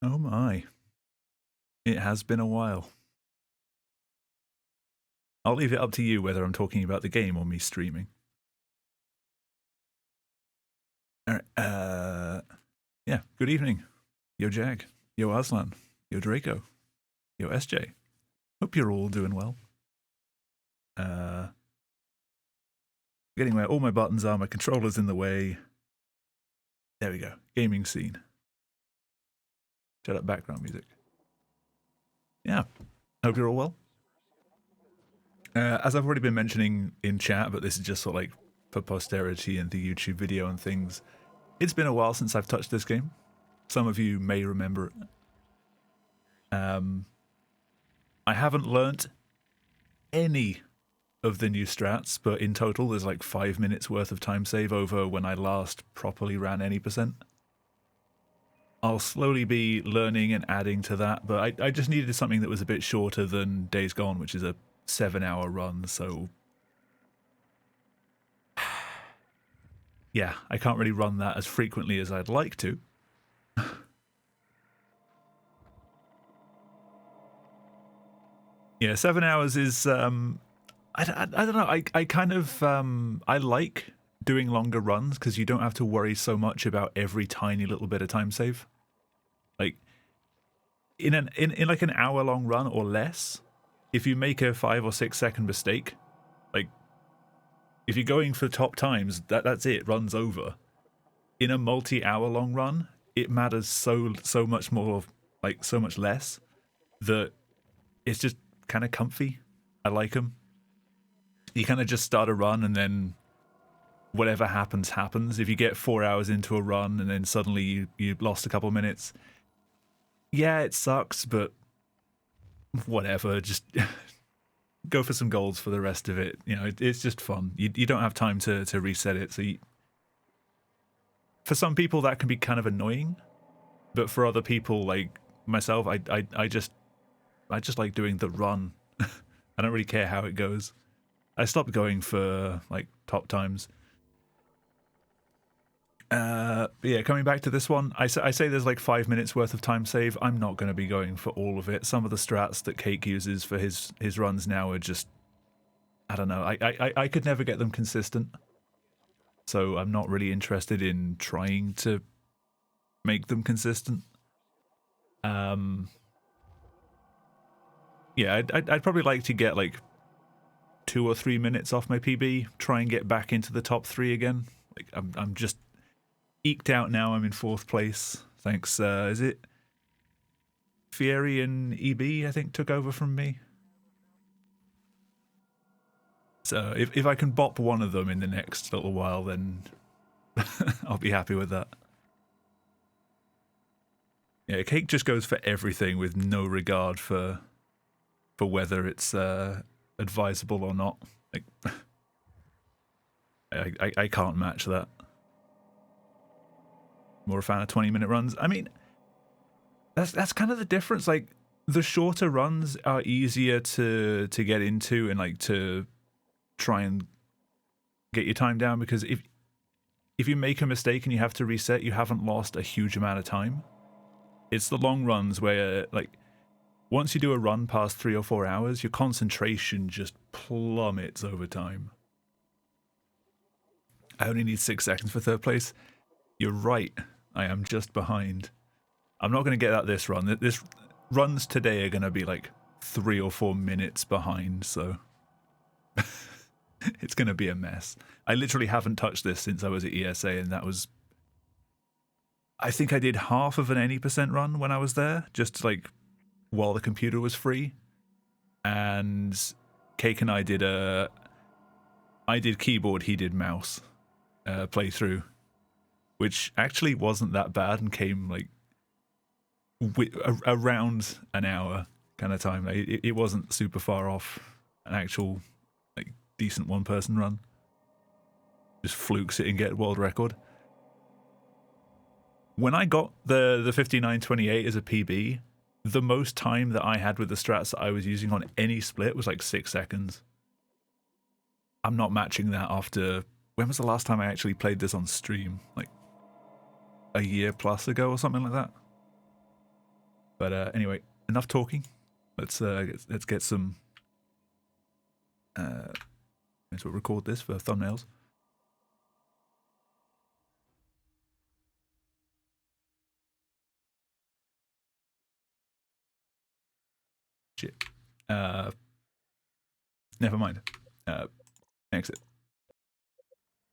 Oh my. It has been a while. I'll leave it up to you whether I'm talking about the game or me streaming. Alright, yeah, good evening. Yo Jag, yo Aslan, yo Draco, yo SJ. Hope you're all doing well. Getting where all my buttons are, my controller's in the way. There we go, gaming scene. Shut up background music. Yeah, hope you're all well. As I've already been mentioning in chat, but this is just sort of like for posterity and the YouTube video and things, it's been a while since I've touched this game. Some of you may remember it. I haven't learnt any of the new strats, but in total there's like 5 minutes worth of time save over when I last properly ran any percent. I'll slowly be learning and adding to that, but I just needed something that was a bit shorter than Days Gone, which is a 7-hour run, so yeah, I can't really run that as frequently as I'd like to. Yeah, 7 hours is, I don't know, I kind of, I like doing longer runs because you don't have to worry so much about every tiny little bit of time save. Like, in like an hour-long run or less, if you make a 5 or 6 second mistake, like, if you're going for top times, that's it, run's over. In a multi-hour long run, it matters so much more, like so much less, that it's just kind of comfy. I like them. You kind of just start a run and then whatever happens, happens. If you get 4 hours into a run and then suddenly you lost a couple minutes, yeah, it sucks, but whatever, just go for some golds for the rest of it. You know, it's just fun. You don't have time to reset it, so for some people that can be kind of annoying, but for other people like myself, I just like doing the run. I don't really care how it goes. I stopped going for like top times. Yeah, coming back to this one, I say there's like 5 minutes worth of time save. I'm not going to be going for all of it. Some of the strats that Cake uses for his runs now are just, I don't know. I could never get them consistent, so I'm not really interested in trying to make them consistent. Yeah, I'd probably like to get like 2 or 3 minutes off my PB. Try and get back into the top 3 again. Like I'm just eked out now. I'm in 4th place. Thanks. Is it Fieri and EB? I think took over from me. So if I can bop one of them in the next little while, then I'll be happy with that. Yeah, Cake just goes for everything with no regard for whether it's advisable or not. Like, I can't match that. More a fan of 20-minute runs. I mean, that's kind of the difference. Like, the shorter runs are easier to get into and like to try and get your time down, because if you make a mistake and you have to reset, you haven't lost a huge amount of time. It's the long runs where, like, once you do a run past 3 or 4 hours, your concentration just plummets over time. I only need 6 seconds for 3rd place. You're right, I am just behind. I'm not going to get that this run. This runs today are going to be like 3 or 4 minutes behind, so it's going to be a mess. I literally haven't touched this since I was at ESA, and that was, I think I did half of an any percent run when I was there, just like while the computer was free. And Cake and I did I did keyboard, he did mouse playthrough, which actually wasn't that bad and came like around an hour kind of time. It wasn't super far off an actual like decent one-person run. Just flukes it and get world record. When I got the 5928 as a PB, the most time that I had with the strats that I was using on any split was like 6 seconds. I'm not matching that after... When was the last time I actually played this on stream? Like a year plus ago or something like that? But anyway, enough talking. Let's get some. Let's record this for thumbnails. Shit. Never mind. Exit.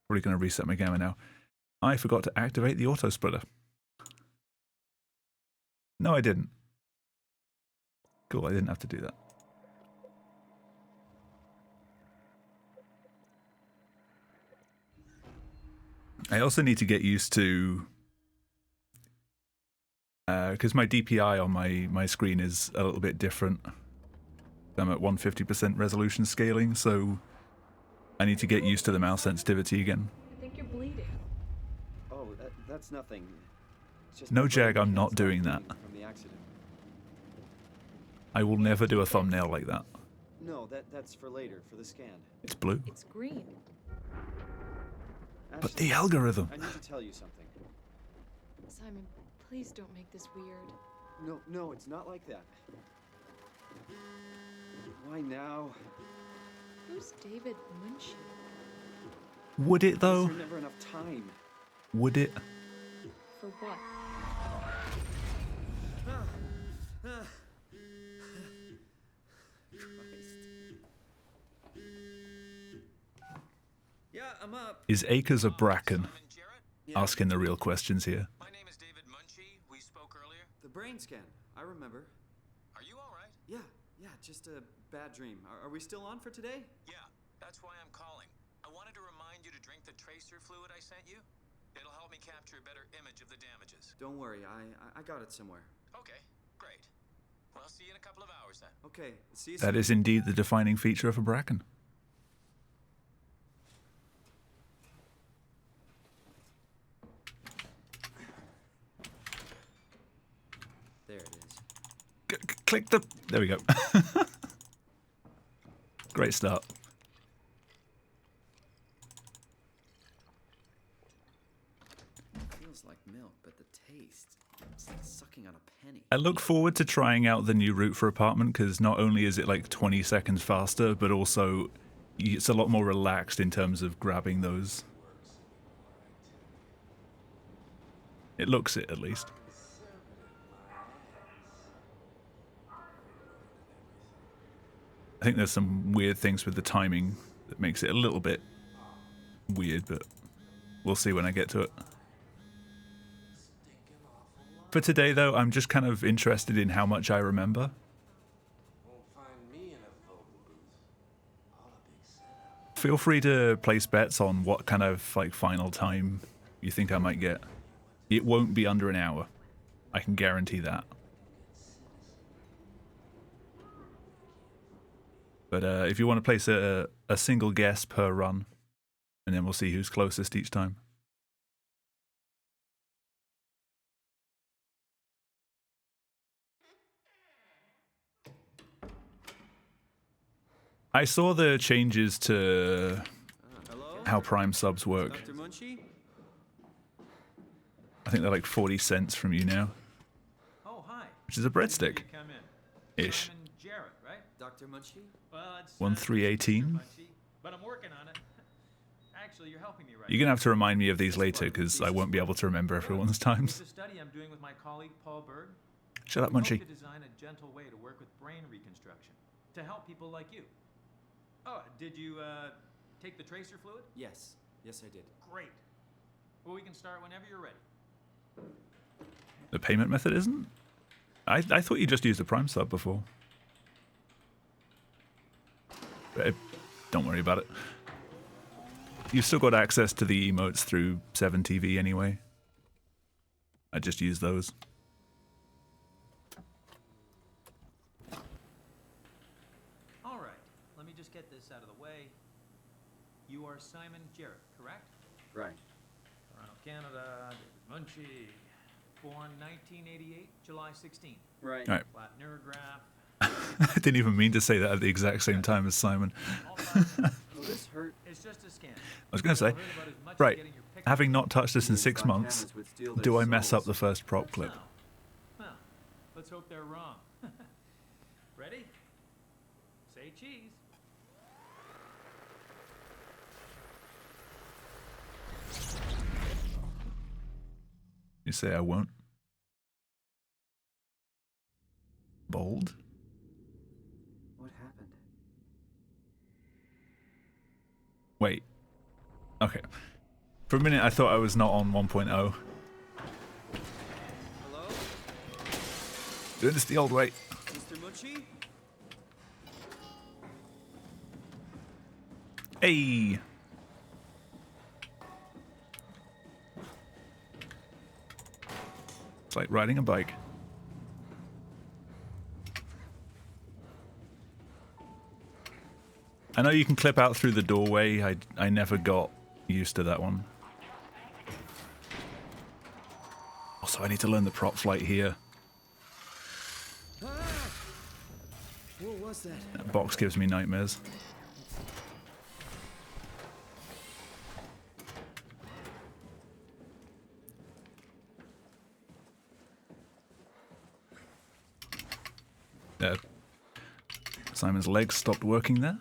Probably going to reset my gamma now. I forgot to activate the auto splitter. No, I didn't. Cool, I didn't have to do that. I also need to get used to, because my DPI on my screen is a little bit different. I'm at 150% resolution scaling, so I need to get used to the mouse sensitivity again. I think you're bleeding. Oh, that's nothing. It's just No, Jag, I'm not doing that. From the accident. I will never do a thumbnail like that. No, that's for later, for the scan. It's blue. It's green. But the algorithm. I need to tell you something. Simon, please don't make this weird. No, it's not like that. Why now? Who's David Munchie? Would it though? There's never enough time. Would it? For what? Yeah, I'm up. Is Acres a bracken? Asking the real questions here. My name is David Munchie. We spoke earlier. The brain scan. I remember. Are you all right? Yeah, just a bad dream. Are we still on for today? Yeah, that's why I'm calling. I wanted to remind you to drink the tracer fluid I sent you. It'll help me capture a better image of the damages. Don't worry, I got it somewhere. Okay, great. Well, I'll see you in a couple of hours then. Okay, see you That soon. is indeed the defining feature of a bracken. There it is. Click the... There we go. Great start. Feels like milk, but the taste, it's like sucking on a penny. I look forward to trying out the new route for apartment because not only is it like 20 seconds faster, but also it's a lot more relaxed in terms of grabbing those. It looks it, at least. I think there's some weird things with the timing that makes it a little bit weird, but we'll see when I get to it. For today, though, I'm just kind of interested in how much I remember. Feel free to place bets on what kind of like final time you think I might get. It won't be under an hour. I can guarantee that. But if you want to place a single guess per run, and then we'll see who's closest each time. I saw the changes to Hello? how Prime subs work. Dr. Munchie? I think they're like 40 cents from you now, Oh, hi. which is a breadstick. Come in. Ish. Simon Jarrett, right? Dr. Munchie? Well, it's 1318. Mr. Munchie, but I'm working on it. Actually, you're helping me right You're going to have to remind me of these later because I won't be able to remember everyone's It's times. a study I'm doing with my colleague Paul Berg. Shut up, We hope Munchie. to design a gentle way to work with brain reconstruction to help people like you. Oh, did you take the tracer fluid? Yes, I did. Great. Well, we can start whenever you're ready. The payment method isn't? I thought you just used the Prime sub before. Don't worry about it. You've still got access to the emotes through 7TV anyway. I just use those. All right. Let me just get this out of the way. You are Simon Jarrett, correct? Right. Toronto, Canada. David Munchie. Born 1988, July 16th. Right. All right. Flat neurograph. I didn't even mean to say that at the exact same time as Simon. Oh, this hurt. It's just a scan. I was going to say, right, having not touched this in 6 months, do I mess up the first prop clip? Well, let's Let's hope they're wrong. Ready? Say cheese. You say I won't. Bold? What happened? Wait. Okay. For a minute I thought I was not on 1.0. Hello? Doing this the old way. Mr. Mucci? Hey! It's like riding a bike. I know you can clip out through the doorway. I never got used to that one. Also, I need to learn the prop flight here. Ah! What was that? That box gives me nightmares. Simon's legs stopped working there.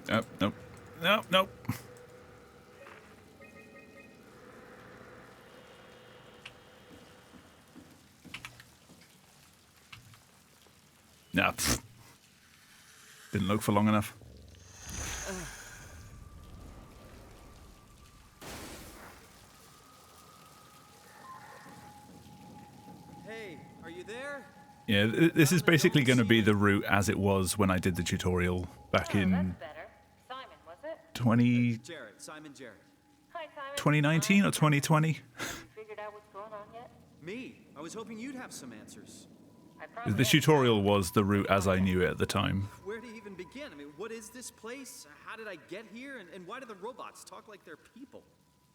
Nope, nope, nope, nope. Nah, pfft. Didn't look for long enough. Hey, are you there? Yeah, this is basically going to be the route as it was when I did the tutorial back in That's better. Simon, was it? Jarrett, Simon Jarrett. Hi, Simon. 2019 or 2020? You figured out what's going on yet? Me? I was hoping you'd have some answers. I probably The tutorial was the route as I knew it at the time. Where to even begin? I mean, what is this place? How did I get here? And why do the robots talk like they're people?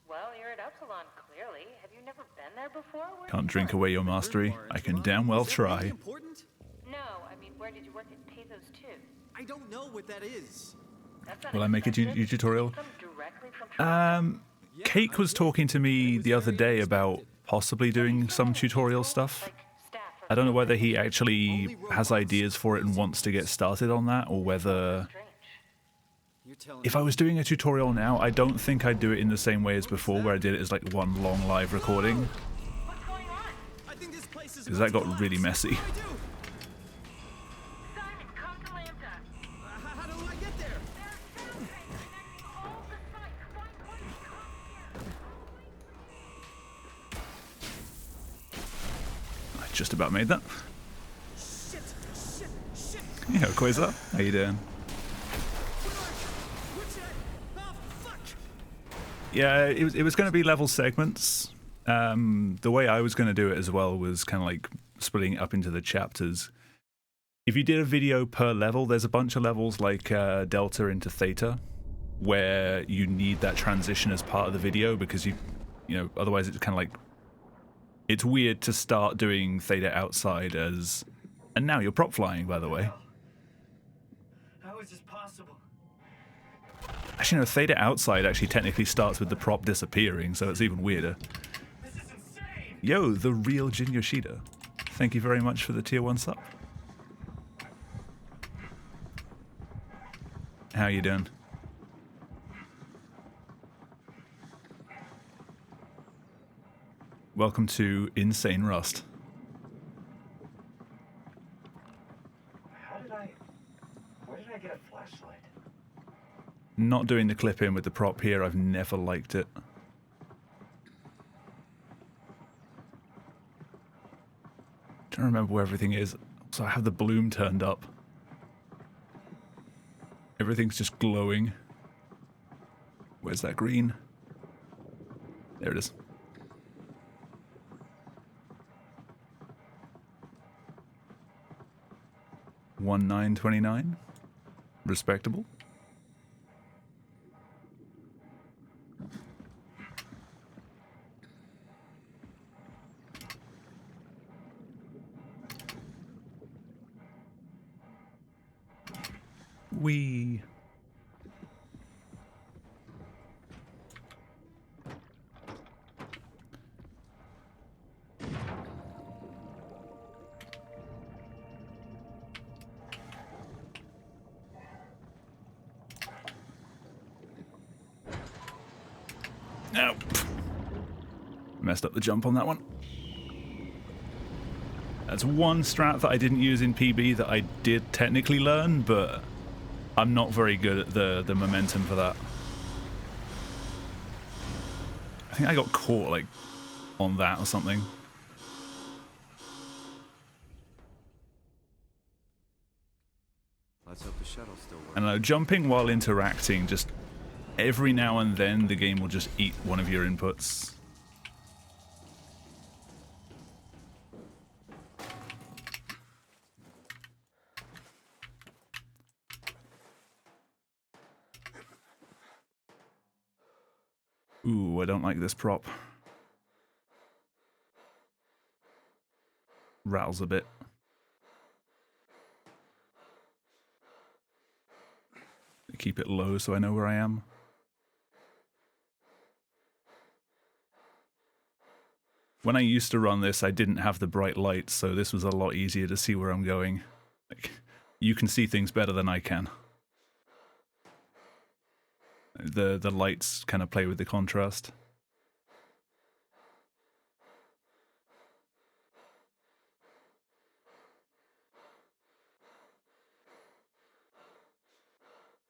Well, you're at Upsilon, clearly. Have you never been there before? Where Can't did you drink work? away your mastery. I can damn well Is that really try. important? No, I mean, where did you work at Pezos 2? I don't know what that is. That's not Will I make a expensive. tutorial? Come directly from Toronto. Cake was talking to me the other day about possibly doing some tutorial stuff. Like staff or I don't know whether he actually has ideas for it and wants to get started on that, or whether... strange. You're telling If I was doing a tutorial now, I don't think I'd do it in the same way as before, where I did it as like one long live recording, What's going on? I think this place is because that got really messy. What do I do? Simon, come to Lambda. How do I get there? There's sound trains connecting all the sites. Find one and come here. I just about made that. Shit! Yeah, Quasar. How you doing? Yeah, it was going to be level segments. The way I was going to do it as well was kind of like splitting it up into the chapters. If you did a video per level, there's a bunch of levels like Delta into Theta, where you need that transition as part of the video because you know, otherwise it's kind of like, it's weird to start doing Theta outside as, and now you're prop flying, by the way. How is this possible? Actually, no, Theta outside actually technically starts with the prop disappearing, so it's even weirder. This is insane! Yo, the real Jin Yoshida. Thank you very much for the tier 1 sub. How you doing? Welcome to Insane Rust. Where did I get a flashlight? Not doing the clip in with the prop here, I've never liked it. Don't remember where everything is. So I have the bloom turned up. Everything's just glowing. Where's that green? There it is. 1929. Respectable. We. No. Messed up the jump on that one. That's one strat that I didn't use in PB that I did technically learn, but I'm not very good at the momentum for that. I think I got caught like on that or something. Let's hope the shuttle still works. I don't know, jumping while interacting, just every now and then the game will just eat one of your inputs. Ooh, I don't like this prop. Rattles a bit. Keep it low so I know where I am. When I used to run this, I didn't have the bright lights, so this was a lot easier to see where I'm going. Like, you can see things better than I can. The lights kind of play with the contrast.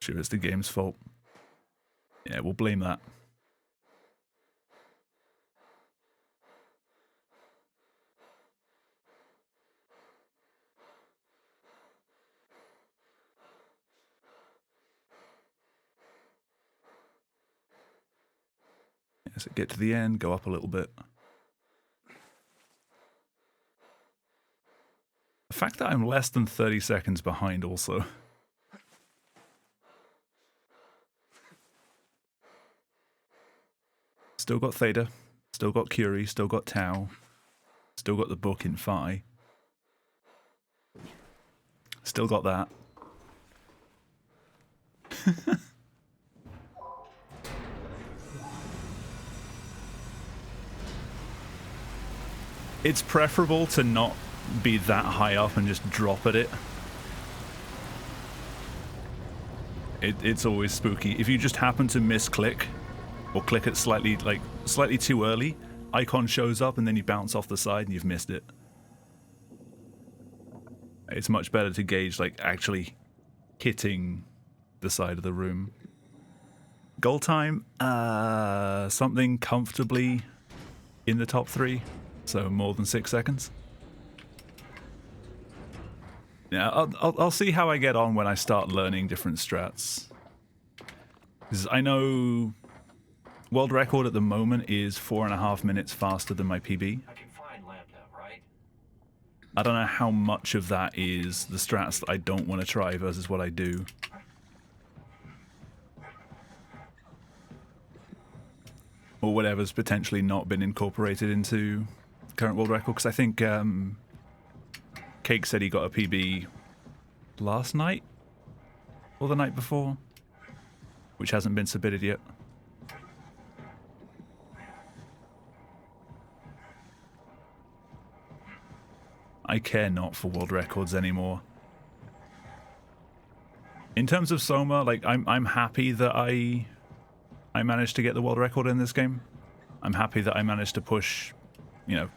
Sure, it's the game's fault. Yeah, we'll blame that. Yeah, so get to the end, go up a little bit. The fact that I'm less than 30 seconds behind also. Still got Theta, still got Curie, still got Tau, still got the book in Phi. Still got that. It's preferable to not be that high up and just drop at it. It's always spooky. If you just happen to misclick, or click it slightly too early, icon shows up and then you bounce off the side and you've missed it. It's much better to gauge like actually hitting the side of the room. Goal time, something comfortably in the top 3, so more than 6 seconds. Yeah, I'll see how I get on when I start learning different strats. Because I know world record at the moment is 4.5 minutes faster than my PB. I can find Lambda, right? I don't know how much of that is the strats that I don't want to try versus what I do. Or whatever's potentially not been incorporated into current world record. Because I think Cake said he got a PB last night? Or the night before? Which hasn't been submitted yet. I care not for world records anymore. In terms of Soma, like I'm happy that I managed to get the world record in this game. I'm happy that I managed to push, you know,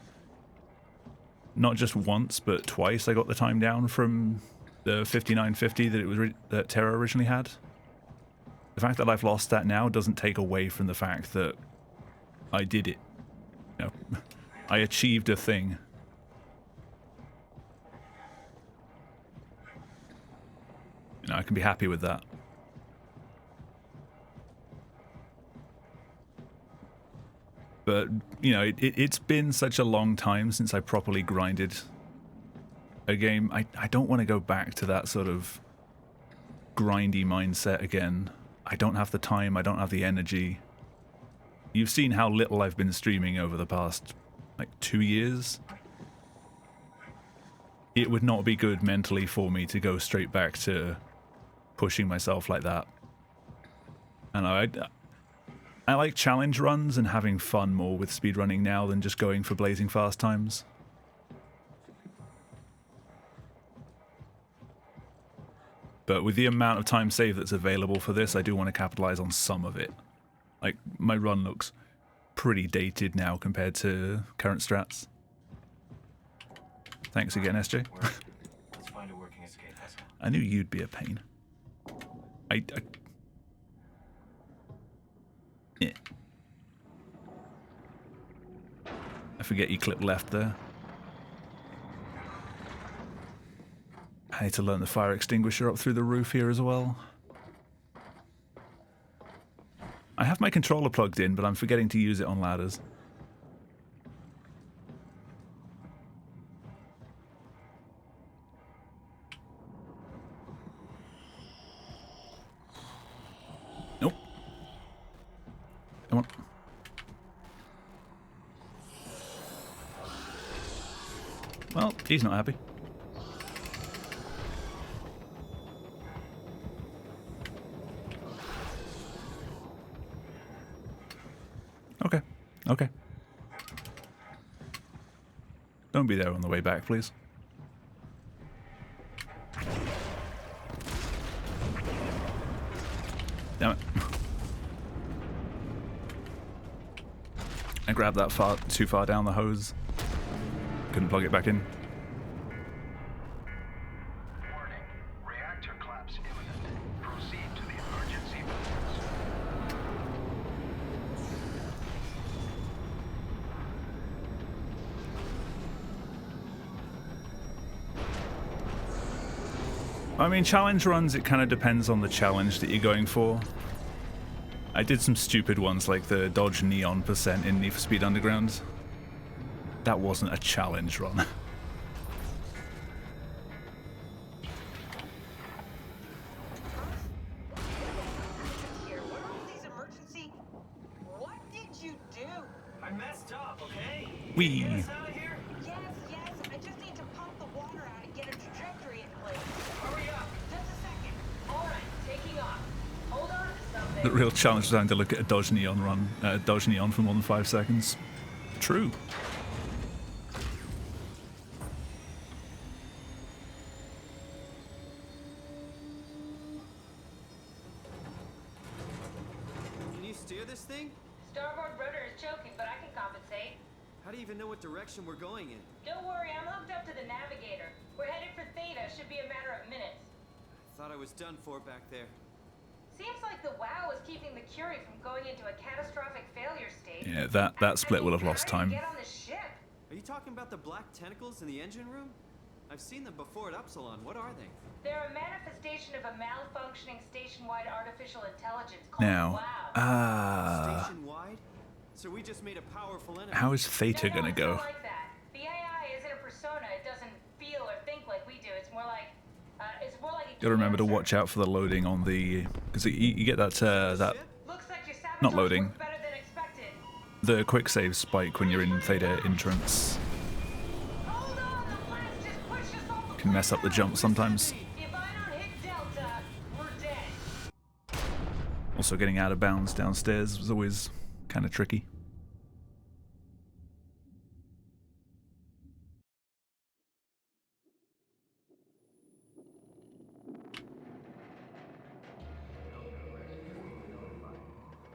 not just once but twice. I got the time down from the 59.50 that it was that Terra originally had. The fact that I've lost that now doesn't take away from the fact that I did it. You know, I achieved a thing. You know, I can be happy with that. But, you know, it's been such a long time since I properly grinded a game. I don't want to go back to that sort of grindy mindset again. I don't have the time, I don't have the energy. You've seen how little I've been streaming over the past, like, 2 years. It would not be good mentally for me to go straight back to pushing myself like that. And I like challenge runs and having fun more with speedrunning now than just going for blazing fast times. But with the amount of time save that's available for this, I do want to capitalize on some of it. Like, my run looks pretty dated now compared to current strats. Thanks again, SJ. Let's find a working escape vessel. I knew you'd be a pain. Yeah. I forget you clipped left there. I need to learn the fire extinguisher up through the roof here as well. I have my controller plugged in, but I'm forgetting to use it on ladders. Nope. Come on. Well, he's not happy. Okay. Okay. Don't be there on the way back, please. Damn it. I grabbed that too far down the hose. Couldn't plug it back in. Warning. Reactor collapse imminent. Proceed to the emergency rooms. I mean, challenge runs, it kind of depends on the challenge that you're going for. I did some stupid ones like the dodge neon % in Need for Speed Underground. That wasn't a challenge run. Here, what are all these emergency? What did you do? I messed up, okay? Wee. Get us out of here? Yes, I just need to pump the water out and get a trajectory in place. Hurry up! Just a second. All right, taking off. Hold on to something. The real challenge was having to look at a dodge neon run, dodge neon for more than 5 seconds. True. Can you steer this thing? Starboard rudder is choking, but I can compensate. How do you even know what direction we're going in? Don't worry, I'm hooked up to the navigator. We're headed for Theta. Should be a matter of minutes. Thought I was done for back there. Seems like the WoW is keeping the Curie from going into a catastrophic failure state. Yeah, that split will have lost time. Get on the ship. Are you talking about the black tentacles in the engine room? I've seen them before at Upsilon. What are they? They're a manifestation of a malfunctioning station-wide artificial intelligence called Now, WoW. Station-wide? So we just made a powerful enemy. how is Theta No, gonna it's go? not like that. The AI isn't a persona. It doesn't feel or think like we do. It's more like a Gotta remember to cancer. watch out for the loading on the, because you get that that Looks like your Not sabotage loading. worked better than expected. the quick save spike when you're in Theta entrance Hold on, the blast just pushed us off the can mess up the jump sometimes. If I don't hit Delta, we're dead. Also, getting out of bounds downstairs was always kind of tricky.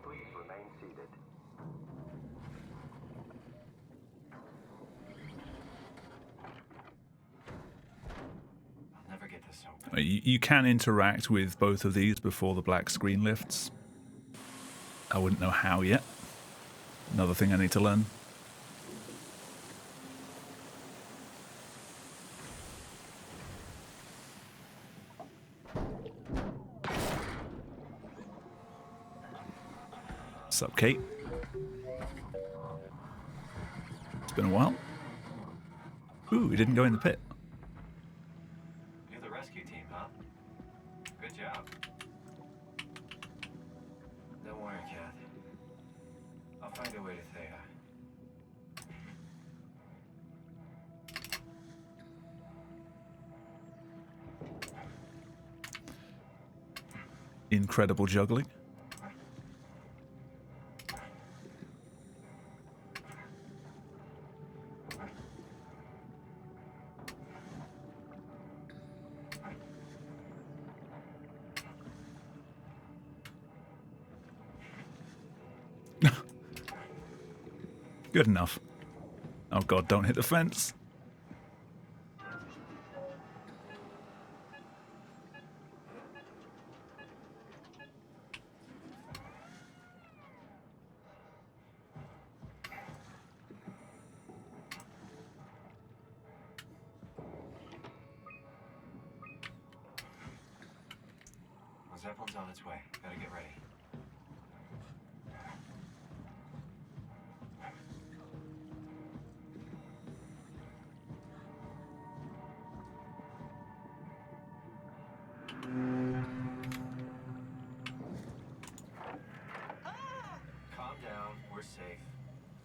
Please remain seated. I'll never get this open. You can interact with both of these before the black screen lifts. I wouldn't know how yet. Another thing I need to learn. What's up, Kate? It's been a while. Ooh, he didn't go in the pit. sorry, Kath. I'll find a way to say Incredible juggling. Good enough. Oh god, don't hit the fence. Zeppelin's on its way. Gotta get ready. Calm down. We're safe.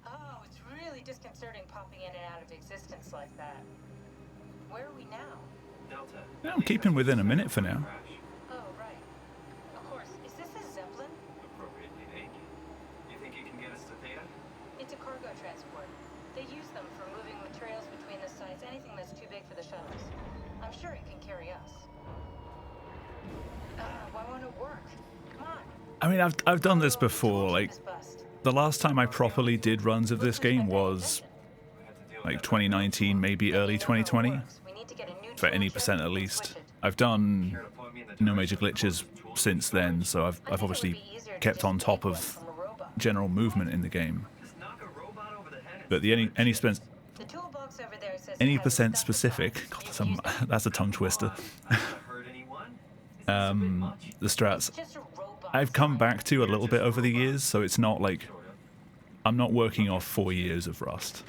Oh, it's really disconcerting popping in and out of existence like that. Where are we now? Delta. Yeah, I'm keeping within a minute for now. Oh, right. Of course. Is this a Zeppelin? Appropriate, you think? You think you can get us to Theta? It's a cargo transport. They use them for moving materials between the sites, anything that's too big for the shuttles. I'm sure it can carry us. Why won't it work? Come on. I mean, I've done this before. Like, the last time I properly did runs of this game was like 2019, maybe early 2020. For any percent at least. I've done no major glitches since then, so I've obviously kept on top of general movement in the game. But the any percent specific, God, that's a tongue twister. The strats I've come back to a little bit over the years, so it's not like I'm not working off 4 years of Rust.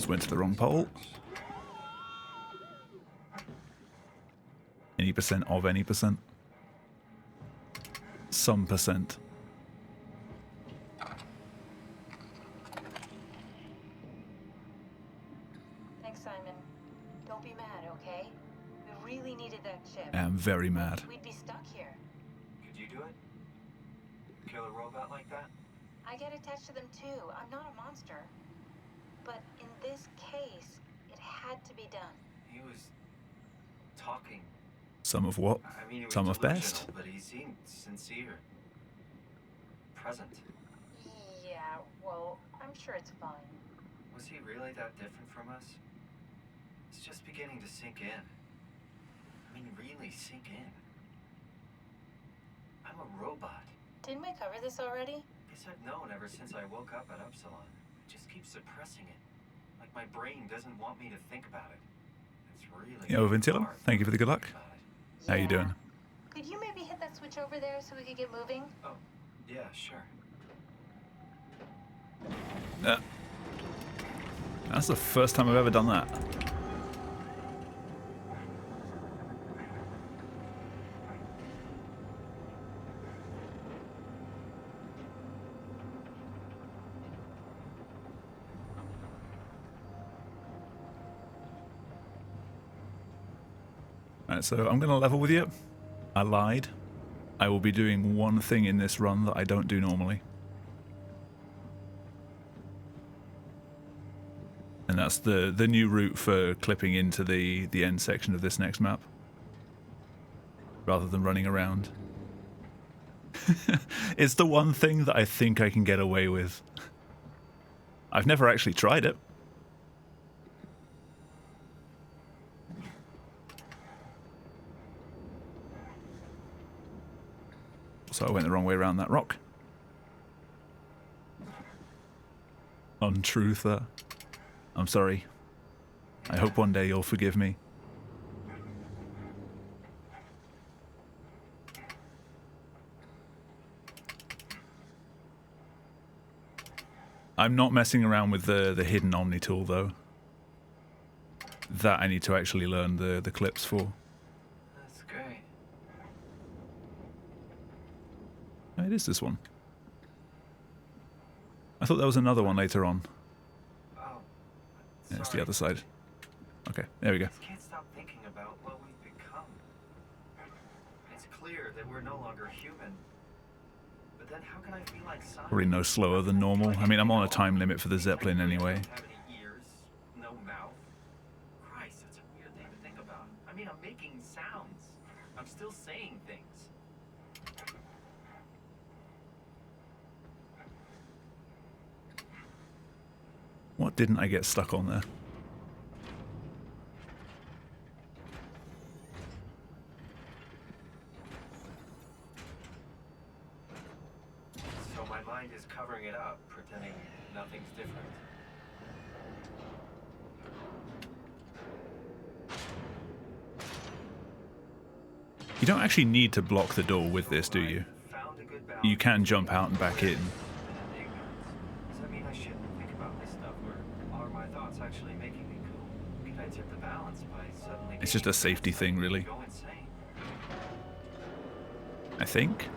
Went to the wrong pole. Any percent of any percent. Some percent. Thanks, Simon. Don't be mad, okay? We really needed that chip. I'm very mad. We'd be stuck here. Could you do it? Kill a robot like that? I get attached to them too. I'm not a monster. But in this case, it had to be done. He was talking. Some of what? I mean, he was some of best. But he seemed sincere. Present. Yeah, well, I'm sure it's fine. Was he really that different from us? It's just beginning to sink in. I mean, really sink in. I'm a robot. Didn't we cover this already? Guess I've known ever since I woke up at Upsilon. Just keep suppressing it. Like my brain doesn't want me to think about it. It's really Yo, Ventilo, thank you for the good luck. Yeah. How you doing? Could you maybe hit that switch over there so we could get moving? Oh, yeah, sure. That's the first time I've ever done that. Alright, so I'm going to level with you. I lied. I will be doing one thing in this run that I don't do normally. And that's the new route for clipping into the end section of this next map. Rather than running around. It's the one thing that I think I can get away with. I've never actually tried it. So I went the wrong way around that rock. Untruther. I'm sorry. I hope one day you'll forgive me. I'm not messing around with the hidden Omni tool though. That I need to actually learn the clips for. That's great. Oh, it is this one. I thought there was another one later on. Oh, Yeah, it's the sorry. other side. Okay, there we go. I just can't stop thinking about what we've become. It's clear that we're no longer human. But then how can I feel like Simon? Probably no slower than normal. I mean, I'm on a time limit for the Zeppelin anyway. Don't have any ears, no mouth. Christ, that's a weird thing to think about. I mean, I'm making sounds. I'm still saying things. What didn't I get stuck on there? So my mind is covering it up, pretending nothing's different. You don't actually need to block the door with this, do you? Found a good balance. You can jump out and back in. And ignorance. Does that mean I shouldn't think about this stuff, or are my thoughts actually making me cool? Could I tip the balance by suddenly? It's just a safety thing, really. Go insane. I think.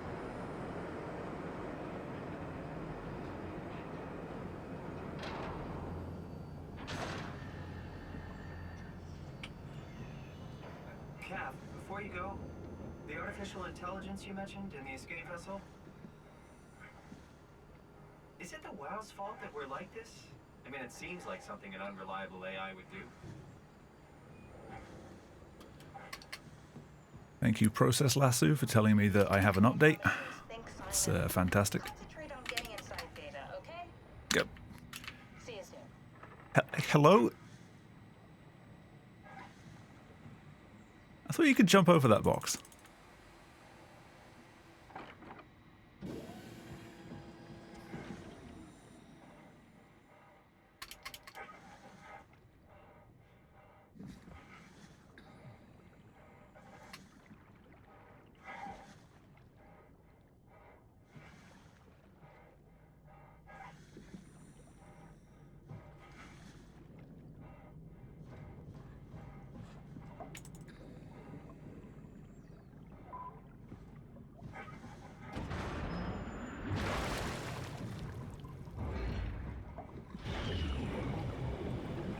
Cap, before you go, the artificial intelligence you mentioned in the escape vessel. Is it the WoW's fault that we're like this? I mean, it seems like something an unreliable AI would do. Thank you, Process Lasso, for telling me that I have an update. Think, It's Simon. fantastic. Concentrate on getting inside data, okay? Yep. See you soon. Hello? I thought you could jump over that box.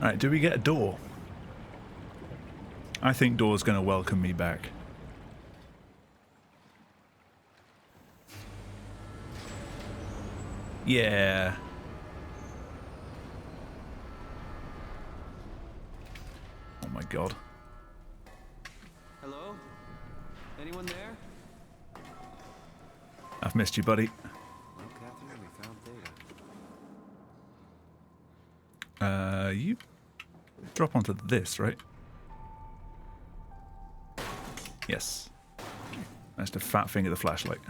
Alright, do we get a door? I think door's gonna welcome me back. Yeah. Oh my god. Hello? Anyone there? I've missed you, buddy. Well, Catherine, we found data. You drop onto this, right? Yes. That's the fat finger the flashlight.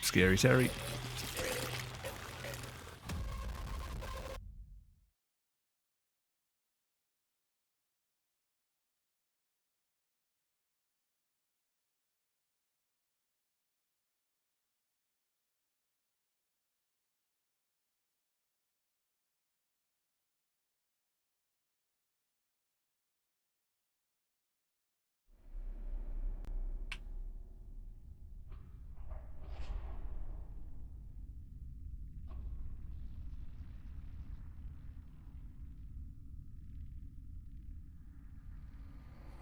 Scary Terry.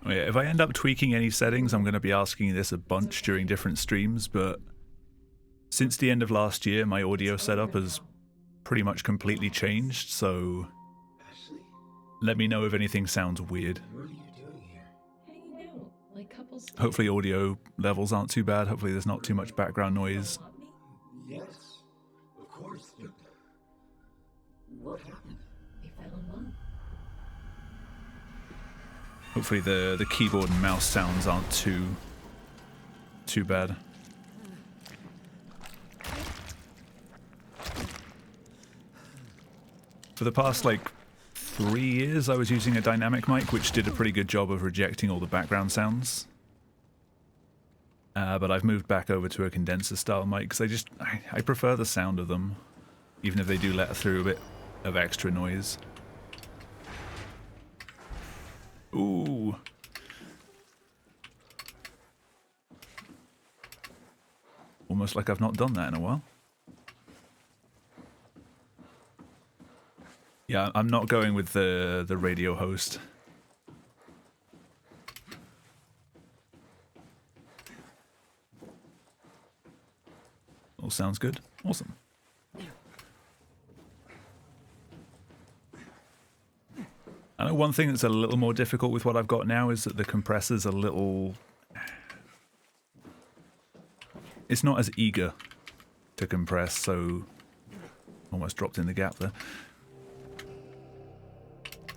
Oh yeah, if I end up tweaking any settings, I'm going to be asking this a bunch during different streams, but since the end of last year, my audio setup has pretty much completely changed, so Ashley, let me know if anything sounds weird. what are you doing here? Hanging out, like couples do. Hopefully audio levels aren't too bad. Hopefully there's not too much background noise. Want me? Yes, of course, but what happened? We fell in love. Hopefully the keyboard and mouse sounds aren't too bad. For the past like 3 years I was using a dynamic mic which did a pretty good job of rejecting all the background sounds. But I've moved back over to a condenser style mic because I prefer the sound of them, even if they do let through a bit of extra noise. Ooh. Almost like I've not done that in a while. Yeah, I'm not going with the radio host. All sounds good. Awesome. I know one thing that's a little more difficult with what I've got now is that the compressor's a little... It's not as eager to compress, so... Almost dropped in the gap there.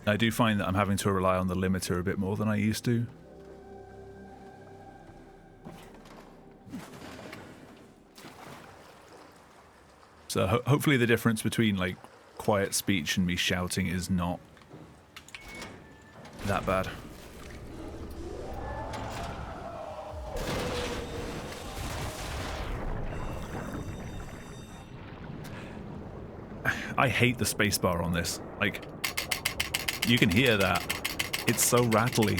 I do find that I'm having to rely on the limiter a bit more than I used to. So hopefully the difference between like quiet speech and me shouting is not that bad. I hate the spacebar on this. Like, you can hear that. It's so rattly.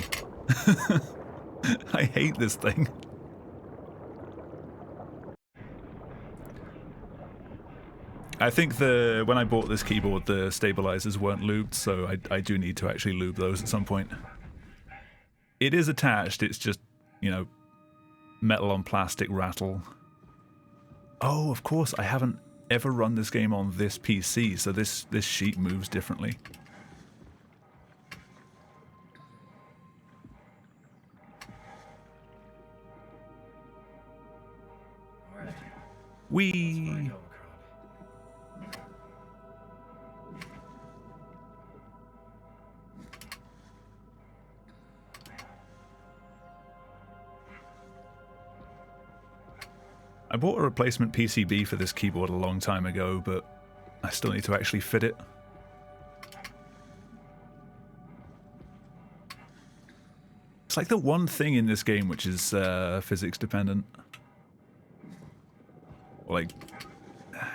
I hate this thing. I think when I bought this keyboard, the stabilizers weren't lubed, so I do need to actually lube those at some point. It is attached, it's just, you know, metal on plastic rattle. Oh, of course, I haven't ever run this game on this PC, so this sheet moves differently. Alright. Whee! I bought a replacement PCB for this keyboard a long time ago, but I still need to actually fit it. It's like the one thing in this game which is physics dependent. Or like,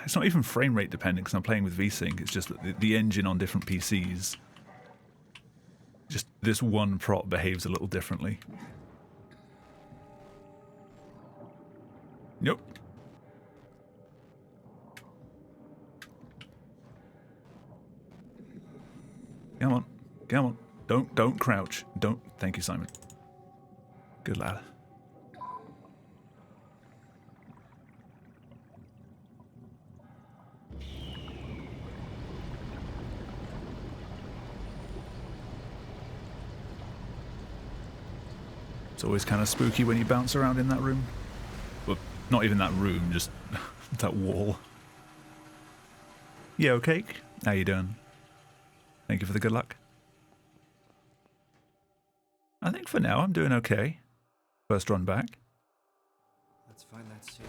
it's not even frame rate dependent because I'm playing with VSync, it's just that the engine on different PCs, just this one prop behaves a little differently. Nope. Come on. Come on. Don't crouch. Don't. Thank you, Simon. Good lad. It's always kind of spooky when you bounce around in that room. Well, not even that room, just that wall. Yo, Cake. How you doing? Thank you for the good luck. I think for now I'm doing okay. First run back. Let's find that suit.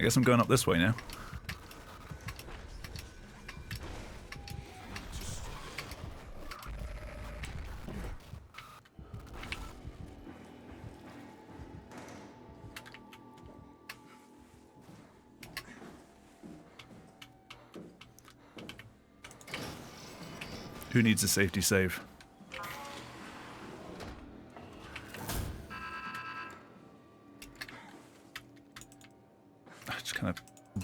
I guess I'm going up this way now. Who needs a safety save?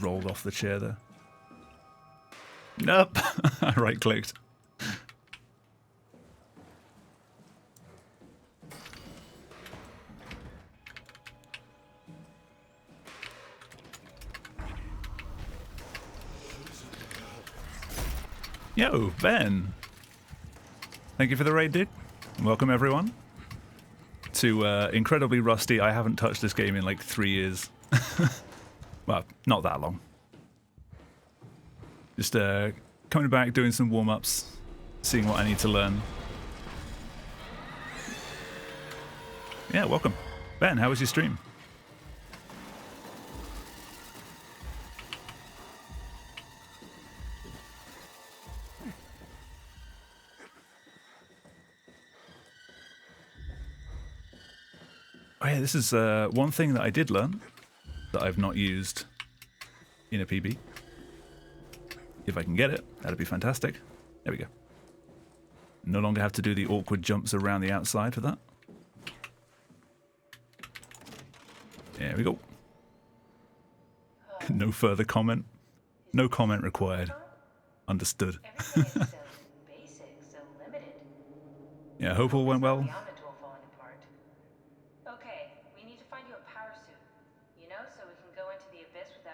rolled off the chair there. Nope. I right-clicked. Yo, Ben. Thank you for the raid, dude. Welcome, everyone. To incredibly rusty, I haven't touched this game in like 3 years. Well, not that long. Just coming back, doing some warm-ups, seeing what I need to learn. Yeah, welcome. Ben, how was your stream? Oh yeah, this is one thing that I did learn that I've not used in a PB. If I can get it, that'd be fantastic. There we go. No longer have to do the awkward jumps around the outside for that. There we go. No further comment. No comment required. Understood. Yeah, I hope all went well.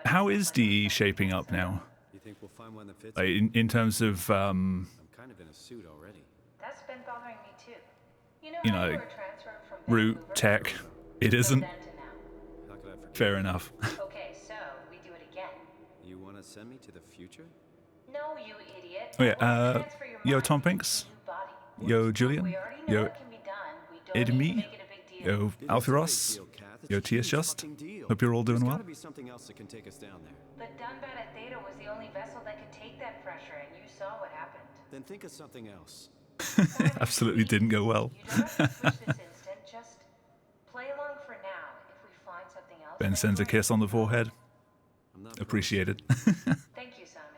How is DE shaping up now? You think we'll find one that fits? In terms of I'm kind of in a suit already. That's been bothering me too. You know, like, root, tech, it isn't. How could I forget? Fair enough. Okay, so we do it again. You want to send me to the future? No, you idiot. Oh yeah, yo Tom Pinks, yo Julian, yo Edmi, yo Alphiros, yo TS Just. Hope you're all doing well. There's gotta be something else that can take us down there. The Dunbat at Theta was the only vessel that could take that pressure, and you saw what happened. Then think of something else. Absolutely didn't go well. You don't have to switch this instant, just play along for now. If we find something else... Ben sends a kiss on the forehead. I'm not Appreciated. Thank you, Simon.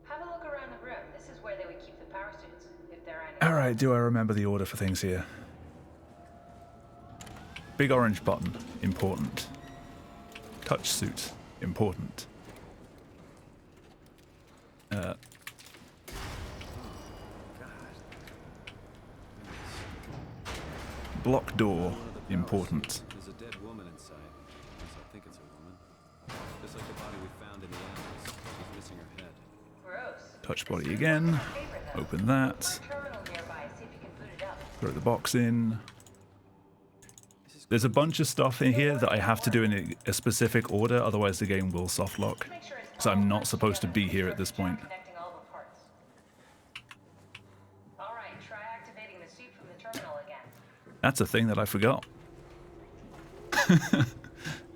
Have a look around the room. This is where they would keep the power suits, if there are any. Alright, do I remember the order for things here? Big orange button, important. Touch suit, important. Block door, important. There's a dead woman inside. At least I think it's a woman. Just like the body we found in the animals. She's missing her head. Gross. Touch body again. Open that. Terminal nearby. See if you can boot it up. Throw the box in. There's a bunch of stuff in here that I have to do in a specific order, otherwise the game will soft lock. So I'm not supposed to be here at this point. Connecting all the parts. All right, try activating the suit from the terminal again. That's a thing that I forgot.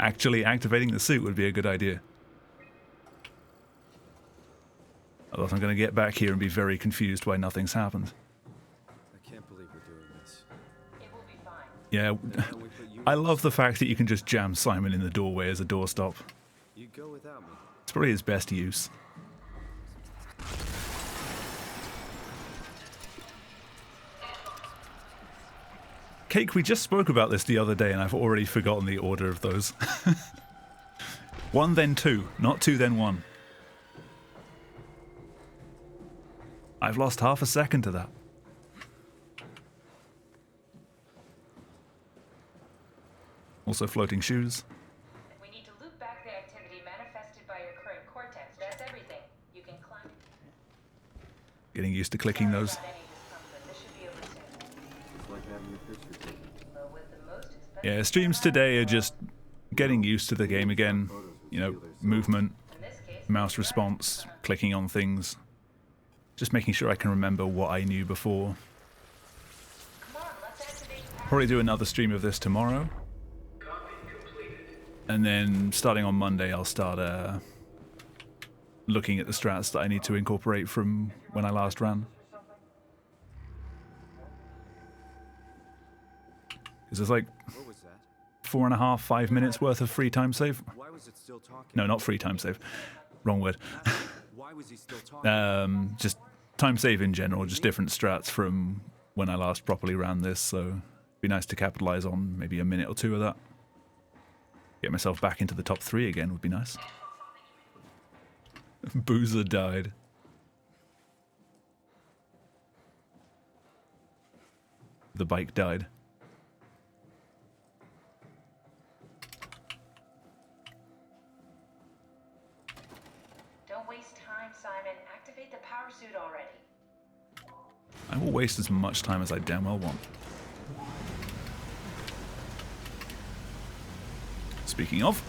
Actually activating the suit would be a good idea. Otherwise I'm going to get back here and be very confused why nothing's happened. I can't believe we're doing this. It will be fine. Yeah, I love the fact that you can just jam Simon in the doorway as a doorstop. You go without me. It's probably his best use. Cake, we just spoke about this the other day and I've already forgotten the order of those. 1 then 2, not 2 then 1. I've lost half a second to that. Also floating shoes. We need to loop back the activity manifested by your current cortex. That's everything. You can climb. Getting used to clicking those. Without any discomfort. This should be over soon. It's like having your picture taken. But with the most expensive... Yeah, streams today are just getting used to the game again. You know, movement, In this case, mouse response, clicking on things. Just making sure I can remember what I knew before. come on, let's activate the power. Probably do another stream of this tomorrow. And then starting on Monday, I'll start looking at the strats that I need to incorporate from when I last ran. Because there's like What was that? 4.5, 5 minutes worth of free time save. Why was it still talking? No, not free time save. Wrong word. Why was he still talking? Just time save in general, just different strats from when I last properly ran this. So it'd be nice to capitalize on maybe a minute or two of that. Get myself back into the top 3 again would be nice. Boozer died. The bike died. Don't waste time, Simon. Activate the power suit already. I will waste as much time as I damn well want. Speaking of,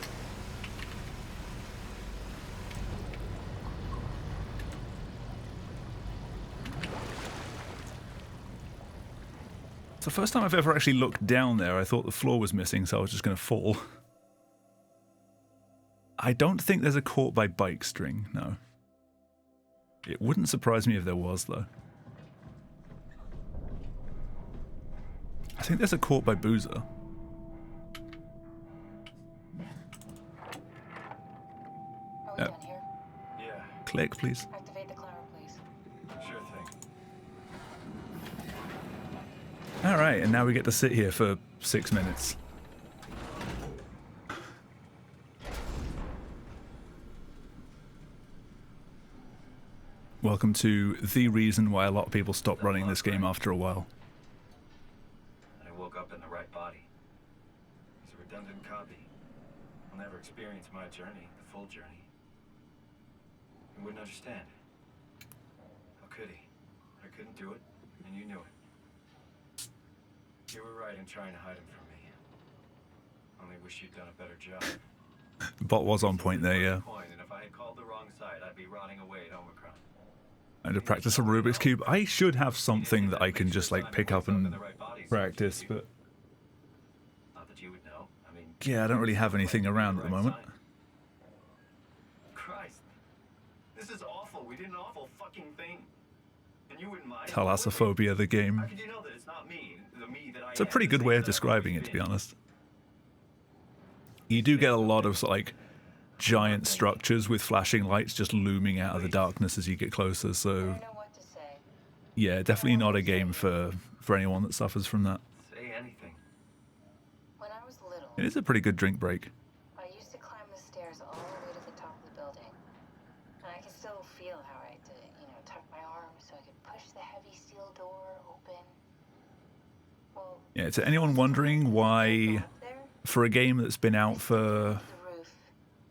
it's the first time I've ever actually looked down there. I thought the floor was missing, so I was just going to fall. I don't think there's a caught by bike string, no. It wouldn't surprise me if there was, though. I think there's a caught by Boozer. Are we Yep. done here? Yeah, Click, please. Activate the climber, please. sure thing. Alright, and now we get to sit here for 6 minutes. Welcome to the reason why a lot of people stop running this game after a while. I woke up in the right body. He's a redundant copy. He'll never experience my journey, the full journey. He wouldn't understand. How could he? I couldn't do it, and you knew it. You were right in trying to hide him from me. Only wish you'd done a better job. Bot was on point there, yeah. And if I had called the wrong side, I'd be rotting away at Omicron. And to practice a Rubik's Cube. I should have something that I can just like pick up and practice, but Not that you would know. I mean, yeah, I don't really have anything around at the moment. Christ. This is awful. We did an awful fucking thing. And you wouldn't mind. Thalassophobia, the game. How could you know that it's not me? The me that I It's a pretty good way of describing it, to be honest. You do get a lot of like giant structures with flashing lights just looming out of the darkness as you get closer, I so don't know what to say. yeah, definitely not a game for anyone that suffers from that. Say anything. When I was little, It is a pretty good drink break. I used to climb the stairs all the way to the top of the building. And I can still feel how I had to, tuck my arms so I could push the heavy steel door open. Well, Yeah, to anyone wondering why, up there, for a game that's been out for, the roof,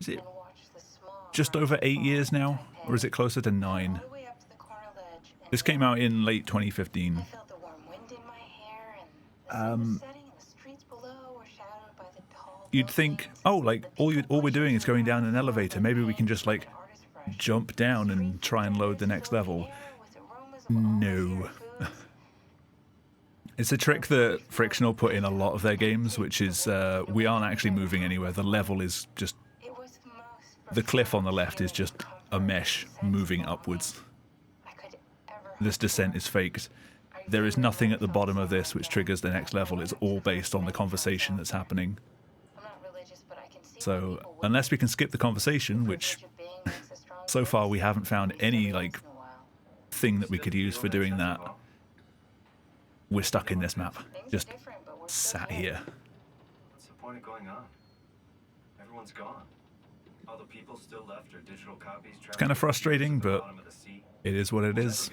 is it and watch the small just over horizon 8 years fall now? into my Or is head. it closer to 9? All the way up to the corner ledge, and This came out in late I 2015. felt the warm wind in my hair, and the sun was setting, and the streets below were shadowed by the tall You'd think, buildings, oh, like, the all big we're doing is going down an bushes elevator. around Maybe we the can just, edge, like, and artist brush. jump down and try and load the next level. No. It's a trick that Frictional put in a lot of their games, which is we aren't actually moving anywhere. The level is just, the cliff on the left is just a mesh moving upwards. This descent is faked. There is nothing at the bottom of this which triggers the next level. It's all based on the conversation that's happening. So unless we can skip the conversation, which so far we haven't found any like thing that we could use for doing that, we're stuck in this map, just sat here. What's the point of going on? Everyone's gone. All the people still left are digital copies. It's kind of frustrating, but it is what it is.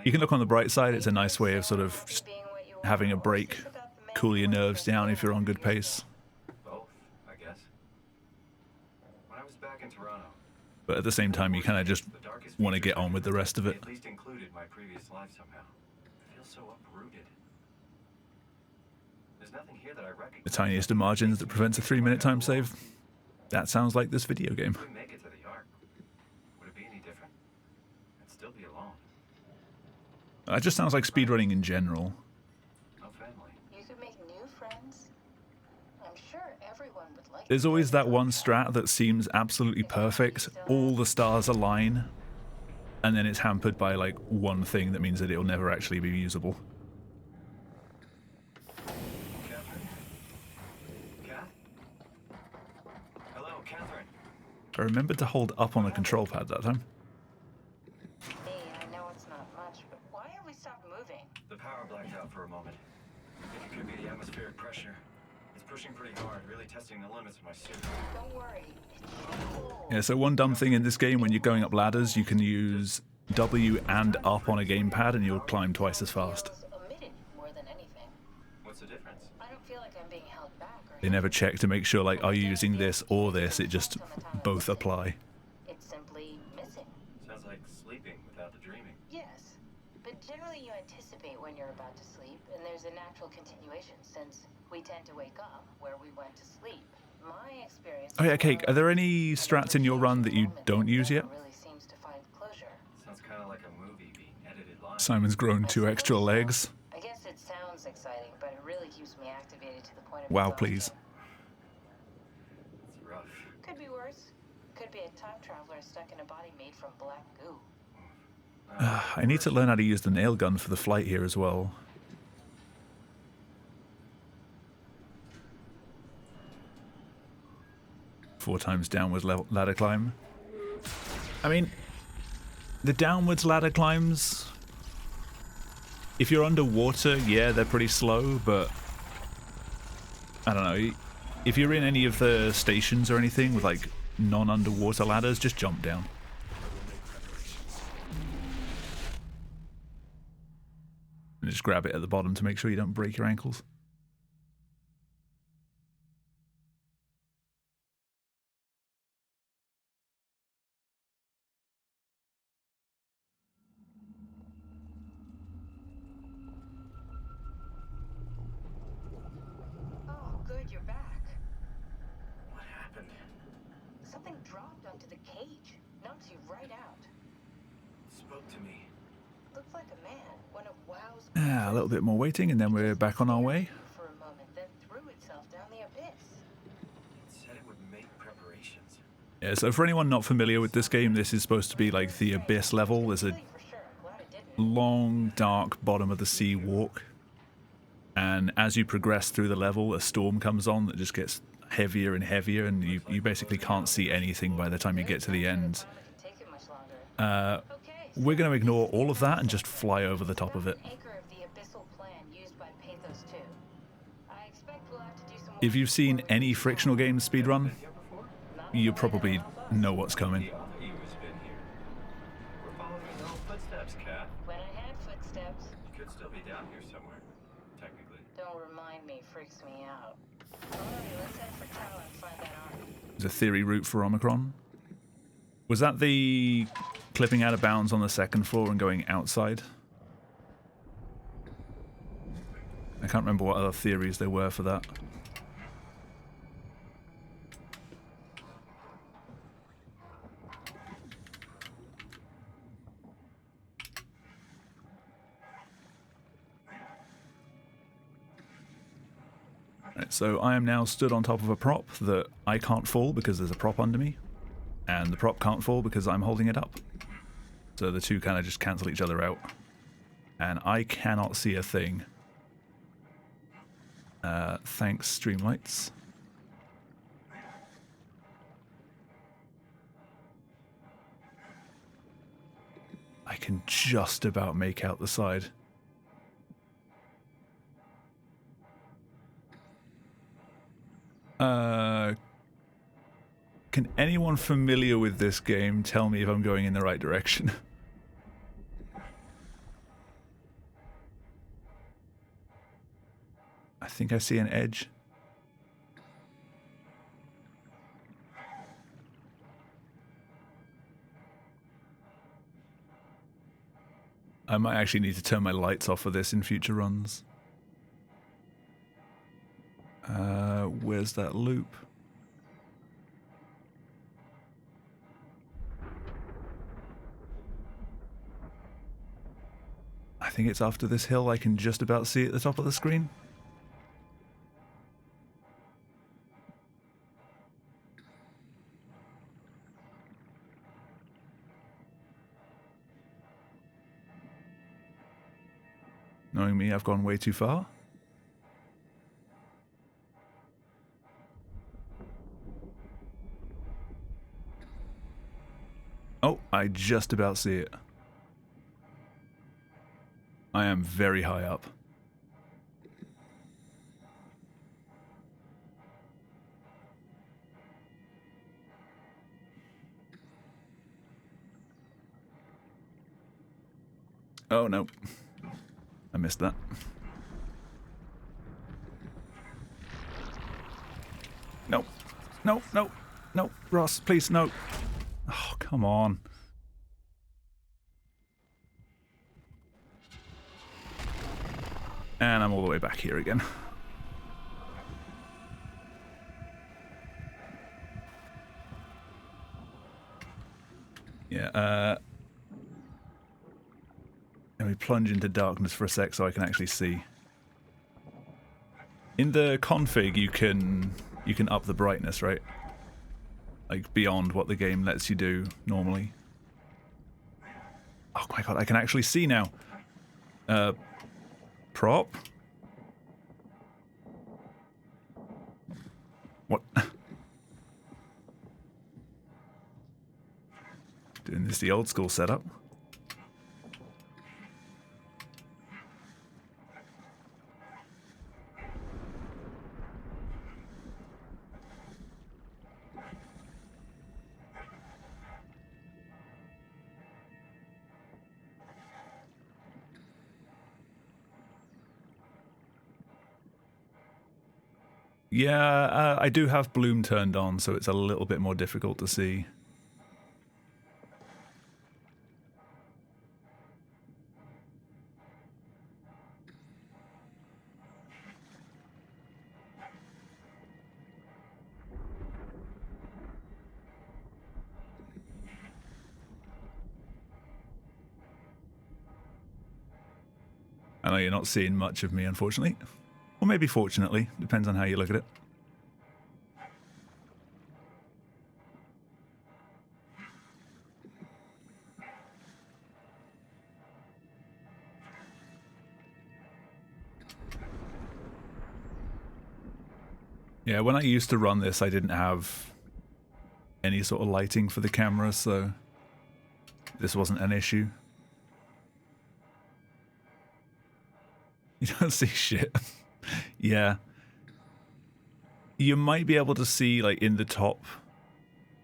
You can look on the bright side. It's a nice way of sort of just having a break, cool your nerves down if you're on good pace. Both, I guess. When I was back in Toronto, But at the same time, you kind of just want to get on with the rest of it. at least included my previous life somehow. I feel so uprooted. There's nothing here that I recognize. The tiniest of margins that prevents a 3-minute time save. That sounds like this video game. If we make it to the Ark, would it be any different? I'd still be alone. It just sounds like speedrunning in general. No family. You could make new friends. I'm sure everyone would like. There's always that one strat that seems absolutely perfect. All the stars align. And then it's hampered by like one thing that means that it'll never actually be usable. Catherine? Kath? Hello, Catherine. I remembered to hold up on the control pad that time. Me, I know it's not much, but why have we stopped moving? The power blacked out for a moment. It could be the atmospheric pressure. It's pushing pretty hard, really testing the limits of my suit. Don't worry. It's cool. Yeah, so one dumb thing in this game, when you're going up ladders, you can use W and up on a gamepad and you'll climb twice as fast. Feels omitted more than anything. What's the difference? I don't feel like I'm being held back or They never check to make sure, like, are you using this or this? It just both apply. It's simply missing. Sounds like sleeping without the dreaming. Yes, but generally you anticipate when you're about to sleep, and there's a natural continuation since we tend to wake up where we went to sleep. My experience. Oh yeah, Cake, are there any strats in your run that you don't use yet? Really seems to find closure. Sounds kind of like a movie being edited live. Simon's grown 2 extra legs. I guess it sounds exciting, but it really keeps me activated to the point of Wow, exhaustion. please. It's rough. Could be worse. Could be a time traveler stuck in a body made from black goo. I need to learn how to use the nail gun for the flight here as well. Four times downwards ladder climb. I mean, the downwards ladder climbs, if you're underwater, yeah, they're pretty slow, but I don't know. If you're in any of the stations or anything with like non-underwater ladders, just jump down. And just grab it at the bottom to make sure you don't break your ankles. Oh, good, you're back. What happened? Something dropped onto the cage. Knocks you right out. Spoke to me. Looks like a man. One of WoW's. A little bit more waiting and then we're back on our way. For a moment, then threw itself down the abyss. It said it would make preparations. Yeah, so for anyone not familiar with this game, this is supposed to be like the abyss level. There's a For sure, I'm glad it didn't. long, dark bottom of the sea walk. And as you progress through the level, a storm comes on that just gets heavier and heavier, and you basically can't see anything by the time you get to the end. Promise it take it much longer. Okay. We're going to ignore all of that and just fly over the top of it. Anchor of the abyssal plan used by Pathos 2. I expect we'll have to do some If you've seen any frictional games speedrun, you probably know what's coming. He was been here. We're following his own footsteps, Kat. when I had footsteps. You could still be down here somewhere, technically. Don't remind me, freaks me out. Alright, let's head for tower and find that arm. There's a theory route for Omicron. Was that the clipping out of bounds on the second floor and going outside? I can't remember what other theories there were for that. Right, so I am now stood on top of a prop that I can't fall because there's a prop under me, and the prop can't fall because I'm holding it up. So the two kind of just cancel each other out, and I cannot see a thing. Thanks, Streamlights. I can just about make out the side. Can anyone familiar with this game tell me if I'm going in the right direction? I think I see an edge. I might actually need to turn my lights off for this in future runs. Where's that loop? I think it's after this hill. I can just about see at the top of the screen. Knowing me, I've gone way too far. Oh, I just about see it. I am very high up. Oh no. I missed that. No. No, no, no. Ross, please, no. Oh, come on. And I'm all the way back here again. Yeah, let me plunge into darkness for a sec so I can actually see. In the config, you can up the brightness, right? Like beyond what the game lets you do normally. Oh my god, I can actually see now. Prop? What? Doing this the old school setup. Yeah, I do have bloom turned on, so it's a little bit more difficult to see. I know you're not seeing much of me, unfortunately. Or maybe fortunately, depends on how you look at it. Yeah, when I used to run this, I didn't have any sort of lighting for the camera, so this wasn't an issue. You don't see shit. Yeah. You might be able to see, like, in the top,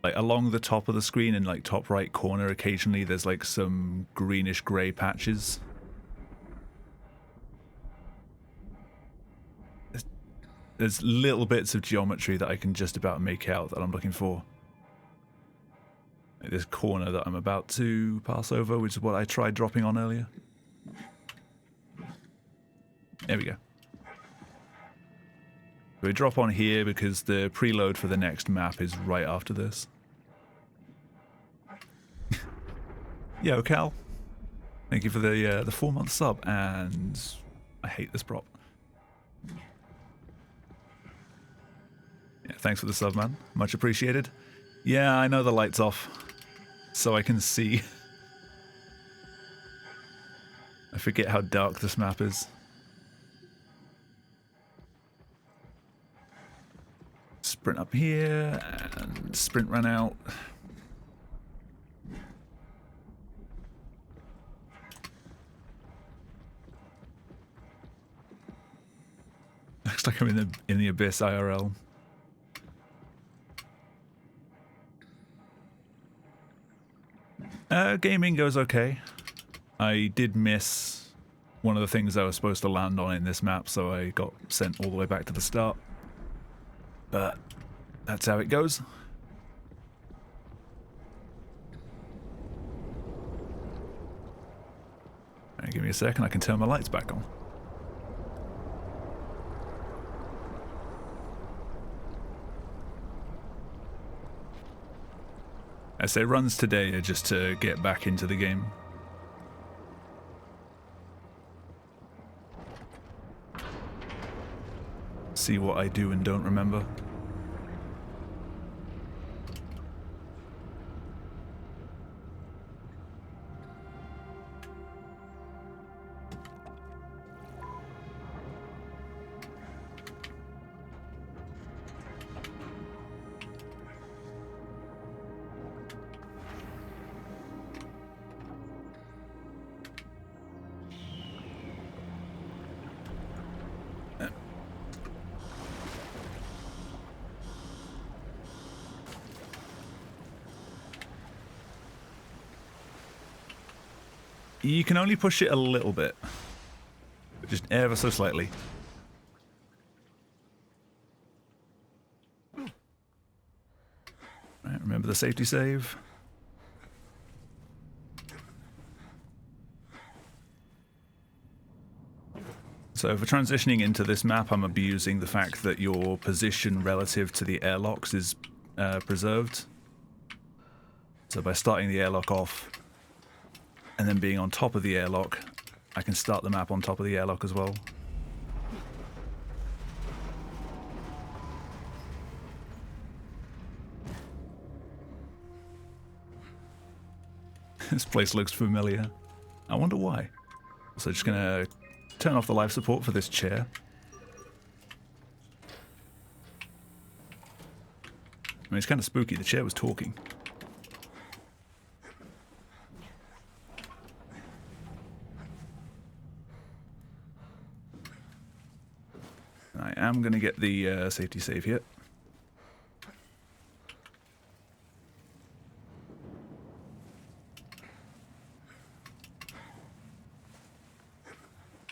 like, along the top of the screen in, like, top right corner, occasionally there's, like, some greenish grey patches. There's little bits of geometry that I can just about make out that I'm looking for. Like this corner that I'm about to pass over, which is what I tried dropping on earlier. There we go. We drop on here because the preload for the next map is right after this. Yo, Cal. Thank you for the 4-month sub, and I hate this prop. Yeah, thanks for the sub, man. Much appreciated. Yeah, I know the light's off, so I can see. I forget how dark this map is. Sprint up here, and sprint run out. Looks like I'm in the abyss IRL. Gaming goes okay. I did miss one of the things I was supposed to land on in this map, so I got sent all the way back to the start. But that's how it goes. Right, give me a second, I can turn my lights back on. I say runs today are just to get back into the game. See what I do and don't remember. You can only push it a little bit. Just ever so slightly. Right, remember the safety save. So for transitioning into this map, I'm abusing the fact that your position relative to the airlocks is preserved. So by starting the airlock off and then being on top of the airlock, I can start the map on top of the airlock as well. This place looks familiar. I wonder why. So just gonna turn off the life support for this chair. I mean, it's kind of spooky. The chair was talking. I am going to get the safety save here.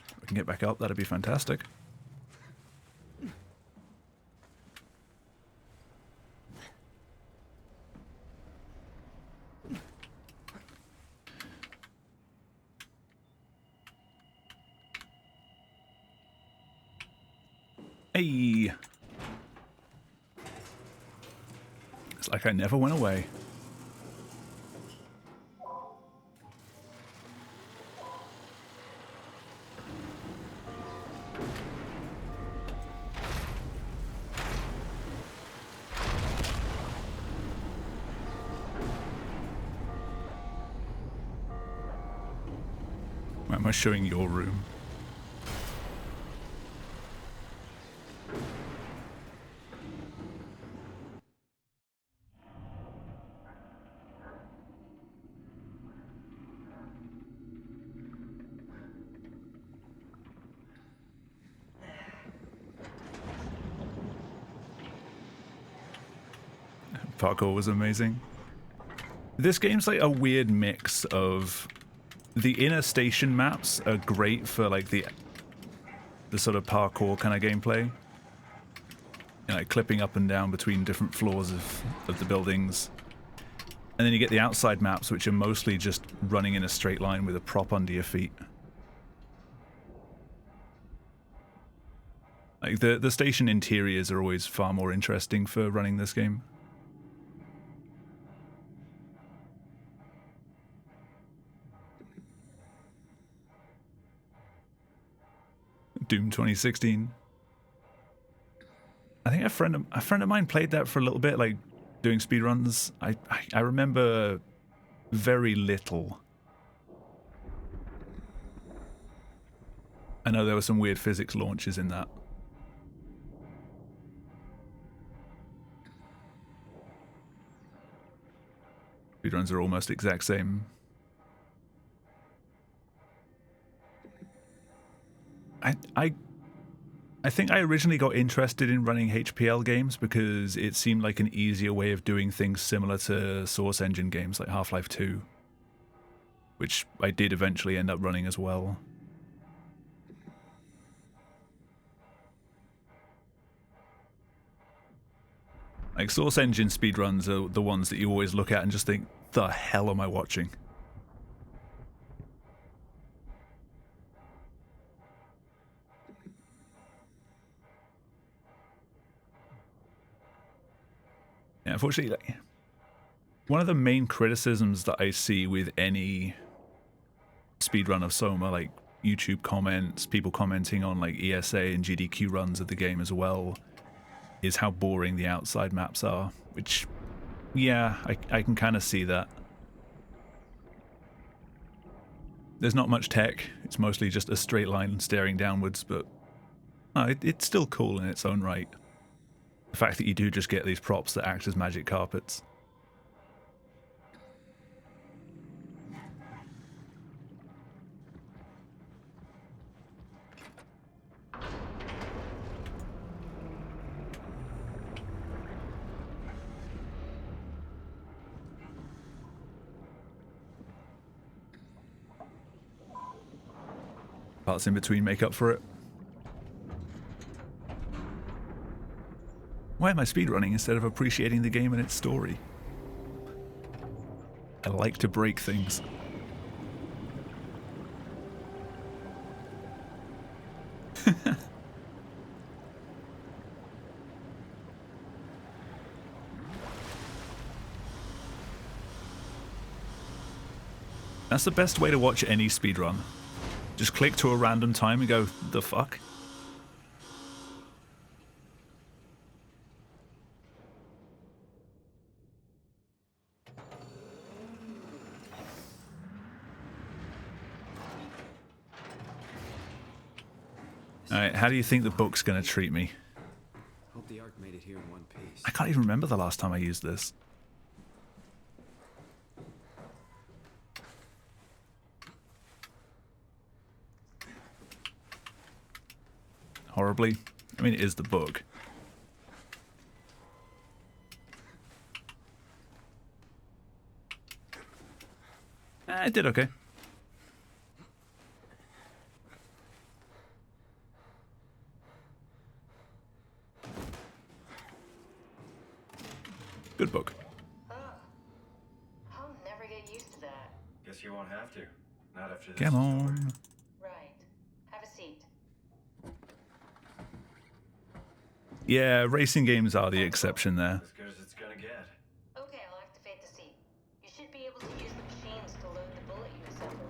If we can get back up, that'd be fantastic. Hey! It's like I never went away. Why am I showing your room? Parkour was amazing. This game's like a weird mix of the inner station maps are great for like the sort of parkour kind of gameplay. You know, like clipping up and down between different floors of the buildings. And then you get the outside maps, which are mostly just running in a straight line with a prop under your feet. Like the station interiors are always far more interesting for running this game. Doom 2016. I think a friend of mine played that for a little bit, like doing speedruns. I remember very little. I know there were some weird physics launches in that. Speedruns are almost exact same. I think I originally got interested in running HPL games because it seemed like an easier way of doing things similar to Source Engine games like Half-Life 2, which I did eventually end up running as well. Like Source Engine speedruns are the ones that you always look at and just think, the hell am I watching? Yeah, unfortunately, like, one of the main criticisms that I see with any speedrun of Soma, like YouTube comments, people commenting on like ESA and GDQ runs of the game as well, is how boring the outside maps are, which, yeah, I can kind of see that. There's not much tech, it's mostly just a straight line staring downwards, but it's still cool in its own right. The fact that you do just get these props that act as magic carpets. Parts in between make up for it. Why am I speedrunning instead of appreciating the game and its story? I like to break things. That's the best way to watch any speedrun. Just click to a random time and go, the fuck? Alright, how do you think the book's gonna treat me? Hope the Ark made it here in one piece. I can't even remember the last time I used this. Horribly. I mean, it is the book. It did okay. Good book. Oh. I'll never get used to that. Guess you won't have to. Not after this. Come on. Right. Have a seat. Yeah, racing games are the exception there. As good as it's gonna get. Okay, I'll activate the seat. You should be able to use the machines to load the bullet you assembled.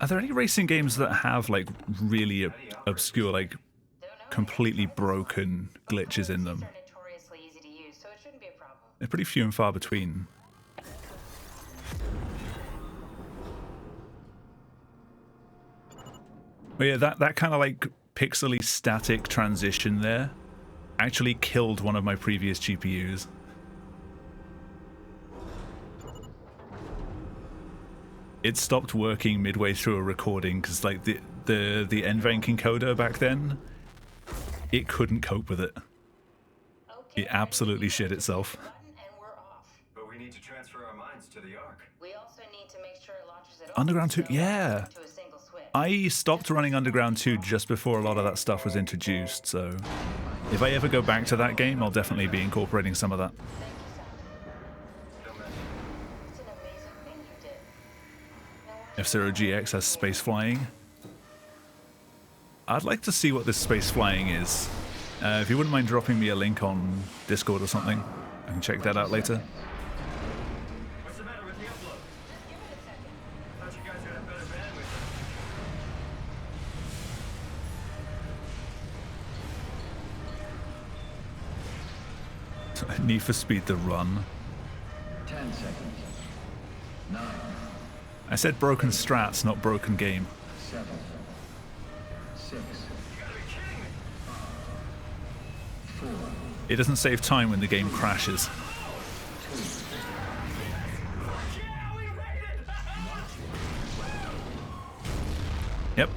Are there any racing games that have like really obscure, like completely broken glitches in them? They're notoriously easy to use, so it shouldn't be a problem. They're pretty few and far between. But yeah, that kind of like pixely static transition there actually killed one of my previous GPUs. It stopped working midway through a recording because like the NVENC encoder back then, it couldn't cope with it. It absolutely shit itself. But we need to transfer our minds to the Ark. We also need to make sure it launches it Underground 2, to yeah. a single switch. I stopped running Underground 2 just before a lot of that stuff was introduced, so if I ever go back to that game, I'll definitely be incorporating some of that. It's an amazing thing you did. F-Zero GX has space flying. I'd like to see what this space flying is. If you wouldn't mind dropping me a link on Discord or something, I can check that out later. What's the matter with the upload? Just give it a second. Thought you guys would have better bandwidth. Need for Speed the Run. 10 seconds. 9, I said broken strats, not broken game. 7, 6, You gotta be kidding me! 4, It doesn't save time when the game crashes. 2, Yeah, we made it! Yep.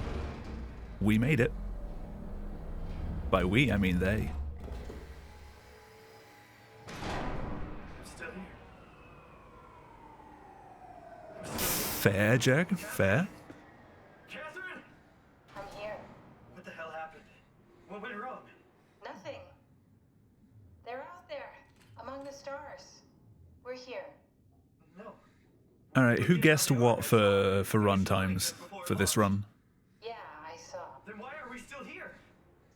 We made it. By we, I mean they. I'm still here. Fair, Jag. Fair. Catherine! I'm here. What the hell happened? What went wrong? Nothing. They're out there, among the stars. We're here. No. Alright, who guessed what for run times for this run? Yeah, I saw. Then why are we still here?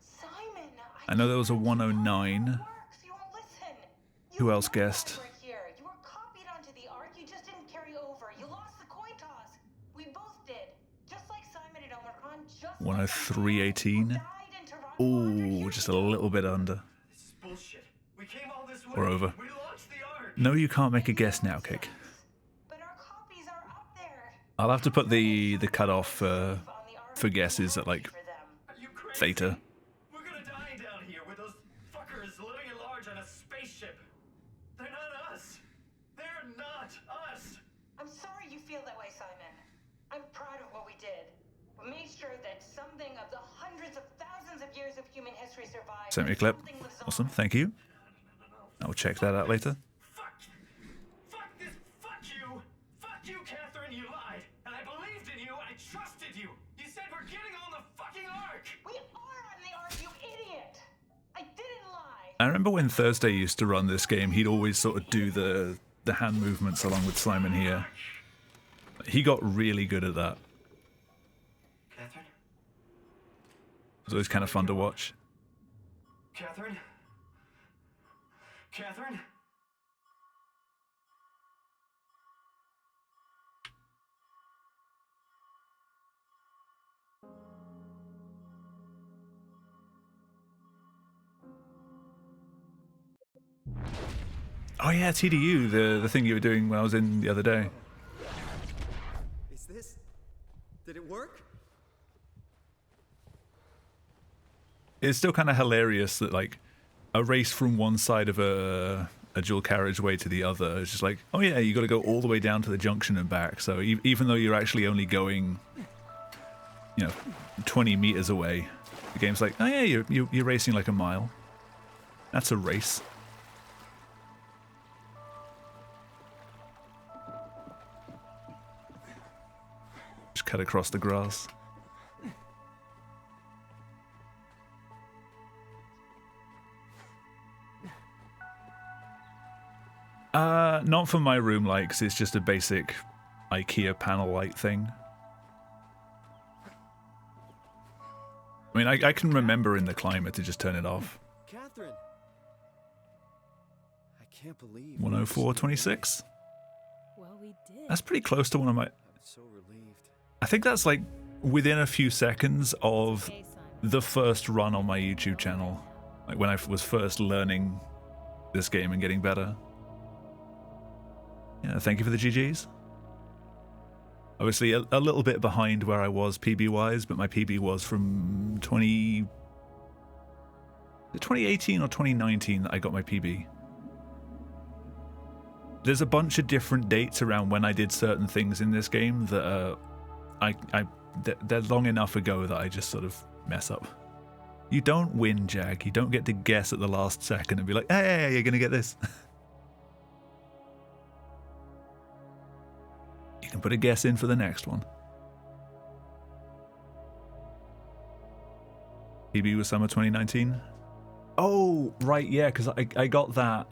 Simon! I know there was a can't 109. it works. You won't listen. Who You else know why guessed? we're here. You were copied onto the Ark. You just didn't carry over. You lost the coin toss. We both did. Just like Simon and Omicron. Just 103.18. like Ooh, just a little bit under. This is bullshit. We came all this way. Or over. We launched the Ark. No, you can't make a guess now, Kick. But our copies are up there. I'll have to put the cutoff for guesses at like Are you crazy? theta. We're gonna die down here with those fuckers living at large on a spaceship. They're not us. They're not us. I'm sorry you feel that way, Simon. I'm proud of what we did. We made sure that something of the hundreds of thousands of years of human history survived. Sent me a clip. Something lives Awesome, on. thank you. I'll check that out later. Fuck. Fuck this. Fuck you. Fuck you, Catherine. You lied. And I believed in you. I trusted I remember when Thursday used to run this game, he'd always sort of do the hand movements along with Simon here. He got really good at that. Catherine? It was always kind of fun to watch. Catherine? Catherine? Oh yeah, TDU, the thing you were doing when I was in the other day. Is this... Did it work? It's still kind of hilarious that like a race from one side of a dual carriageway to the other is just like, oh yeah, you got to go all the way down to the junction and back. So even though you're actually only going, 20 meters away, the game's like, oh yeah, you're racing like a mile. That's a race. Just cut across the grass. Not for my room light, because it's just a basic IKEA panel light thing. I mean, I can remember in the climate to just turn it off. Catherine! I can't believe... 104.26? Well, we did. That's pretty close to one of my... I'm so relieved. I think that's like within a few seconds of the first run on my YouTube channel. Like when I was first learning this game and getting better. Yeah, thank you for the GGs. Obviously a little bit behind where I was PB-wise, but my PB was from 2018 or 2019 that I got my PB. There's a bunch of different dates around when I did certain things in this game that they're long enough ago that I just sort of mess up. You don't win, Jag. You don't get to guess at the last second and be like, hey, you're gonna get this. You can put a guess in for the next one. PB was summer 2019. Oh, right, yeah, because I got that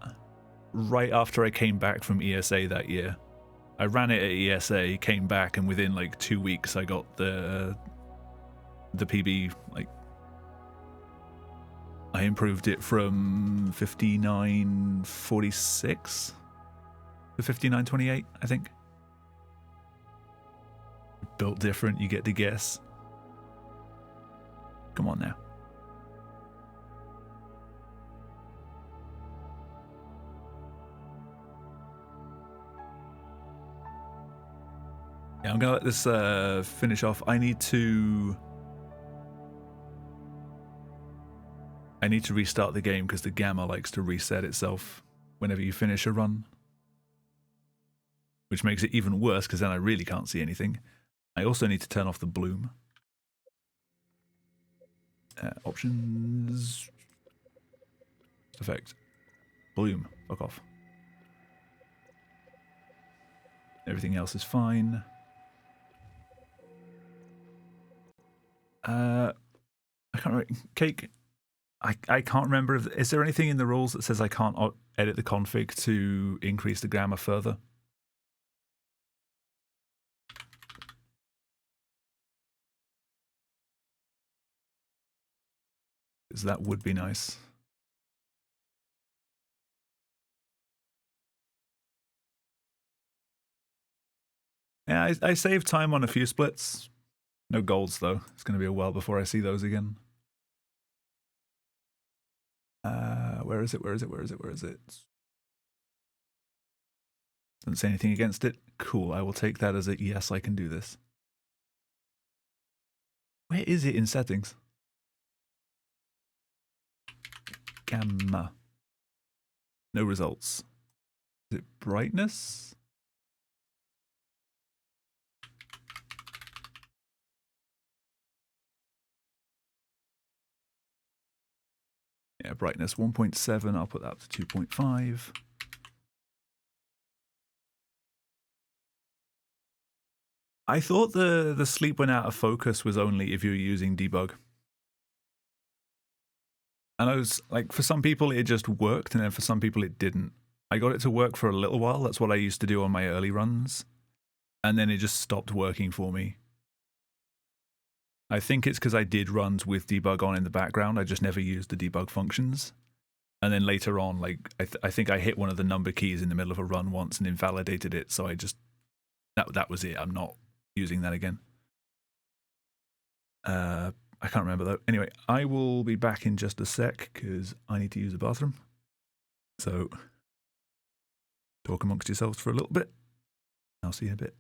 right after I came back from ESA that year. I ran it at ESA, came back, and within like 2 weeks I got the PB. Like, I improved it from 59.46 to 59.28, I think. Built different, you get to guess. Come on now. Yeah, I'm gonna let this finish off. I need to restart the game because the gamma likes to reset itself whenever you finish a run. Which makes it even worse because then I really can't see anything. I also need to turn off the bloom. Options. Effect. Bloom. Fuck off. Everything else is fine. I can't remember. Cake. I can't remember. Is there anything in the rules that says I can't edit the config to increase the gamma further? Because that would be nice. Yeah, I saved time on a few splits. No golds, though. It's going to be a while before I see those again. Where is it? Where is it? Where is it? Where is it? Doesn't say anything against it. Cool, I will take that as a yes, I can do this. Where is it in settings? Gamma. No results. Is it brightness? Yeah, brightness 1.7. I'll put that up to 2.5. I thought the sleep when out of focus was only if you're using debug. And I was like, for some people it just worked, and then for some people it didn't. I got it to work for a little while. That's what I used to do on my early runs. And then it just stopped working for me. I think it's because I did runs with debug on in the background. I just never used the debug functions. And then later on, like I think I hit one of the number keys in the middle of a run once and invalidated it. So I just that was it. I'm not using that again. I can't remember though. Anyway, I will be back in just a sec because I need to use the bathroom. So talk amongst yourselves for a little bit. I'll see you in a bit.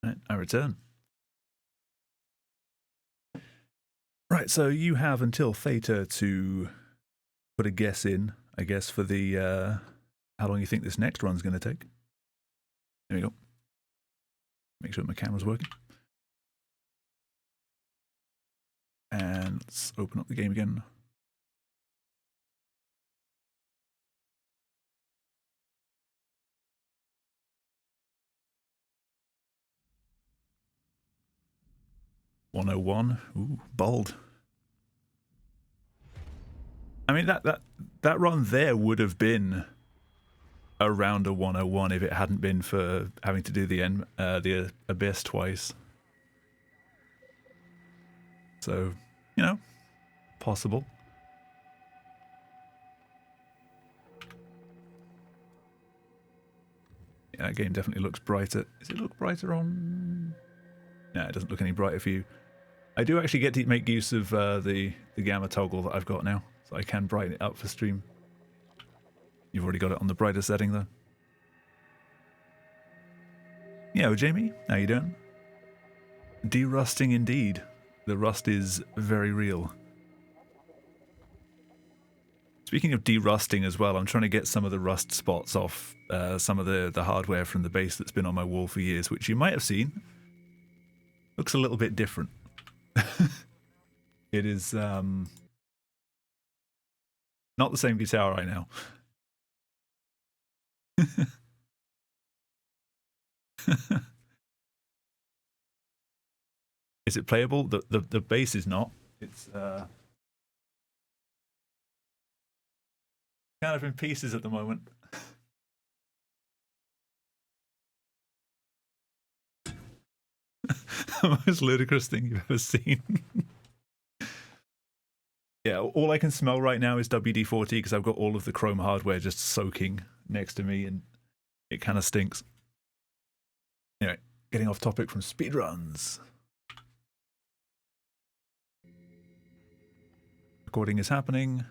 Right, I return. Right, so you have until Theta to put a guess in, I guess, for the how long you think this next run's going to take. There we go. Make sure my camera's working. And let's open up the game again. "101." Ooh, bold. I mean, that run there would have been around a 101 if it hadn't been for having to do the Abyss twice. So, you know, possible. Yeah, that game definitely looks brighter. Does it look brighter on? No, it doesn't look any brighter for you. I do actually get to make use of the gamma toggle that I've got now, so I can brighten it up for stream. You've already got it on the brighter setting though. Yeah, well, Jamie, how you doing? Derusting indeed. The rust is very real. Speaking of derusting as well, I'm trying to get some of the rust spots off some of the hardware from the base that's been on my wall for years, which you might have seen. Looks a little bit different. It is not the same guitar right now. Is it playable? The bass is not. It's kind of in pieces at the moment. The most ludicrous thing you've ever seen. Yeah, all I can smell right now is WD-40 because I've got all of the chrome hardware just soaking next to me, and it kind of stinks. Anyway, getting off topic from speedruns. Recording is happening.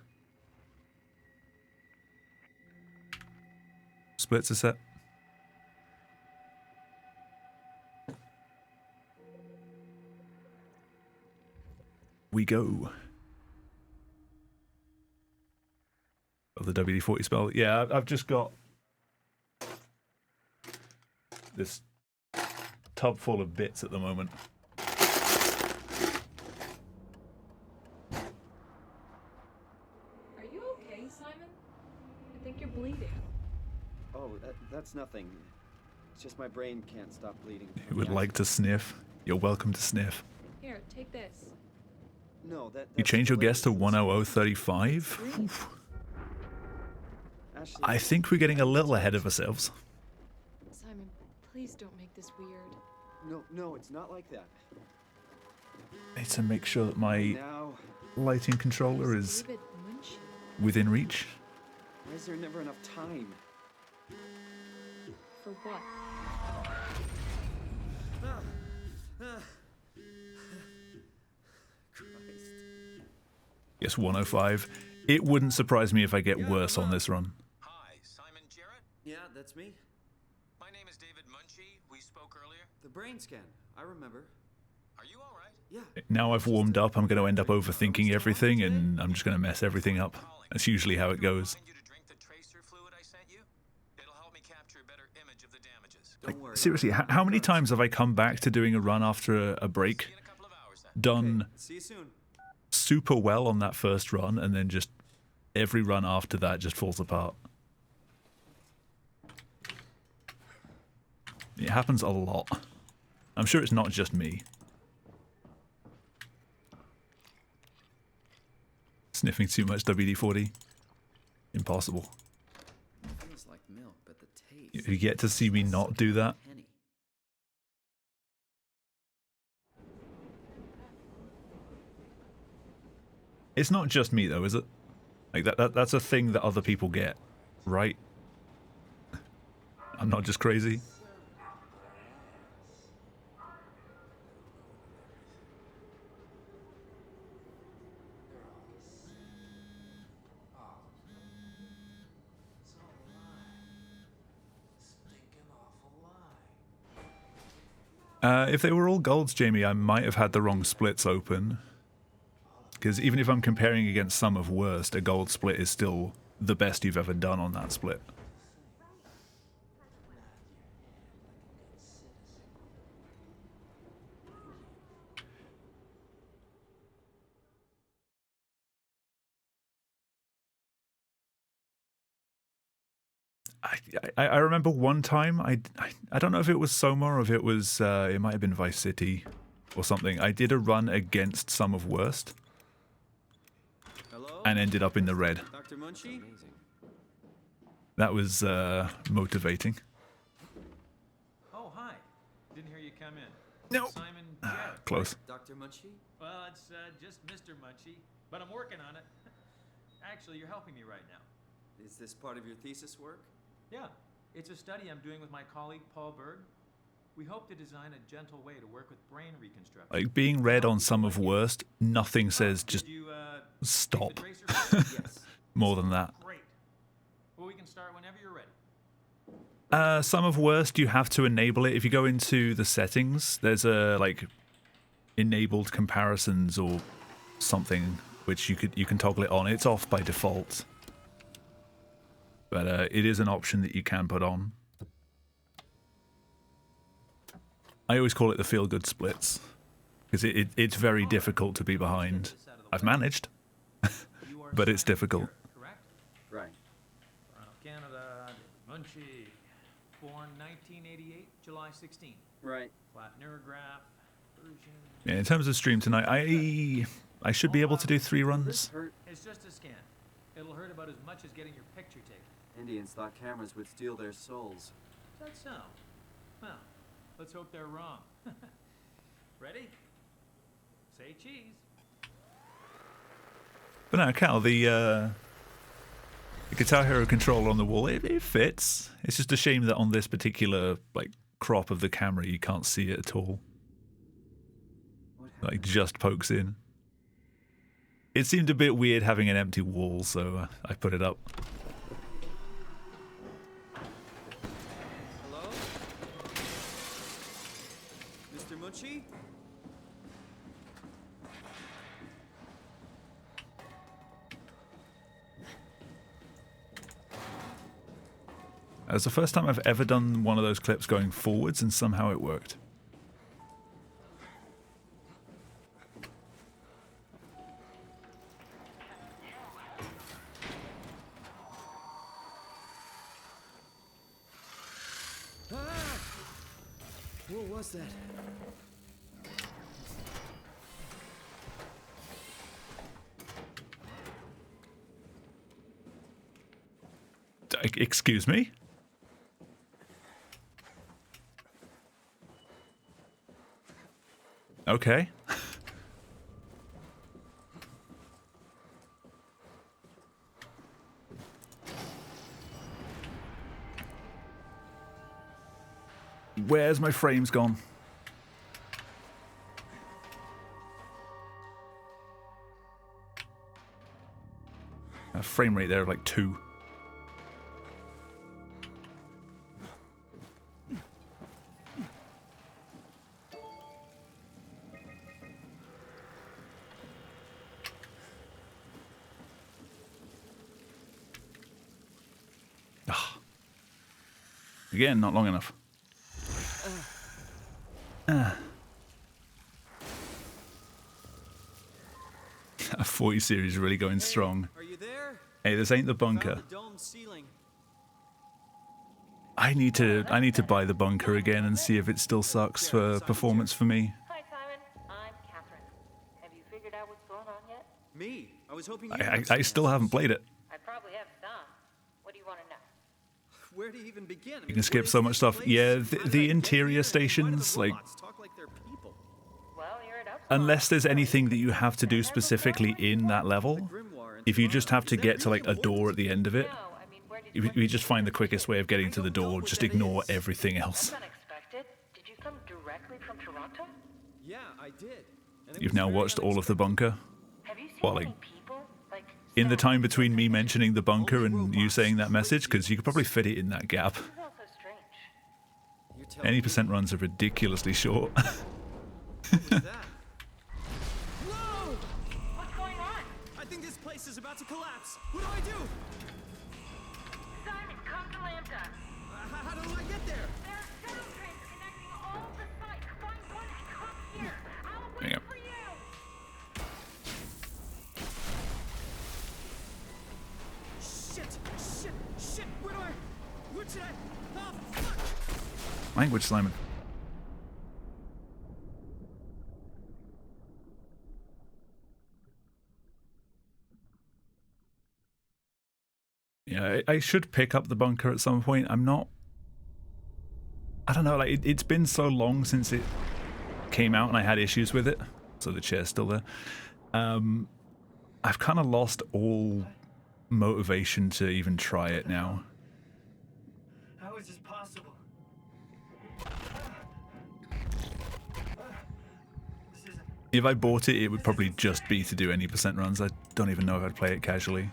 Splits are set. We go. Of the WD-40 spell. Yeah, I've just got this tub full of bits at the moment. Are you okay, Simon? I think you're bleeding. Oh, that's nothing. It's just my brain can't stop bleeding. You would like to sniff? You're welcome to sniff. Here, take this. No, You change your guess to 10035? Ashley, I think we're getting a little ahead of ourselves. Simon, please don't make this weird. No, it's not like that. Need to make sure that my Now, lighting controller is David Munch? within reach. why is there never enough time? For what? Christ. Yes, 105. It wouldn't surprise me if I get worse on this run. Hi, Simon Jarrett? Yeah, that's me. My name is David Munchie. We spoke earlier. The brain scan. I remember. Are you all right? Yeah. Now I've warmed up, I'm going to end up overthinking everything, and I'm just going to mess everything up. That's usually how it goes. Remind you to drink the tracer fluid I sent you. It'll help me capture a better image of the damages. Don't worry. Seriously, how many times have I come back to doing a run after a break, See you in a couple of hours then. done See you soon. super well on that first run, and then just every run after that just falls apart? It happens a lot. I'm sure it's not just me. Sniffing too much WD-40. Impossible. Feels like milk, but the taste. You get to see me not do that. Penny. It's not just me though, is it? Like that's a thing that other people get, right? I'm not just crazy. If they were all golds, Jamie, I might have had the wrong splits open. Because even if I'm comparing against some of worst, a gold split is still the best you've ever done on that split. I remember one time, I don't know if it was Soma or if it was, it might have been Vice City or something. I did a run against some of worst. Hello? And ended up in the red. Dr. Munchie? Amazing. That was motivating. Oh, hi. Didn't hear you come in. No. Simon Jarrett. Close. Dr. Munchie? Well, it's just Mr. Munchie, but I'm working on it. Actually, you're helping me right now. Is this part of your thesis work? Yeah, it's a study I'm doing with my colleague Paul Berg. We hope to design a gentle way to work with brain reconstruction. Like being red on some of worst, nothing says just Did you, stop. take the tracer fluid? Yes. More than that. Great. Well, we can start whenever you're ready. Some of worst, you have to enable it. If you go into the settings, there's a like enabled comparisons or something which you can toggle it on. It's off by default, but it is an option that you can put on. I always call it the feel-good splits because it's very difficult to be behind. I've managed, but it's difficult. Correct? Right. Toronto, Canada. Munchie. Born 1988, July 16. Right. Flat neurograph. Version. Yeah, in terms of stream tonight, I should be able to do 3 runs. Hurt. It's just a scan. It'll hurt about as much as getting your picture taken. Indians thought cameras would steal their souls. Is that so? Well, let's hope they're wrong. Ready? Say cheese. But no, Cal, the Guitar Hero controller on the wall, it fits. It's just a shame that on this particular like crop of the camera you can't see it at all. Like just pokes in. It seemed a bit weird having an empty wall, so I put it up. Hello? Mr. Munchie? It was the first time I've ever done one of those clips going forwards, and somehow it worked. What was that? Excuse me? Okay. Where's my frames gone? A frame rate there of like 2. Again, not long enough. A 40 series really going strong. Are you there? Hey, this ain't the bunker. Found the dome ceiling. I need to buy the bunker again and see if it still sucks for performance for me. Hi, Simon. I'm Catherine. Have you figured out what's going on yet? Me? I was hoping you I still haven't played it. I probably have some. What do you want to know? Where do you even begin? I You mean, can skip what so is much this stuff. place? Yeah, How did I the get interior here? Why do the stations, like, robots talk like they're people? Well, you're at unless there's anything that you have to do specifically in that level, Grimoire and if you just have to Is that get to really like a door at the end of it, No, I mean, where did you just find the quickest way of getting to the door, just ignore everything else. That's unexpected. Did you come directly from Toronto? Yeah, I did. And it You've was now very watched all of the bunker. Have you seen Well, like, any people? Like, in the sound? time between me mentioning the bunker and you saying that message, because you could probably fit it in that gap. This is also strange. You're telling Any me percent runs are ridiculously short. what was that? Whoa! What's going on? I think this place is about to collapse. What do I do? Simon, come to Lambda. How do I get there? There are sound trains connecting all the sites. Find one and come here. I'll Hang wait on. for you. Shit! Where should I? Oh, fuck! Language, Simon. Yeah, I should pick up the bunker at some point. I don't know, like it's been so long since it came out and I had issues with it. So the chair's still there. I've kind of lost all motivation to even try it now. How is this possible? This isn't. If I bought it, it would probably just be to do any percent runs. I don't even know if I'd play it casually.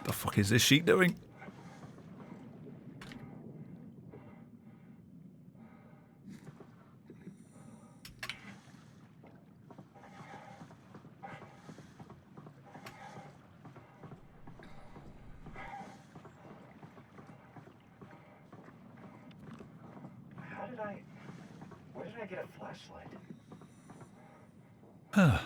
The fuck is this sheet doing? Where did I get a flashlight? I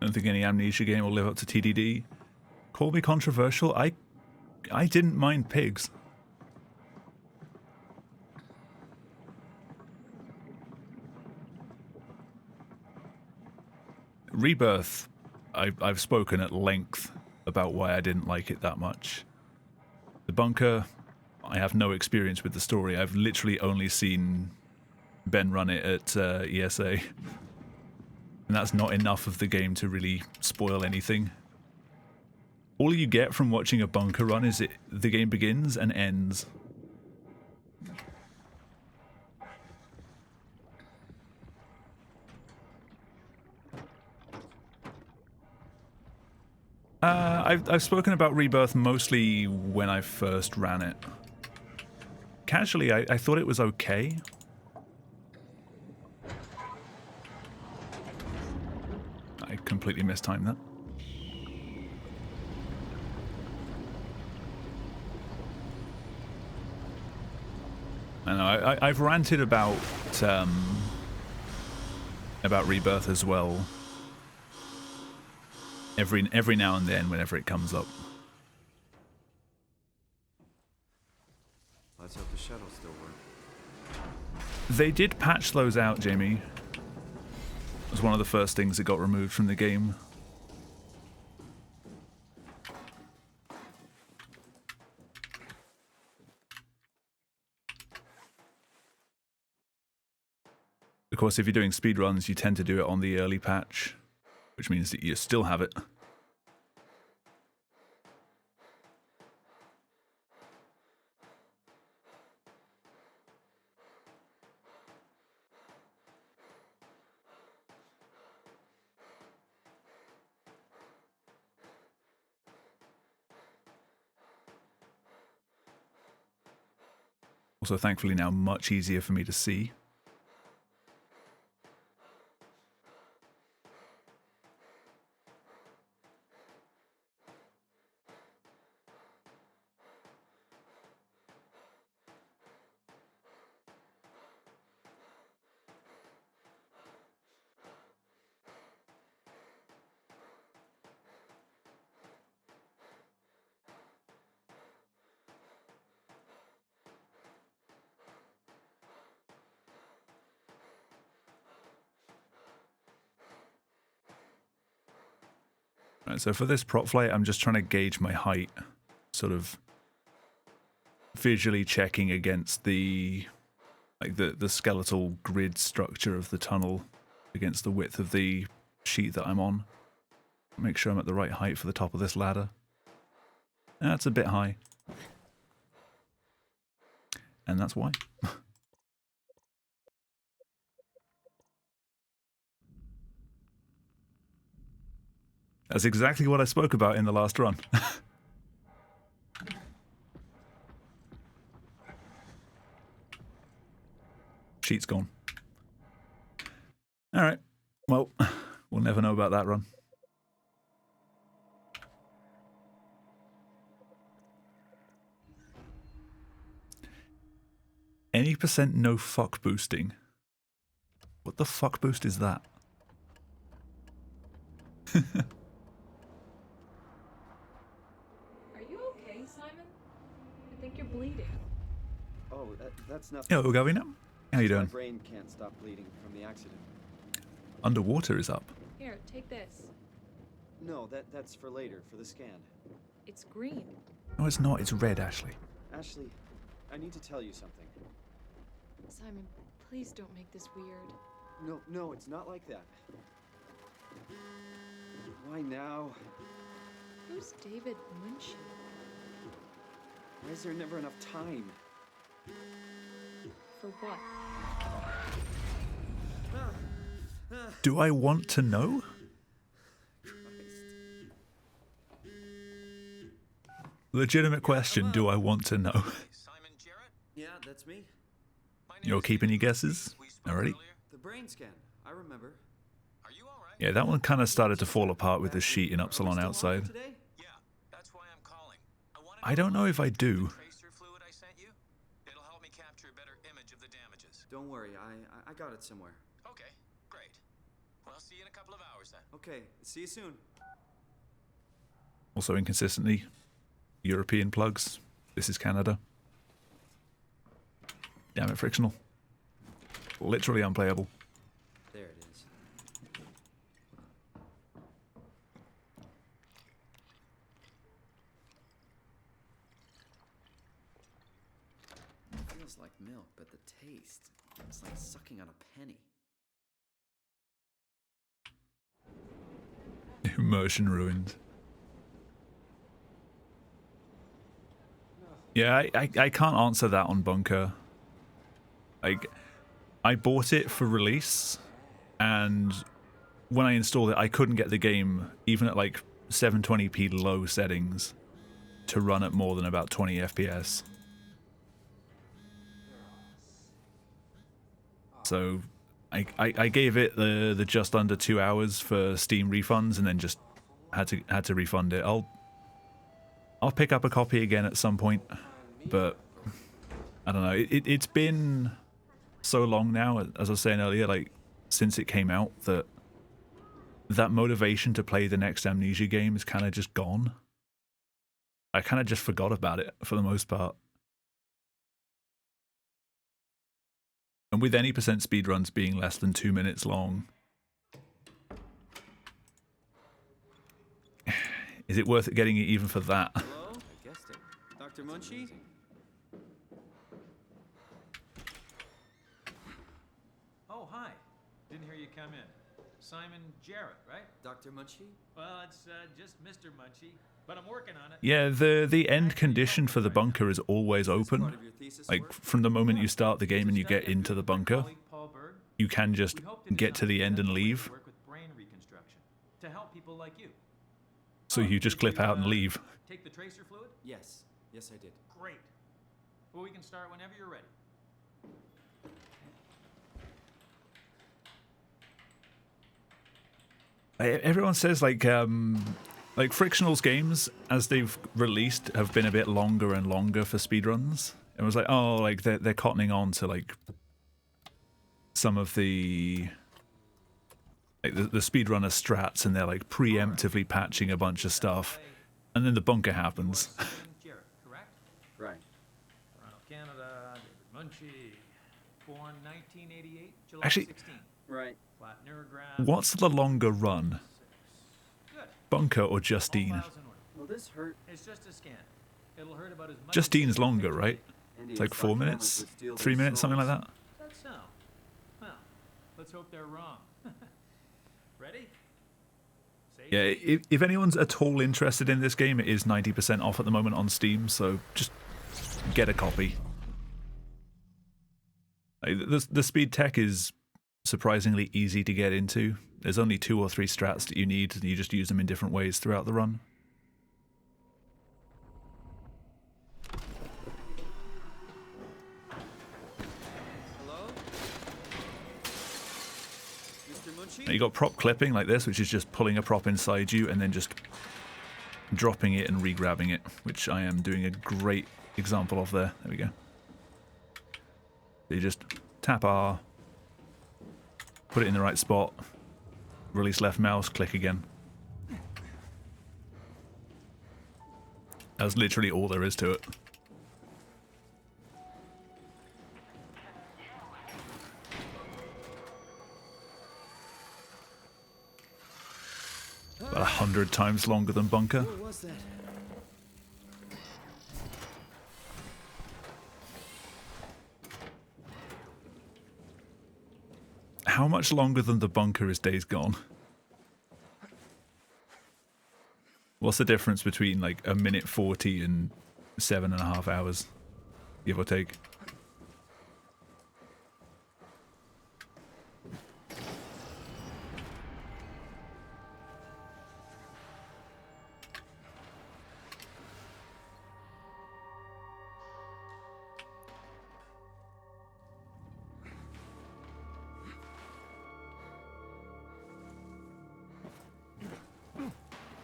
don't think any Amnesia game will live up to TDD. Call me controversial. I didn't mind pigs. Rebirth, I've spoken at length about why I didn't like it that much. The bunker, I have no experience with the story. I've literally only seen Ben run it at ESA. And that's not enough of the game to really spoil anything. All you get from watching a bunker run is the game begins and ends. I've spoken about Rebirth mostly when I first ran it. Casually, I thought it was okay. I completely mistimed that. I know, I've ranted about Rebirth as well. Every now and then, whenever it comes up. Let's hope the shuttle still works. They did patch those out, Jamie. It was one of the first things that got removed from the game. Of course, if you're doing speedruns, you tend to do it on the early patch, which means that you still have it. Also, thankfully now much easier for me to see. Right, so for this prop flight, I'm just trying to gauge my height, sort of visually checking against the skeletal grid structure of the tunnel against the width of the sheet that I'm on. Make sure I'm at the right height for the top of this ladder. That's a bit high. And that's why. That's exactly what I spoke about in the last run. Sheet's gone. Alright. Well, we'll never know about that run. Any percent no fuck boosting. What the fuck boost is that? Are you okay, Simon? I think you're bleeding. Oh, that's nothing. Hello, Gavina. How you My doing? brain can't stop bleeding from the accident. Underwater is up. Here, take this. No, that's for later, for the scan. It's green. No, it's not. It's red, Ashley. Ashley, I need to tell you something. Simon, please don't make this weird. No, it's not like that. Why now? Who's David Munchen? Why is there never enough time? For what? Do I want to know? Legitimate question, do I want to know? Simon Jarrett? Yeah, that's me. My name You're is keeping your David. guesses? We spoke Alrighty. earlier. The brain scan. I remember. Are you all right? Yeah, that one kind of started to fall apart with the sheet in Are we Upsilon still on outside. today? Yeah, that's why I'm calling. wanted I to don't know if I remind you do. of the tracer fluid I sent you. It'll help me capture a better image of the damages. Don't worry, I got it somewhere. Okay, great. Well, I'll see you in a couple of hours then. Okay, see you soon. Also inconsistently, European plugs. This is Canada. Damn it, frictional. Literally unplayable. There it is. Immersion ruined. Yeah, I can't answer that on Bunker. Like, I bought it for release, and when I installed it, I couldn't get the game, even at like 720p low settings, to run at more than about 20 FPS. So I gave it the just under 2 hours for Steam refunds, and then just had to refund it. I'll pick up a copy again at some point, but I don't know. It's been so long now, as I was saying earlier, like since it came out, that motivation to play the next Amnesia game is kind of just gone. I kind of just forgot about it for the most part. And with any percent speedruns being less than 2 minutes long, is it worth it getting it even for that? Hello? I guessed it. Dr. Munchie? Oh, hi. Didn't hear you come in. Simon Jarrett, right? Dr. Munchie? Well, it's just Mr. Munchie, but I'm working on it. Yeah, the end condition for the bunker is always open. Like, from the moment you start the game and you get into the bunker, you can just get to the end and leave. Work with brain reconstruction to help people like you. So you just clip out and leave. Take the tracer fluid? Yes. Yes, I did. Great. Well, we can start whenever you're ready. Everyone says like Frictional's games, as they've released, have been a bit longer and longer for speedruns. It was like, oh, like they're cottoning on to like some of the speedrunner strats, and they're like preemptively patching a bunch of stuff, and then the bunker happens. Jarrett, correct? Right. Toronto, Canada. David Munchie, born 1988, July Actually, 16. Right. Flat neurogram. What's the longer run? Good. Bunker or Justine? All files in order. Will this hurt? It's just a scan. It'll hurt about as much. Justine's as longer, right? Andy, It's like if 4 our families minutes, would steal 3 these minutes, something like souls. that. That's so. Well, let's hope they're wrong. Ready? Say Yeah, if anyone's at all interested in this game, it is 90% off at the moment on Steam, so just get a copy. Like, the speed tech is surprisingly easy to get into. There's only 2 or 3 strats that you need, and you just use them in different ways throughout the run. Hello? Mr. Munchie? Now you got prop clipping like this, which is just pulling a prop inside you and then just dropping it and re-grabbing it, which I am doing a great example of there. There we go. So you just tap R, put it in the right spot, release left mouse, click again. That's literally all there is to it. About 100 times longer than Bunker. What was that? How much longer than the Bunker is Days Gone? What's the difference between like 1:40 and 7.5 hours, give or take?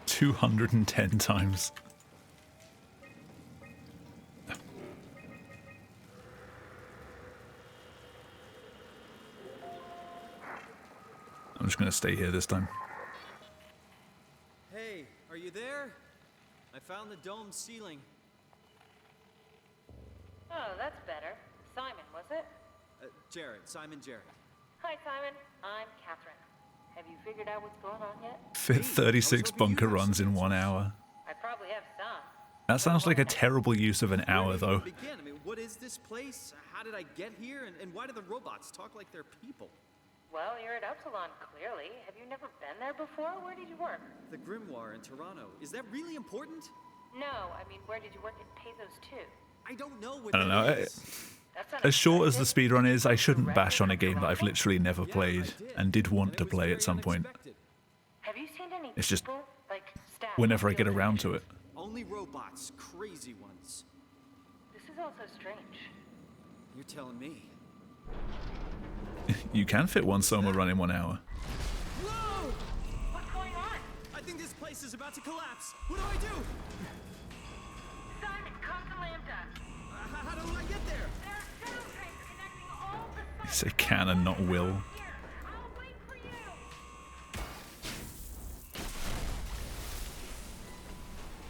$210 times. I'm just going to stay here this time. Hey, are you there? I found the dome ceiling. Oh, that's better. Simon, was it? Jared, Simon Jarrett. Hi, Simon. I'm Catherine. Have you figured out what's going on yet? Fit 36 bunker runs in 1 hour. I probably have some. That sounds like a terrible use of an hour, though. Begin. I mean, what is this place? How did I get here? And why do the robots talk like they're people? Well, you're at Upsilon, clearly. Have you never been there before? Where did you work? The Grimoire in Toronto. Is that really important? No, I mean, where did you work at Pezos 2? I don't know what I don't know. that is. That's As short as the unexpected. speedrun is, I shouldn't Directly bash on a from game that I've Toronto? literally never Yeah, played I did. and did want And to it was play very at some point. unexpected. Have you seen any It's just people? Like staff? whenever I get field around to it. technicians? Only robots. Crazy ones. This is also strange. You're telling me. You can fit one Soma run in 1 hour. Whoa! What's going on? I think this place is about to collapse. What do I do? Simon, come to Lambda. How do I get there? There are shuttle trains connecting all the You say can and not will. here. I'll wait for you.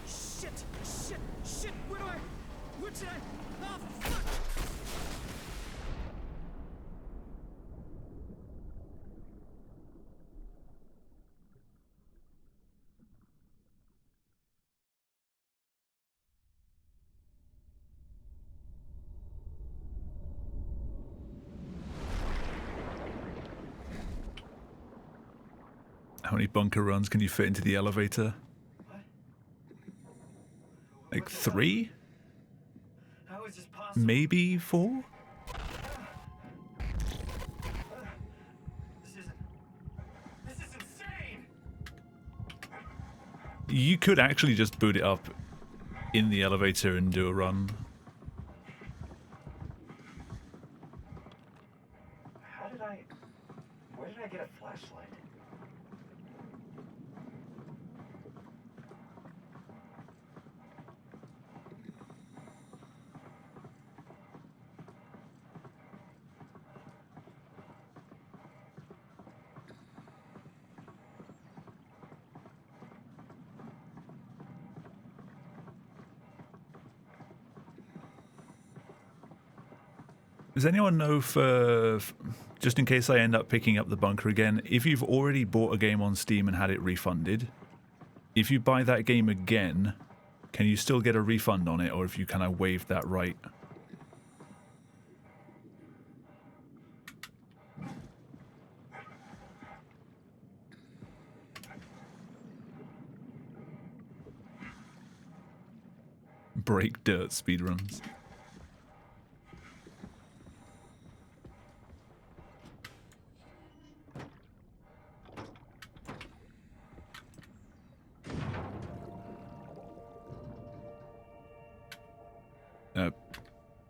Shit! Where should I? Oh, fuck! How many bunker runs can you fit into the elevator? Like 3? How is this possible? Maybe 4? This is insane! You could actually just boot it up in the elevator and do a run. Where did I get a flashlight? Does anyone know for, just in case I end up picking up the bunker again, if you've already bought a game on Steam and had it refunded, if you buy that game again, can you still get a refund on it, or if you kind of waived that right? Break dirt speedruns.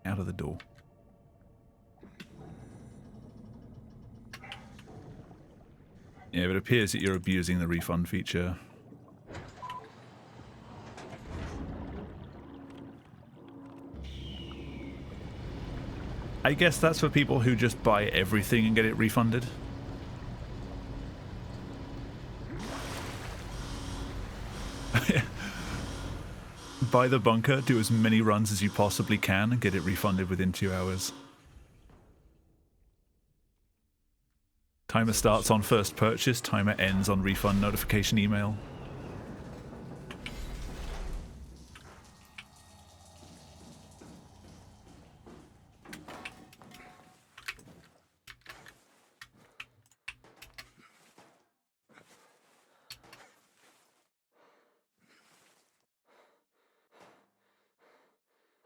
Out of the door. Yeah, it appears that you're abusing the refund feature. I guess that's for people who just buy everything and get it refunded. Buy the bunker, do as many runs as you possibly can, and get it refunded within 2 hours. Timer starts on first purchase, timer ends on refund notification email.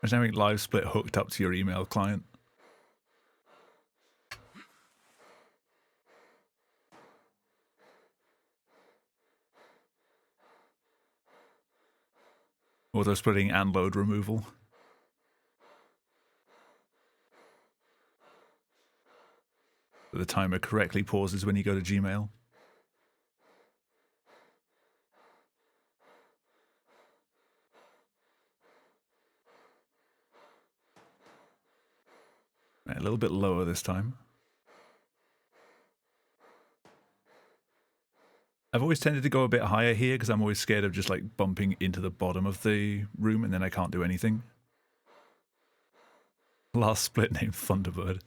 Imagine having Live Split hooked up to your email client. Auto splitting and load removal. The timer correctly pauses when you go to Gmail. Right, a little bit lower this time. I've always tended to go a bit higher here because I'm always scared of just like bumping into the bottom of the room and then I can't do anything. Last split named Thunderbird.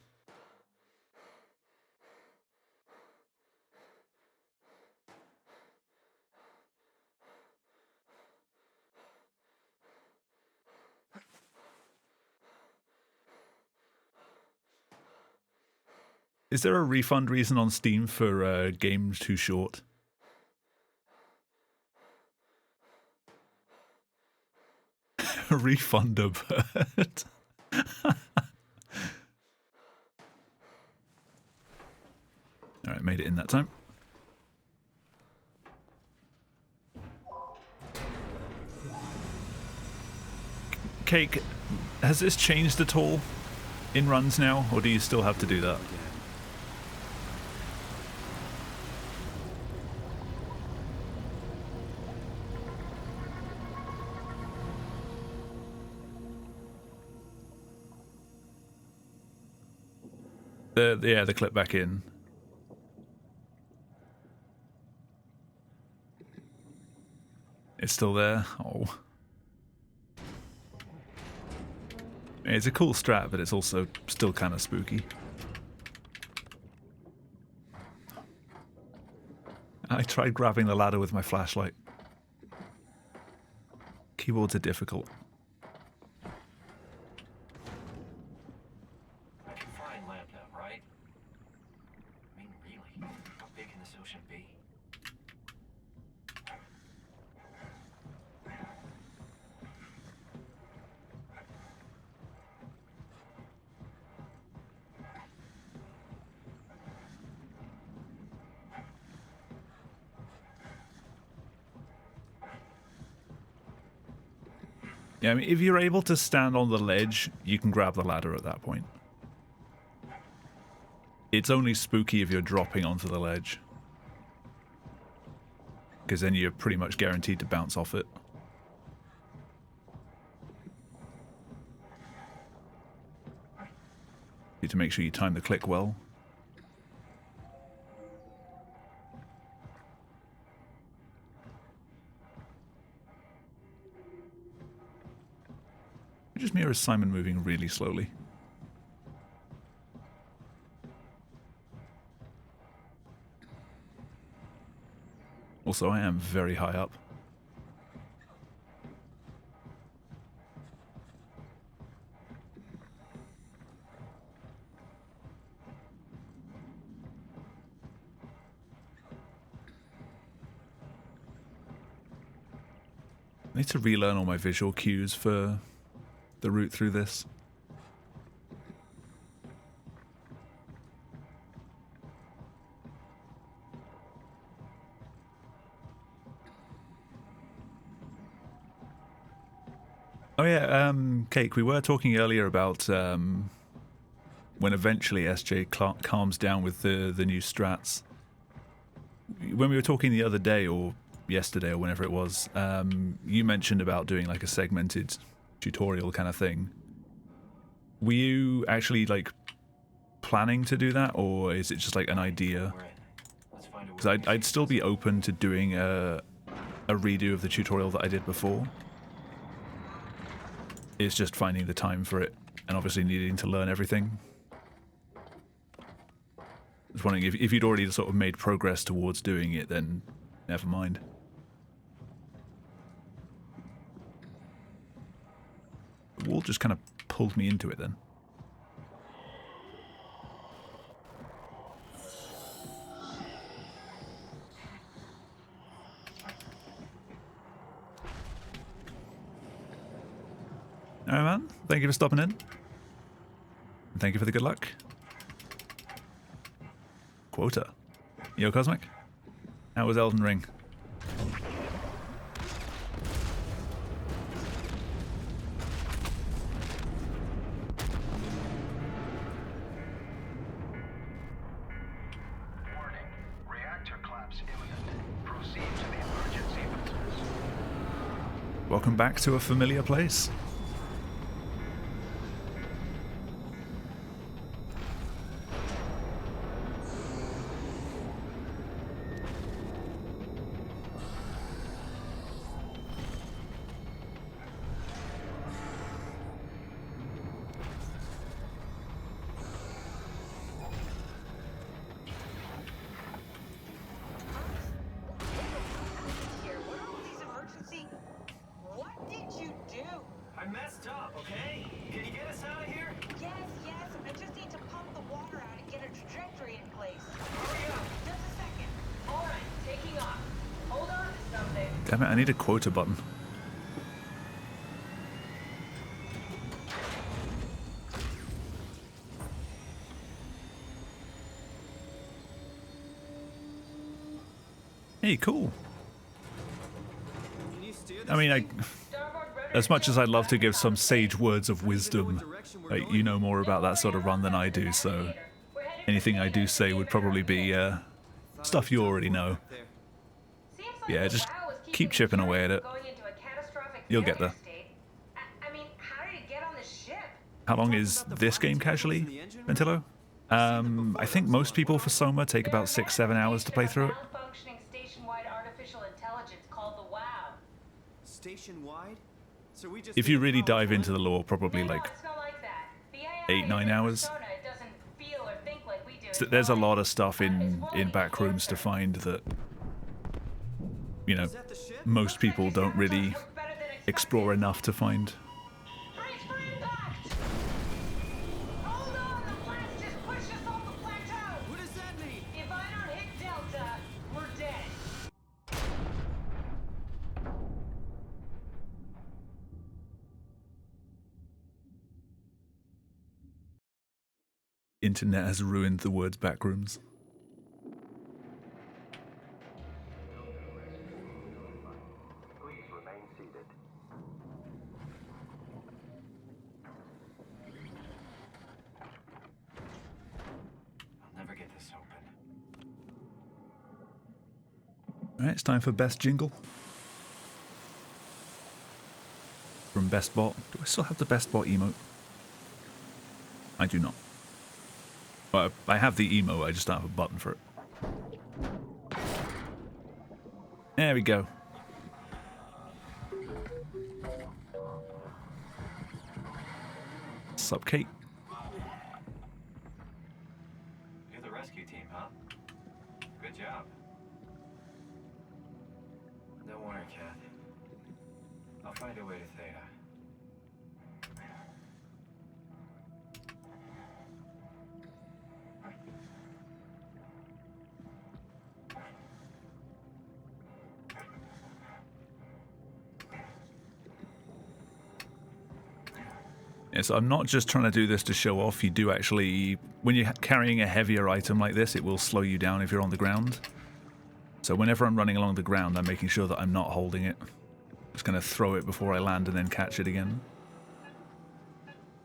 Is there a refund reason on Steam for games too short? Refund a bird. All right, made it in that time. Cake, has this changed at all in runs now, or do you still have to do that? The clip back in. It's still there. Oh. It's a cool strat, but it's also still kind of spooky. I tried grabbing the ladder with my flashlight. Keyboards are difficult. I can fly in lamp now, right? I mean, really, how big can this ocean be? Yeah, I mean, if you're able to stand on the ledge, you can grab the ladder at that point. It's only spooky if you're dropping onto the ledge, because then you're pretty much guaranteed to bounce off it. You need to make sure you time the click well. It just mirrors Simon moving really slowly. Also, I am very high up. I need to relearn all my visual cues for the route through this. Oh yeah, Cake, we were talking earlier about when eventually SJ calms down with the new strats. When we were talking the other day, or yesterday, or whenever it was, you mentioned about doing like a segmented tutorial kind of thing. Were you actually like planning to do that, or is it just like an idea? Because I'd still be open to doing a redo of the tutorial that I did before. It's just finding the time for it, and obviously needing to learn everything. I was wondering if you'd already sort of made progress towards doing it, then never mind. The wall just kind of pulled me into it then. Alright, man. Thank you for stopping in. And thank you for the good luck. Quota. Yo, Cosmic. How was Elden Ring? Warning. Reactor collapse imminent. Proceed to the emergency business. Welcome back to a familiar place. Damn it, I need a quota button. Hey, cool. I mean, as much as I'd love to give some sage words of wisdom, like, you know more about that sort of run than I do, so anything I do say would probably be stuff you already know. Yeah, just keep chipping away at it. You'll get there. How long is this game casually, Ventillo? I think most people for Soma take about 6-7 hours to play through it. Station-wide? So we just If you really dive into the lore, probably like 8-9 hours. So there's a lot of stuff in back rooms to find that, you know, most people don't really explore enough to find. Internet has ruined the words backrooms. Please remain seated. I'll never get this open. Alright, it's time for best jingle. From Best Bot. Do I still have the Best Bot emote? I do not. Well, I have the emo, I just don't have a button for it. There we go. Sup, Kate? You're the rescue team, huh? Good job. Don't worry, Kat. I'll find a way to Theta. Yeah, so I'm not just trying to do this to show off. You do actually, when you're carrying a heavier item like this, it will slow you down if you're on the ground. So whenever I'm running along the ground, I'm making sure that I'm not holding it. Just going to throw it before I land and then catch it again.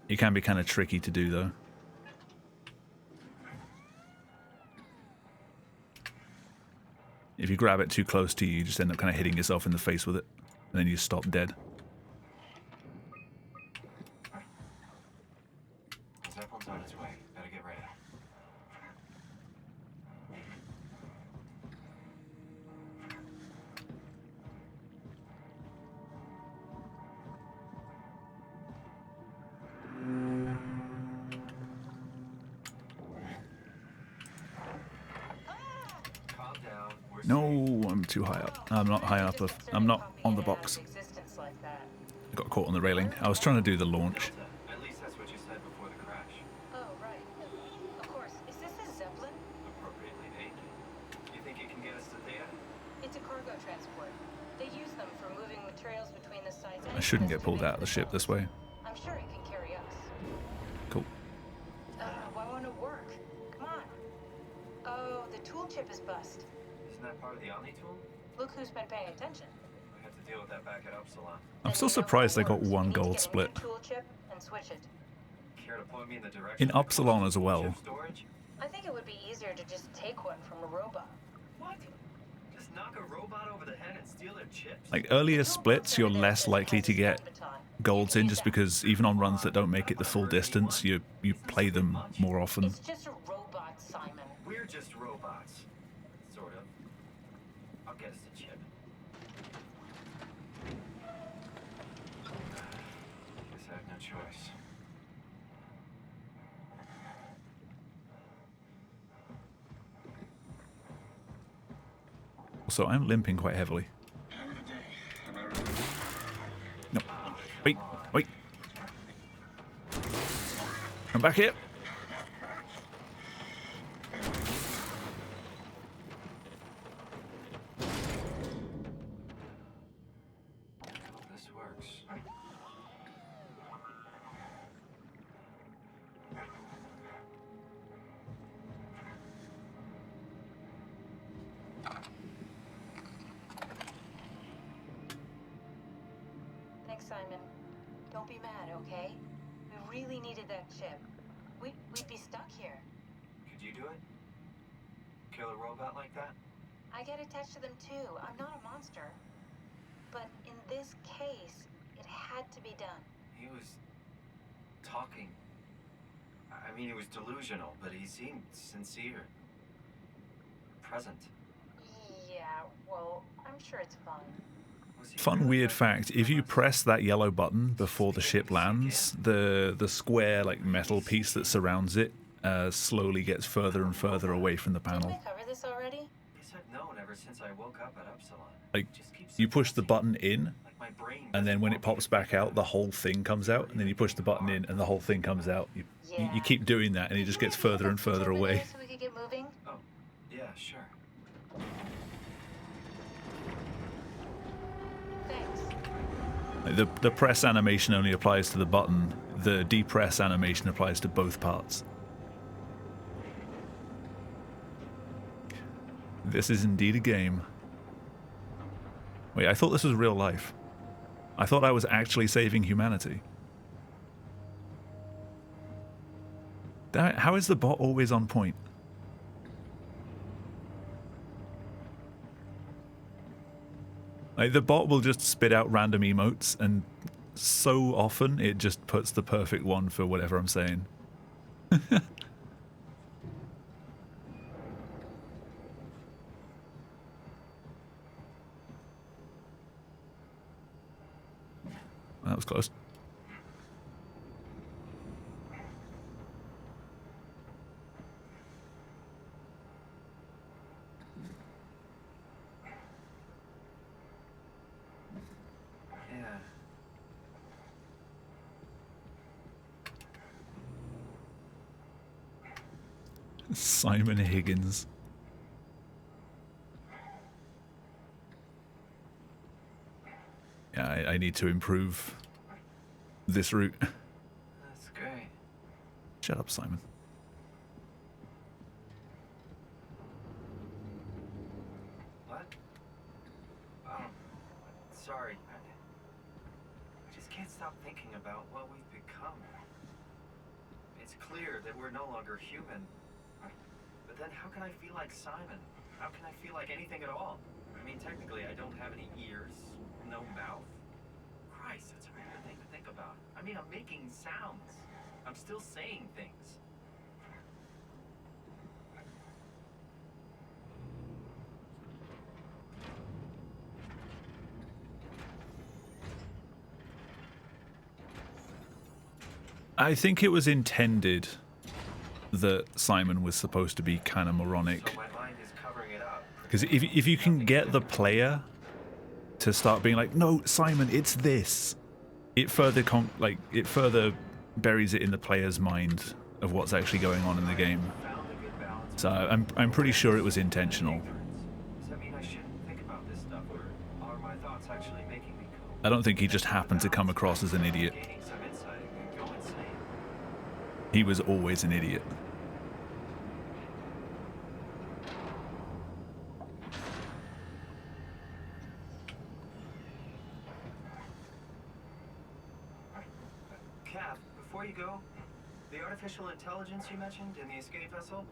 It can be kind of tricky to do, though. If you grab it too close to you, you just end up kind of hitting yourself in the face with it. And then you stop dead. Zeppelin's on its way. Better get ready. Calm down. No, I'm too high up. I'm not high enough. I'm not on the box. I got caught on the railing. I was trying to do the launch. At least that's what you said before the crash. Oh, right. Of course. Is this a Zeppelin? Appropriately named. You think it can get us to Theta? It's a cargo transport. They use them for moving materials between the sites. I shouldn't get pulled out of the ship this way. I'm sure it can carry us. Cool. Why won't it work? Come on. Oh, the tool chip is bust. Isn't that part of the Omni tool? Look who's been paying attention. We have to deal with that back at Upsilon. I'm still surprised I got one gold split. Tool chip and switch it. Care to point me in the direction In Upsilon as well. chip storage? I think it would be easier to just take one from a robot. What? Just knock a robot over the head and steal their chips? Like earlier splits, you're less likely to get golds in just because even on runs that don't make it the full distance, you play them more often. It's just a robot, Simon. We're just robots. Sort of. I'll get us a chip. Guess I have no choice. So I'm limping quite heavily. No. Wait. Come back here. Simon. Don't be mad, okay? We really needed that chip. We'd be stuck here. Could you do it? Kill a robot like that? I get attached to them too. I'm not a monster. But in this case, it had to be done. He was talking. I mean, he was delusional, but he seemed sincere. Present. Yeah, well, I'm sure it's fun. Fun weird fact, if you press that yellow button before the ship lands, the square like metal piece that surrounds it slowly gets further and further away from the panel. Did we cover this already? Guess I've known ever since I woke up at Upsilon. Like, you push the button in, and then when it pops back out, the whole thing comes out, and then you push the button in, and the whole thing comes out. You keep doing that, and it just gets further and further away. So we could get moving? Oh, yeah, sure. Thanks. Like, the press animation only applies to the button. The depress animation applies to both parts. This is indeed a game. Wait, I thought this was real life. I thought I was actually saving humanity. How is the bot always on point? Like, the bot will just spit out random emotes, and so often it just puts the perfect one for whatever I'm saying. That was close. Yeah. Simon Higgins. Yeah, I need to improve this route. That's great. Shut up, Simon. What? Sorry. I just can't stop thinking about what we've become. It's clear that we're no longer human. But then how can I feel like Simon? How can I feel like anything at all? I mean, technically, I don't have any ears, no mouth. Christ, that's a weird thing to think about. I mean, I'm making sounds. I'm still saying things. I think it was intended that Simon was supposed to be kind of moronic. So my mind is covering it up. Because if you can get the player to start being like, no, Simon, it's this, it further buries it in the player's mind of what's actually going on in the game. So I'm pretty sure it was intentional. Does that mean I shouldn't think about this stuff, or are my thoughts actually making me cool? I don't think he just happened to come across as an idiot. Gaining some insight and go insane. He was always an idiot. Cap, before you go, the artificial intelligence you mentioned in the escape vessel,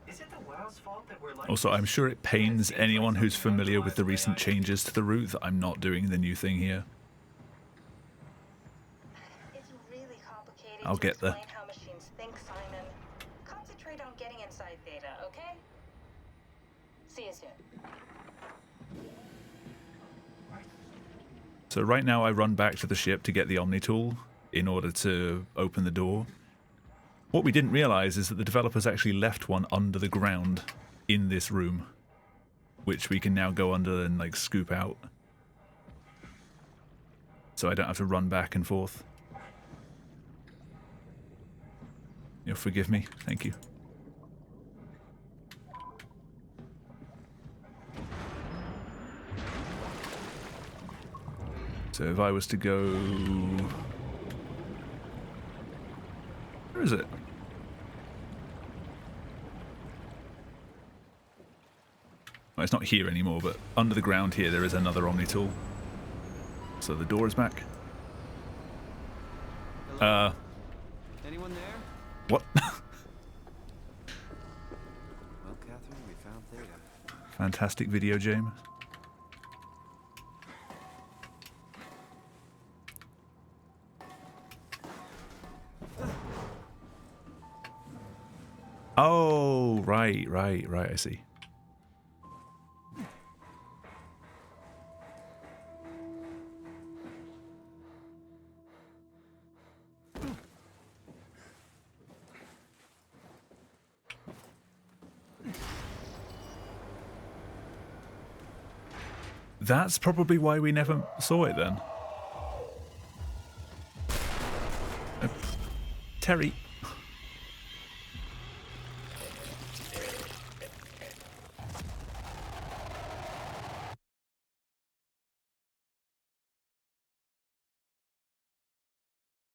is it the WoW's fault that we're like... Also, I'm sure it pains anyone who's familiar with the recent changes to the route that I'm not doing the new thing here. It's really complicated I'll to get there. explain how machines think, Simon. Concentrate on getting inside data, okay? See you soon. So right now I run back to the ship to get the Omni tool in order to open the door. What we didn't realize is that the developers actually left one under the ground in this room, which we can now go under and like scoop out. So I don't have to run back and forth. You'll forgive me? Thank you. So if I was to go... Where is it? Well, it's not here anymore, but under the ground here there is another Omni tool. So the door is back. Hello? Anyone there? What? Well, Catherine, we found Theta. Fantastic video, James. Oh, right, I see. That's probably why we never saw it then. Terry.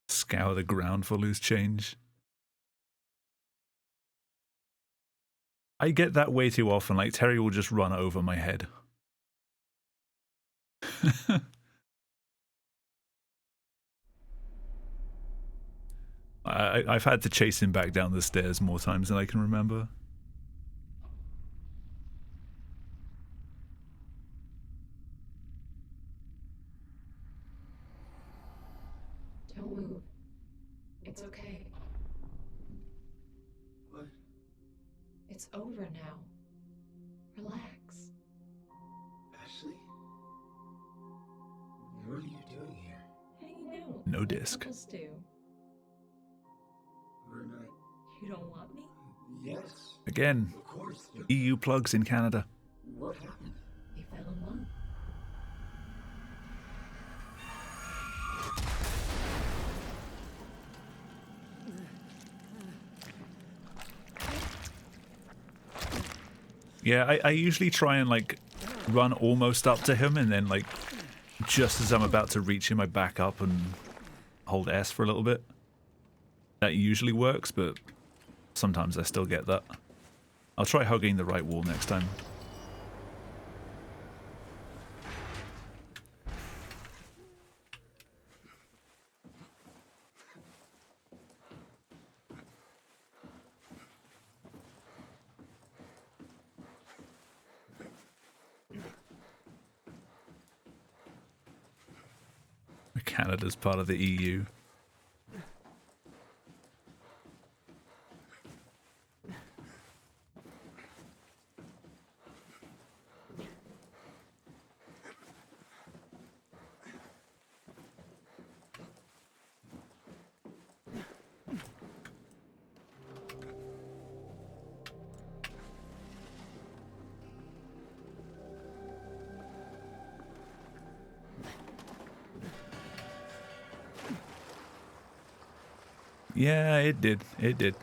Scour the ground for loose change. I get that way too often, like Terry will just run over my head. I've had to chase him back down the stairs more times than I can remember. Don't move. It's okay. What? It's over now. Relax. Ashley? What are you doing here? Hanging out. No like disc. couples do. We're not... You don't want me? Yes. Again, Of course. EU plugs in Canada. What happened? We fell in love. Yeah, I usually try and like run almost up to him and then like just as I'm about to reach him I back up and hold S for a little bit. That usually works, but sometimes I still get that. I'll try hugging the right wall next time. Canada's part of the EU. Yeah, it did. It did.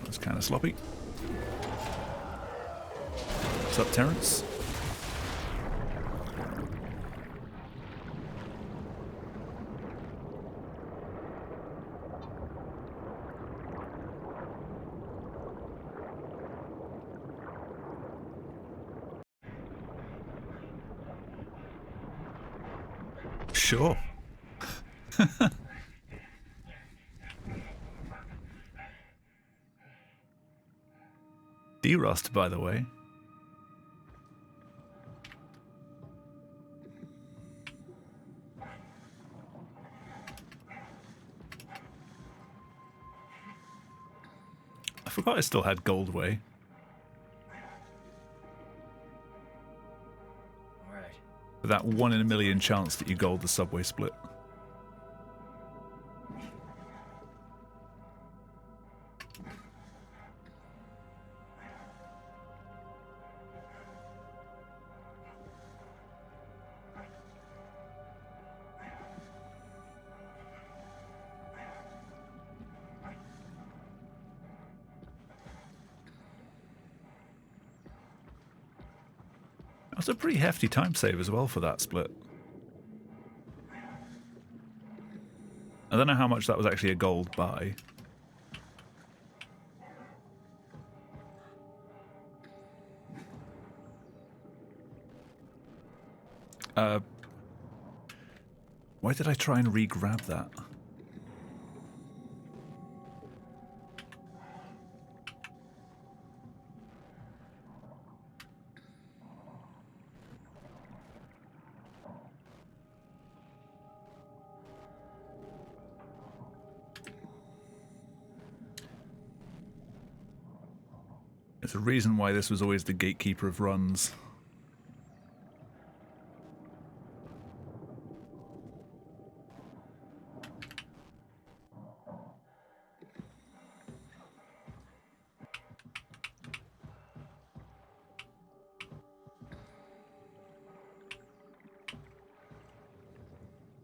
That's kind of sloppy. What's up, Terrence? Sure. D-Rust, by the way. I forgot I still had Goldway. For that 1 in a million chance that you gold the subway split. That was a pretty hefty time save as well for that split. I don't know how much that was actually a gold buy. Why did I try and re-grab that? There's a reason why this was always the gatekeeper of runs.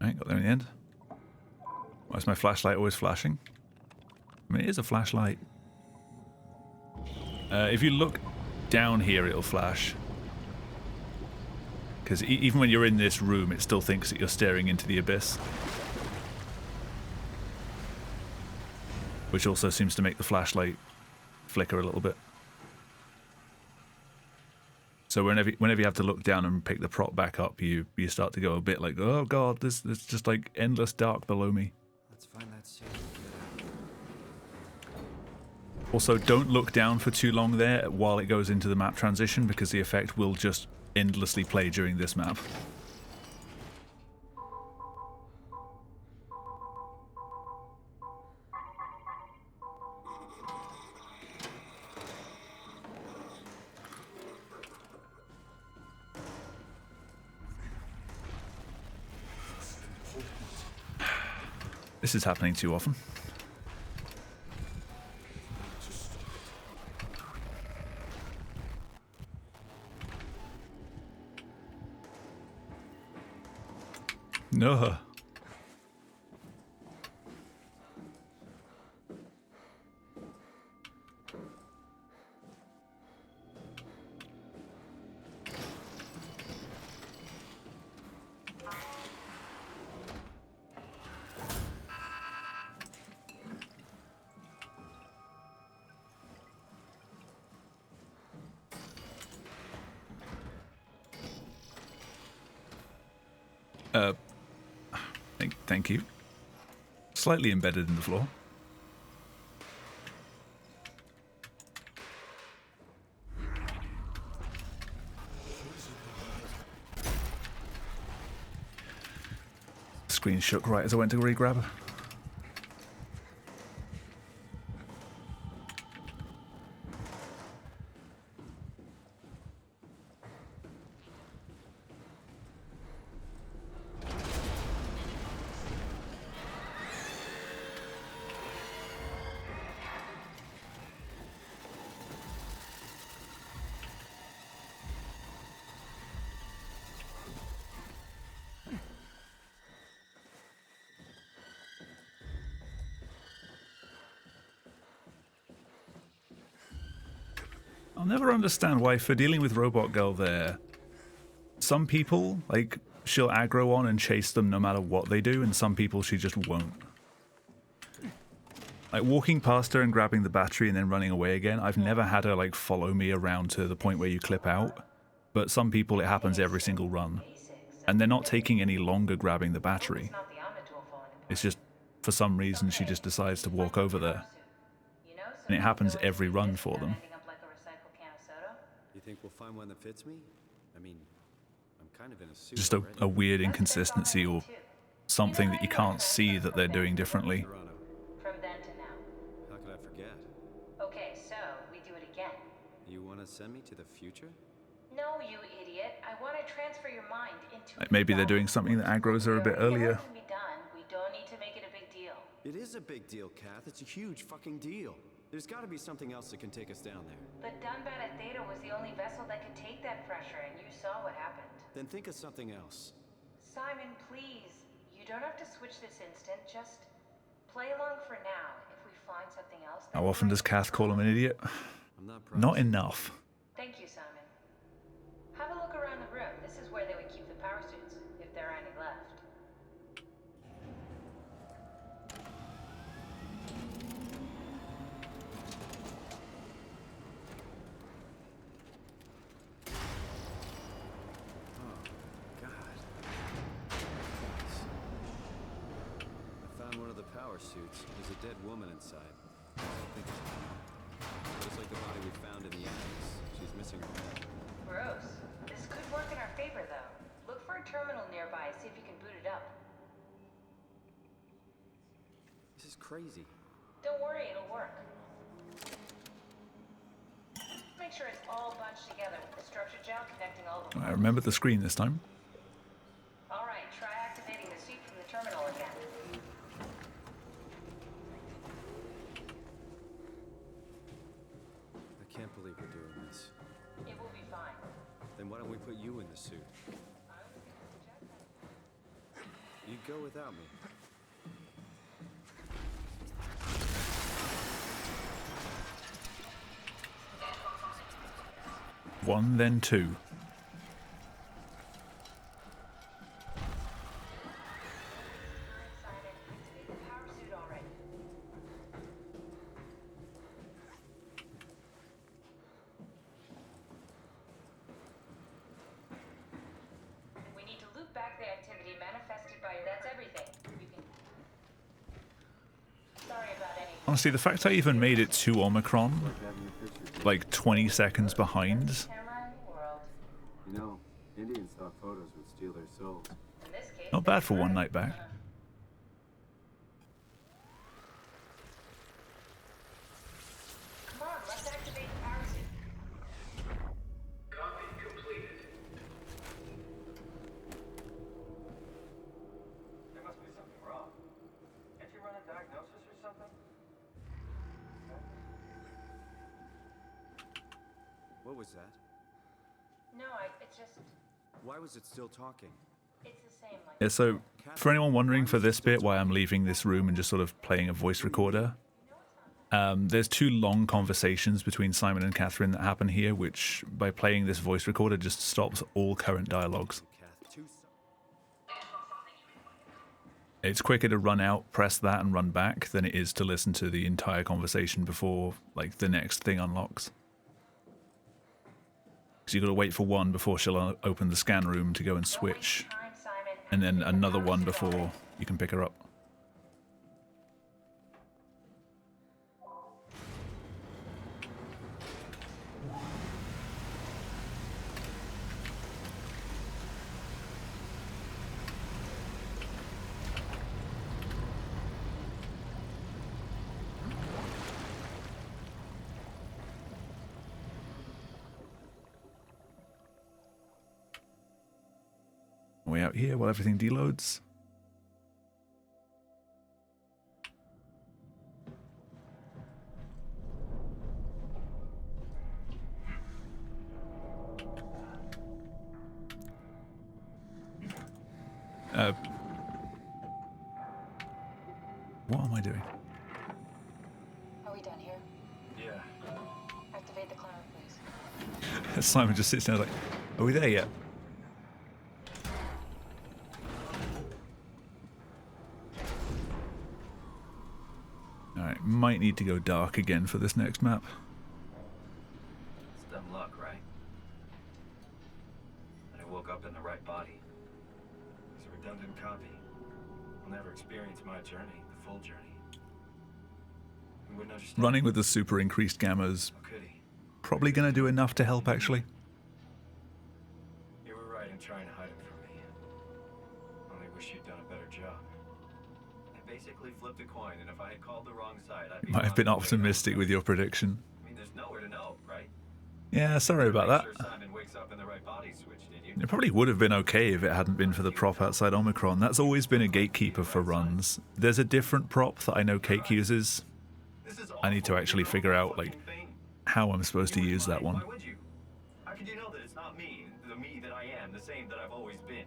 Alright, got there in the end. Why is my flashlight always flashing? I mean, it is a flashlight. If you look down here, it'll flash. Because even when you're in this room, it still thinks that you're staring into the abyss. Which also seems to make the flashlight flicker a little bit. So whenever you have to look down and pick the prop back up, you start to go a bit like, oh god, there's just like endless dark below me. Let's find that safe. Also, don't look down for too long there while it goes into the map transition, because the effect will just endlessly play during this map. This is happening too often. No. Thank you. Slightly embedded in the floor. Screen shook right as I went to re-grab. I'll never understand why, for dealing with Robot Girl there, some people, like, she'll aggro on and chase them no matter what they do, and some people she just won't. Like, walking past her and grabbing the battery and then running away again, I've never had her, like, follow me around to the point where you clip out, but some people it happens every single run. And they're not taking any longer grabbing the battery. It's just, for some reason, she just decides to walk over there. And it happens every run for them. You think we'll find one that fits me? I mean, I'm kind of in a suit. Just a weird inconsistency or something that you can't see that they're doing differently. From then to now. How could I forget? Okay, so we do it again. You want to send me to the future? No, you idiot. I want to transfer your mind into. Like maybe they're doing something that aggro's her a bit earlier. It can be done. We don't need to make it a big deal. It is a big deal, Kath. It's a huge fucking deal. There's got to be something else that can take us down there. The Dunbat at Theta was the only vessel that could take that pressure, and you saw what happened. Then think of something else. Simon, please. You don't have to switch this instant. Just play along for now. If we find something else... How often does Kath call him an idiot? I'm not enough. Thank you, Simon. Have a look around the room. This is where they would keep the power suits, if there are any left. God. suits. There's a dead woman inside. I think it's a woman. Just like the body we found in the attics. She's missing her head. Gross. This could work in our favor, though. Look for a terminal nearby, see if you can boot it up. This is crazy. Don't worry, it'll work. Make sure it's all bunched together with the structure gel connecting all the... I remember the screen this time. All right, try activating the suit from the terminal again. I can't believe we're doing this. It will be fine. Then why don't we put you in the suit? You go without me. One, then two. Simon, activate the power suit already. We need to loop back the activity manifested by your... That's everything. You can... Sorry about any... Honestly, the fact I even made it to Omicron, like 20 seconds behind, Camera in the world. You know, Indian stock photos would steal their souls. In this case... not bad for one night back. Come on, let's activate the power suit. Copy completed. There must be something wrong. Can't you run a diagnosis or something? What was that? No, it's just... Why was it still talking? It's the same, like... Yeah, so for anyone wondering for this bit why I'm leaving this room and just sort of playing a voice recorder, there's two long conversations between Simon and Catherine that happen here, which by playing this voice recorder just stops all current dialogues. It's quicker to run out, press that, and run back than it is to listen to the entire conversation before like the next thing unlocks. Because you've got to wait for one before she'll open the scan room to go and switch, and then another one before you can pick her up. Way out here while everything deloads. What am I doing? Are we done here? Yeah. Activate the clamor, please. Simon just sits there like, are we there yet? Alright, might need to go dark again for this next map. It's dumb luck, right? I woke up in the right body. It's a redundant copy. I'll never experience my journey, the full journey. He wouldn't understand. Running with the super increased gammas How could he? probably going to do enough to help, actually. You were right in trying to hide it from me. Only wish you'd done a better job. I basically flipped a coin, and if I had called the wrong side, I'd be Might have been optimistic with your prediction. I mean, there's nowhere to know, right? Yeah, sorry about that. Make sure Simon wakes up in the right body switch, did you? It probably would have been okay if it hadn't been for the prop outside Omicron. That's always been a gatekeeper for runs. There's a different prop that I know Cake uses. I need to actually figure out like how I'm supposed to use that one. Why would you? How could you know that it's not me, the me that I am, the same that I've always been?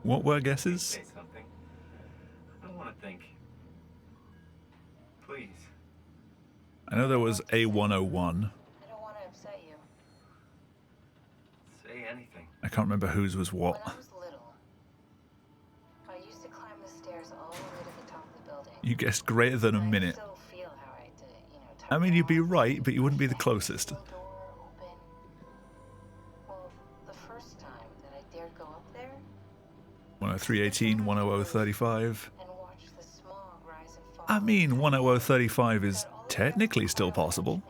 What were guesses? Say something. I don't want to think. Please. I know there was A101. I don't want to upset you. Say anything. I can't remember whose was what. When I was little, I used to climb the stairs all the way to the top of the building. You guessed greater than a I minute. still feel how I did it, you know, tuck I mean, my you'd be arms, right, but you wouldn't be the the closest. door open. Well, the first time that I dared go up there 103.18, 100.35. and watch the small I mean, 10035 is technically still possible.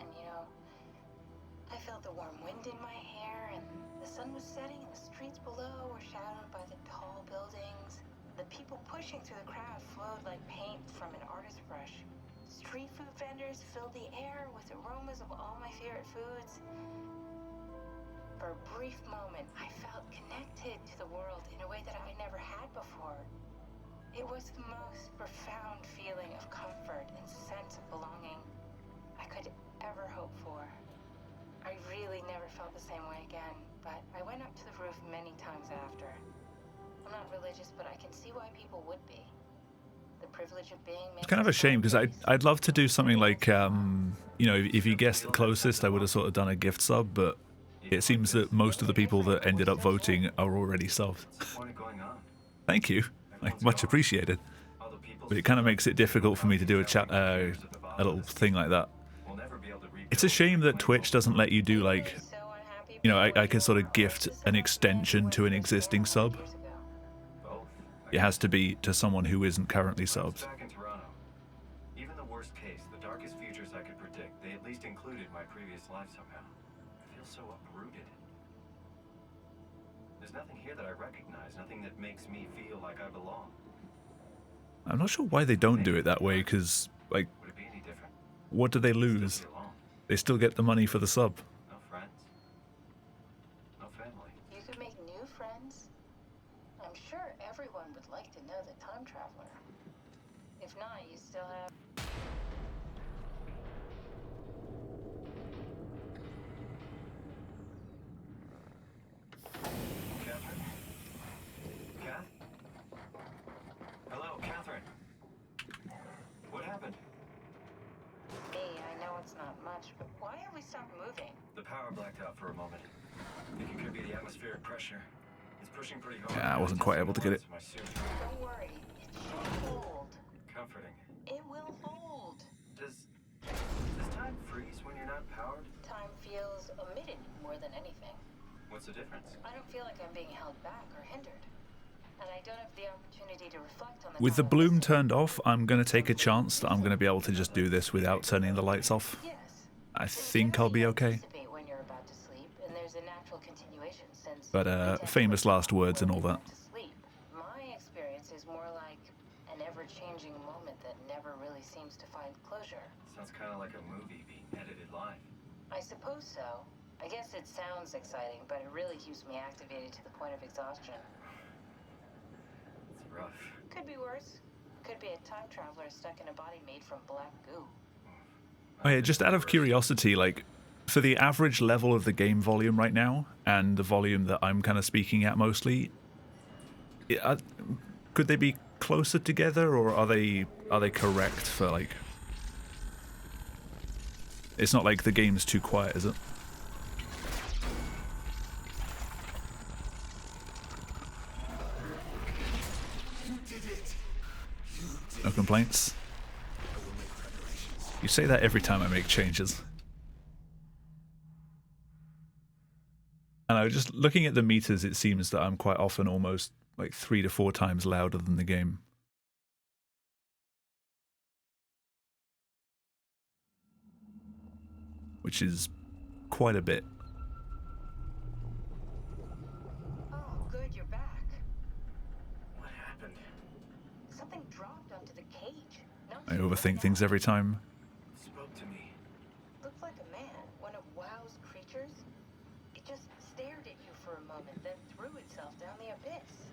And I felt the warm wind in my hair, and the sun was setting, and the streets below were shadowed by the tall buildings. The people pushing through the crowd flowed like paint from an artist's brush. Street food vendors filled the air with aromas of all my favorite foods. For a brief moment, I felt connected to the world in a way that I never had before. It was the most profound feeling of comfort and sense of belonging I could ever hope for. I really never felt the same way again, but I went up to the roof many times after. I'm not religious, but I can see why people would be. The privilege of being... It's kind of a shame, because I'd love to do something like, you know, if you guessed the closest, I would have sort of done a gift sub, but it seems that most of the people that ended up voting are already subbed. Thank you. Like, much appreciated. But it kind of makes it difficult for me to do a little thing like that. It's a shame that Twitch doesn't let you do, like, you know, I could sort of gift an extension to an existing sub. It has to be to someone who isn't currently subbed. Back in Toronto. Even the worst case, the darkest futures I could predict, they at least included my previous life somehow. I feel so uprooted. There's nothing here that I recognize, nothing that makes me feel like I belong. I'm not sure why they don't do it that way, because, like, Would it be any different? what do they lose? Still be alone. They still get the money for the sub. No friends. No family. You could make new friends. I'm sure everyone would like to know the time traveler. If not, you still have... Catherine? Kath? Hello, Catherine. What happened? Me, I know it's not much, but why have we stopped moving? The power blacked out for a moment. I think it could be the atmospheric pressure. It's pushing pretty hard. Yeah, I wasn't quite able to get it. My suit. Don't worry, it should hold. Comforting. It will hold. Does time freeze when you're not powered? Time feels omitted more than anything. What's the difference? I don't feel like I'm being held back or hindered. And I don't have the opportunity to reflect on the With the time bloom I've turned off, I'm going to take a chance that I'm going to be able to just do this without turning the lights off. Yes. I think I'll be okay. Anticipate when you're about to sleep, and there's a natural continuation since But famous last words and all that. to sleep. My experience is more like an ever-changing moment that never really seems to find closure. Sounds kind of like a movie being edited live. I suppose so. I guess it sounds exciting, but it really keeps me activated to the point of exhaustion. It's rough. Could be worse. Could be a time traveler stuck in a body made from black goo. Oh yeah, just out of curiosity, like, for the average level of the game volume right now, and the volume that I'm kind of speaking at mostly, could they be closer together, or are they correct for, like... It's not like the game's too quiet, is it? No complaints? You say that every time I make changes. And I was just looking at the meters, it seems that I'm quite often almost like 3 to 4 times louder than the game. Which is quite a bit. Oh, good, you're back. What happened? Something dropped onto the cage. Not I sure what overthink things every time. Spoke to me. Looked like a man, one of WoW's creatures. It just stared at you for a moment, then threw itself down the abyss.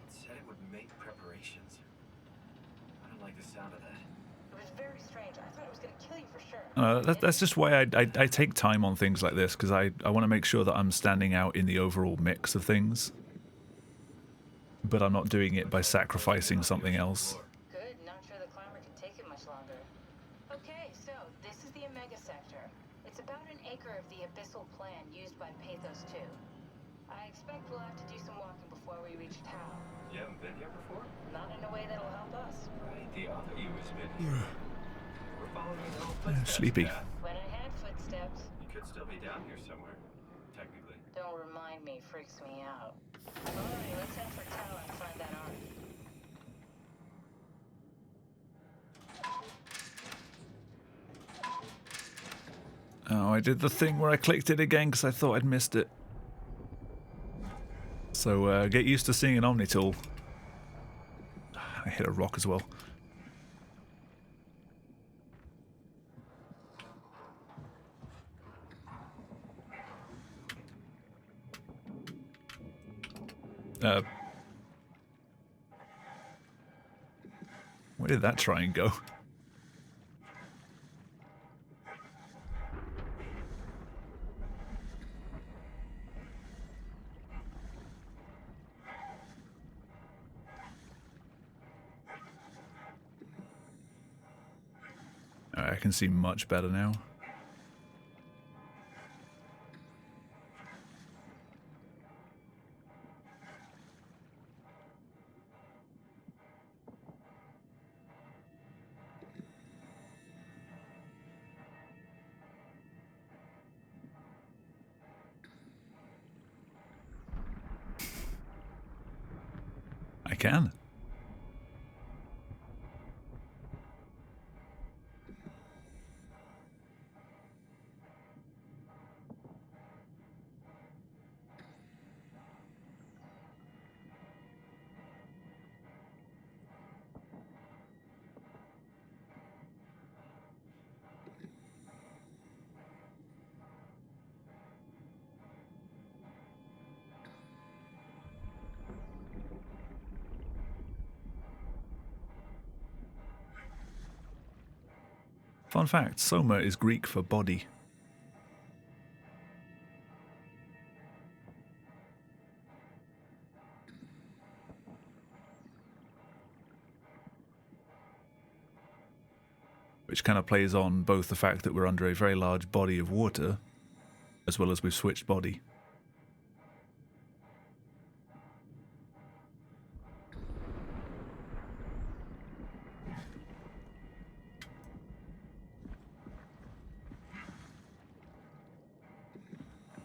It said it would make preparations. I don't like the sound of that. It was very strange. I thought it was going to kill you for sure. That's just why I take time on things like this, because I want to make sure that I'm standing out in the overall mix of things. But I'm not doing it by sacrificing something else. Good, not sure the climber can take it much longer. Okay, so this is the Omega Sector. It's about an acre of the abyssal plan used by Pathos 2. I expect we'll have to do some walking before we reach Tau. You haven't been here before? Not in a way that'll help us. Right, the other you has been here. We're following your own footsteps. Sleepy. Kath. When I had footsteps, You could still be down here somewhere, technically. don't remind me, freaks me out. Alright, let's head for Tau and find that arm. Oh, I did the thing where I clicked it again because I thought I'd missed it. So get used to seeing an Omni tool. I hit a rock as well. Where did that try and go? I can see much better now. I can. Fun fact, soma is Greek for body. Which kind of plays on both the fact that we're under a very large body of water, as well as we've switched body.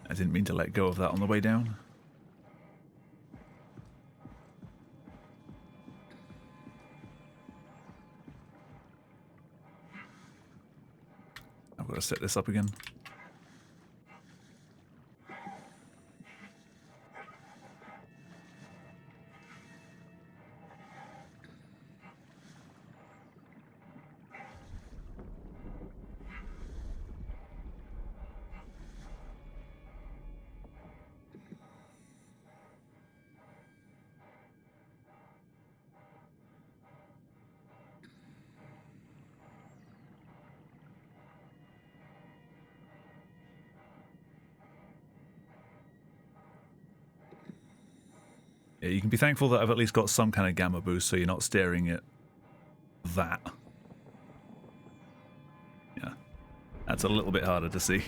I didn't mean to let go of that on the way down. I've got to set this up again. Yeah, you can be thankful that I've at least got some kind of gamma boost so you're not staring at that. Yeah, that's a little bit harder to see.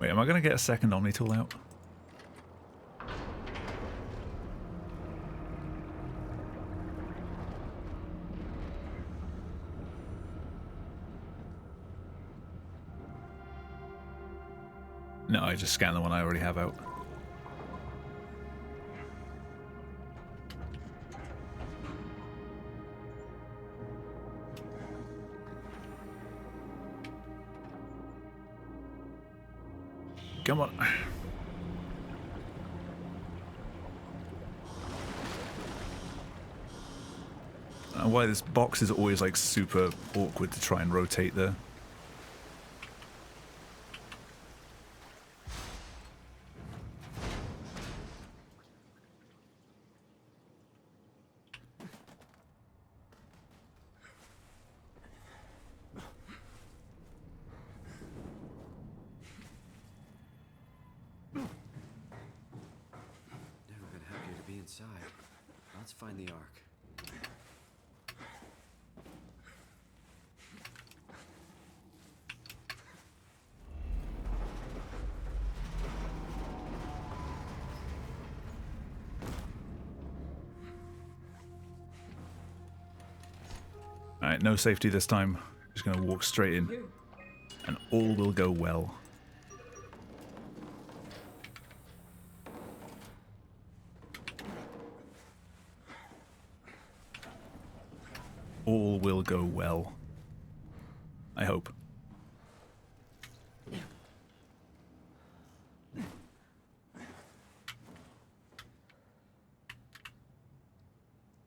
Wait, am I going to get a second Omni tool out? No, I just scan the one I already have out. Come on. Why this box is always like super awkward to try and rotate there. Let's find the Ark. Alright, no safety this time. Just gonna walk straight in. And all will go well. All will go well. I hope.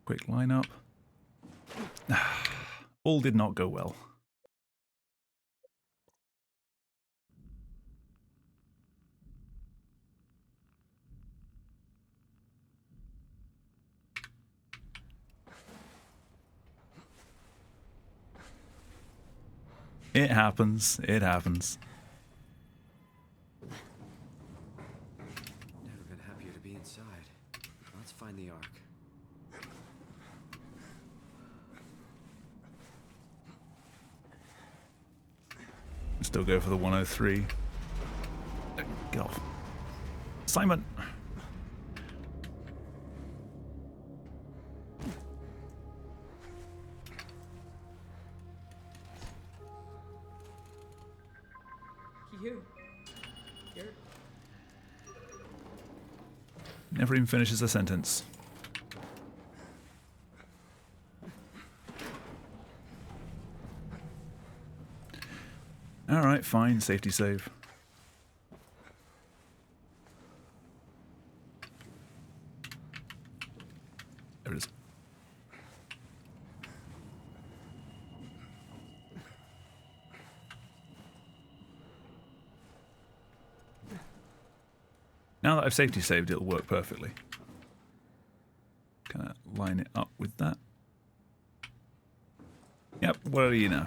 Quick lineup. All did not go well. It happens. It happens. Never been happier to be inside. Let's find the Ark. Still go for the 103. Get off. Simon! Never even finishes a sentence. Alright, fine. Safety save. There it is. Now that I've safety saved, it'll work perfectly. Kind of line it up with that. Yep, what do you know?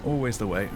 Always the way.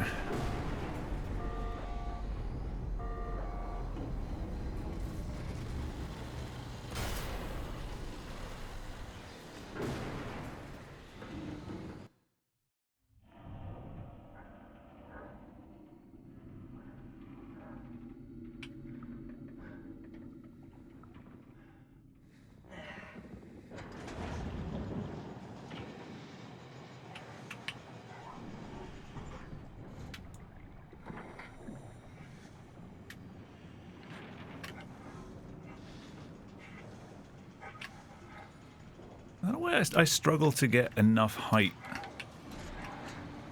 I don't know why I struggle to get enough height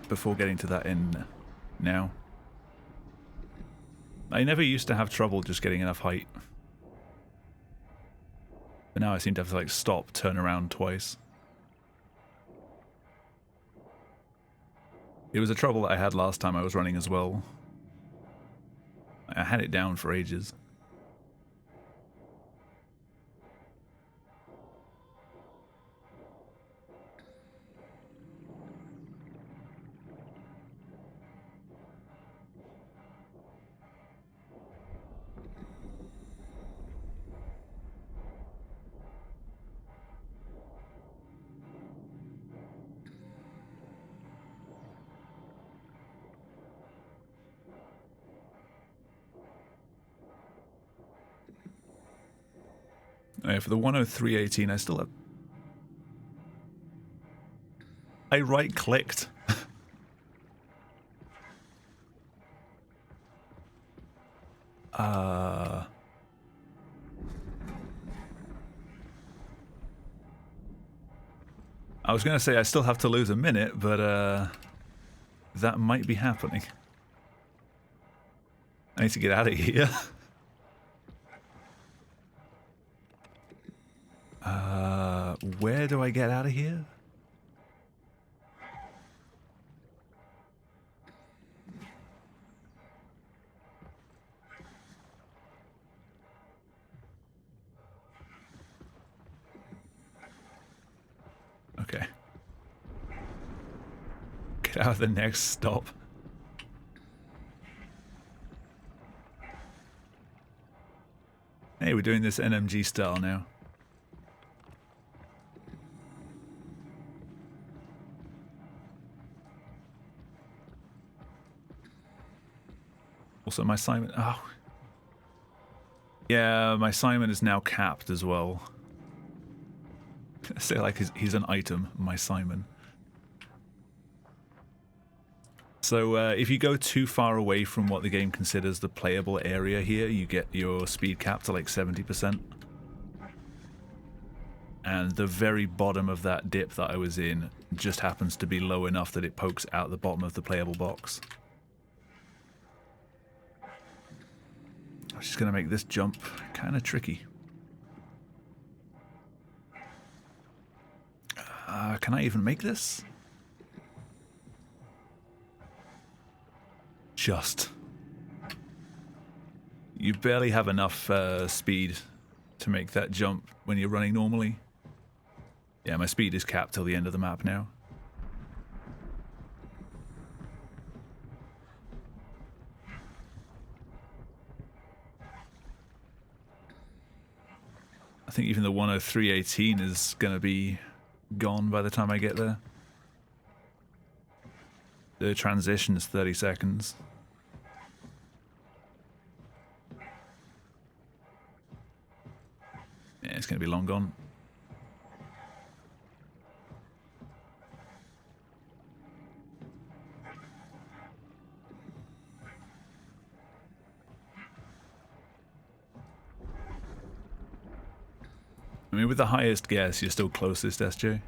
before getting to that end now. I never used to have trouble just getting enough height. But now I seem to have to like stop, turn around twice. It was a trouble that I had last time I was running as well. I had it down for ages. Yeah, for the 103.18, I still have... I right-clicked. I was going to say I still have to lose a minute, but that might be happening. I need to get out of here. Where do I get out of here? Okay. Get out of the next stop. Hey, we're doing this NMG style now. Also, my Simon... Oh. Yeah, my Simon is now capped as well. Say like he's an item, my Simon. So if you go too far away from what the game considers the playable area here, you get your speed cap to like 70%. And the very bottom of that dip that I was in just happens to be low enough that it pokes out the bottom of the playable box. I'm just going to make this jump kind of tricky. Can I even make this? Just. You barely have enough speed to make that jump when you're running normally. Yeah, my speed is capped till the end of the map now. I think even the 103.18 is going to be gone by the time I get there. The transition is 30 seconds. Yeah, it's going to be long gone. I mean, with the highest guess, you're still closest, SJ.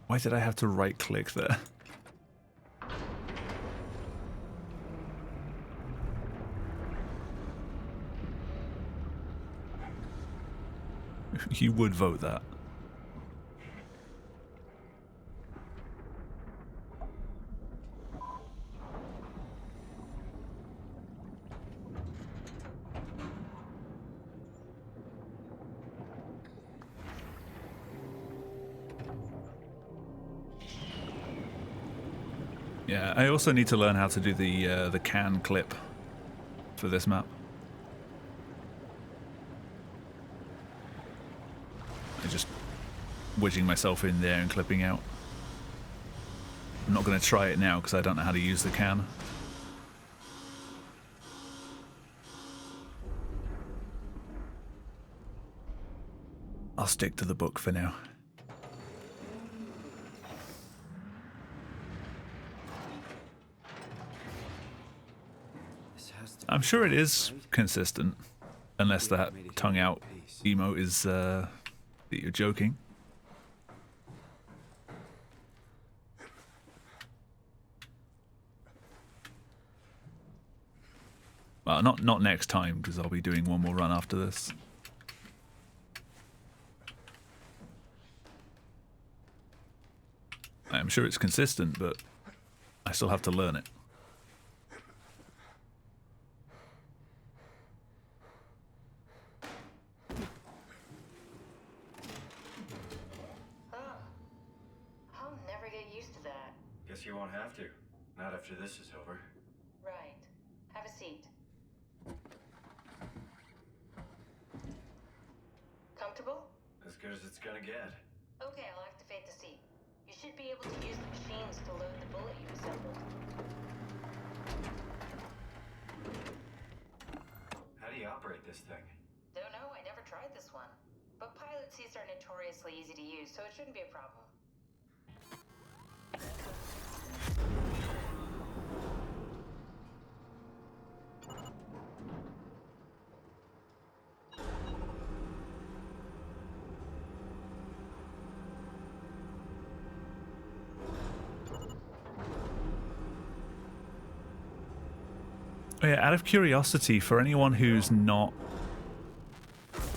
Why did I have to right-click there? You would vote that. Yeah, I also need to learn how to do the can clip for this map. I'm just wedging myself in there and clipping out. I'm not going to try it now because I don't know how to use the can. I'll stick to the book for now. I'm sure it is consistent, unless that tongue out emote is that you're joking. Well, not next time, because I'll be doing one more run after this. I'm sure it's consistent, but I still have to learn it. You won't have to. Not after this is over. Right. Have a seat. Comfortable? As good as it's gonna get. Okay, I'll activate the seat. You should be able to use the machines to load the bullet you assembled. How do you operate this thing? Don't know, I never tried this one. But pilot seats are notoriously easy to use, so it shouldn't be a problem. Oh yeah, out of curiosity, for anyone who's not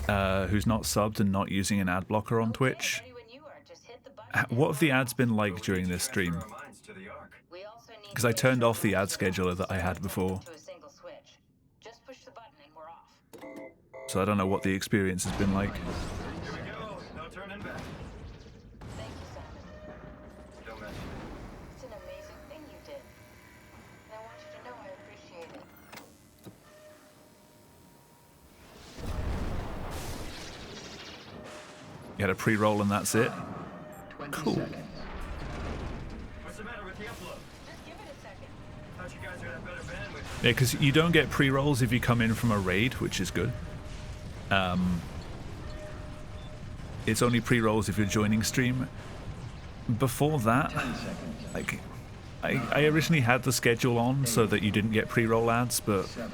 subbed and not using an ad blocker on Twitch, what have the ads been like during this stream? Because I turned off the ad scheduler that I had before, so I don't know what the experience has been like. Here we go. No turning back. Thank you, Simon. Don't mention it. It's an amazing thing you did. You had a pre-roll and that's it. 20 Cool. seconds. What's the matter with the upload? Just give it a second. Thought you guys would have better bandwidth. Yeah, because you don't get pre-rolls if you come in from a raid, which is good. It's only pre-rolls if you're joining stream. Before that, 10 seconds. like, I originally had the schedule on so that you didn't get pre-roll ads, but 7.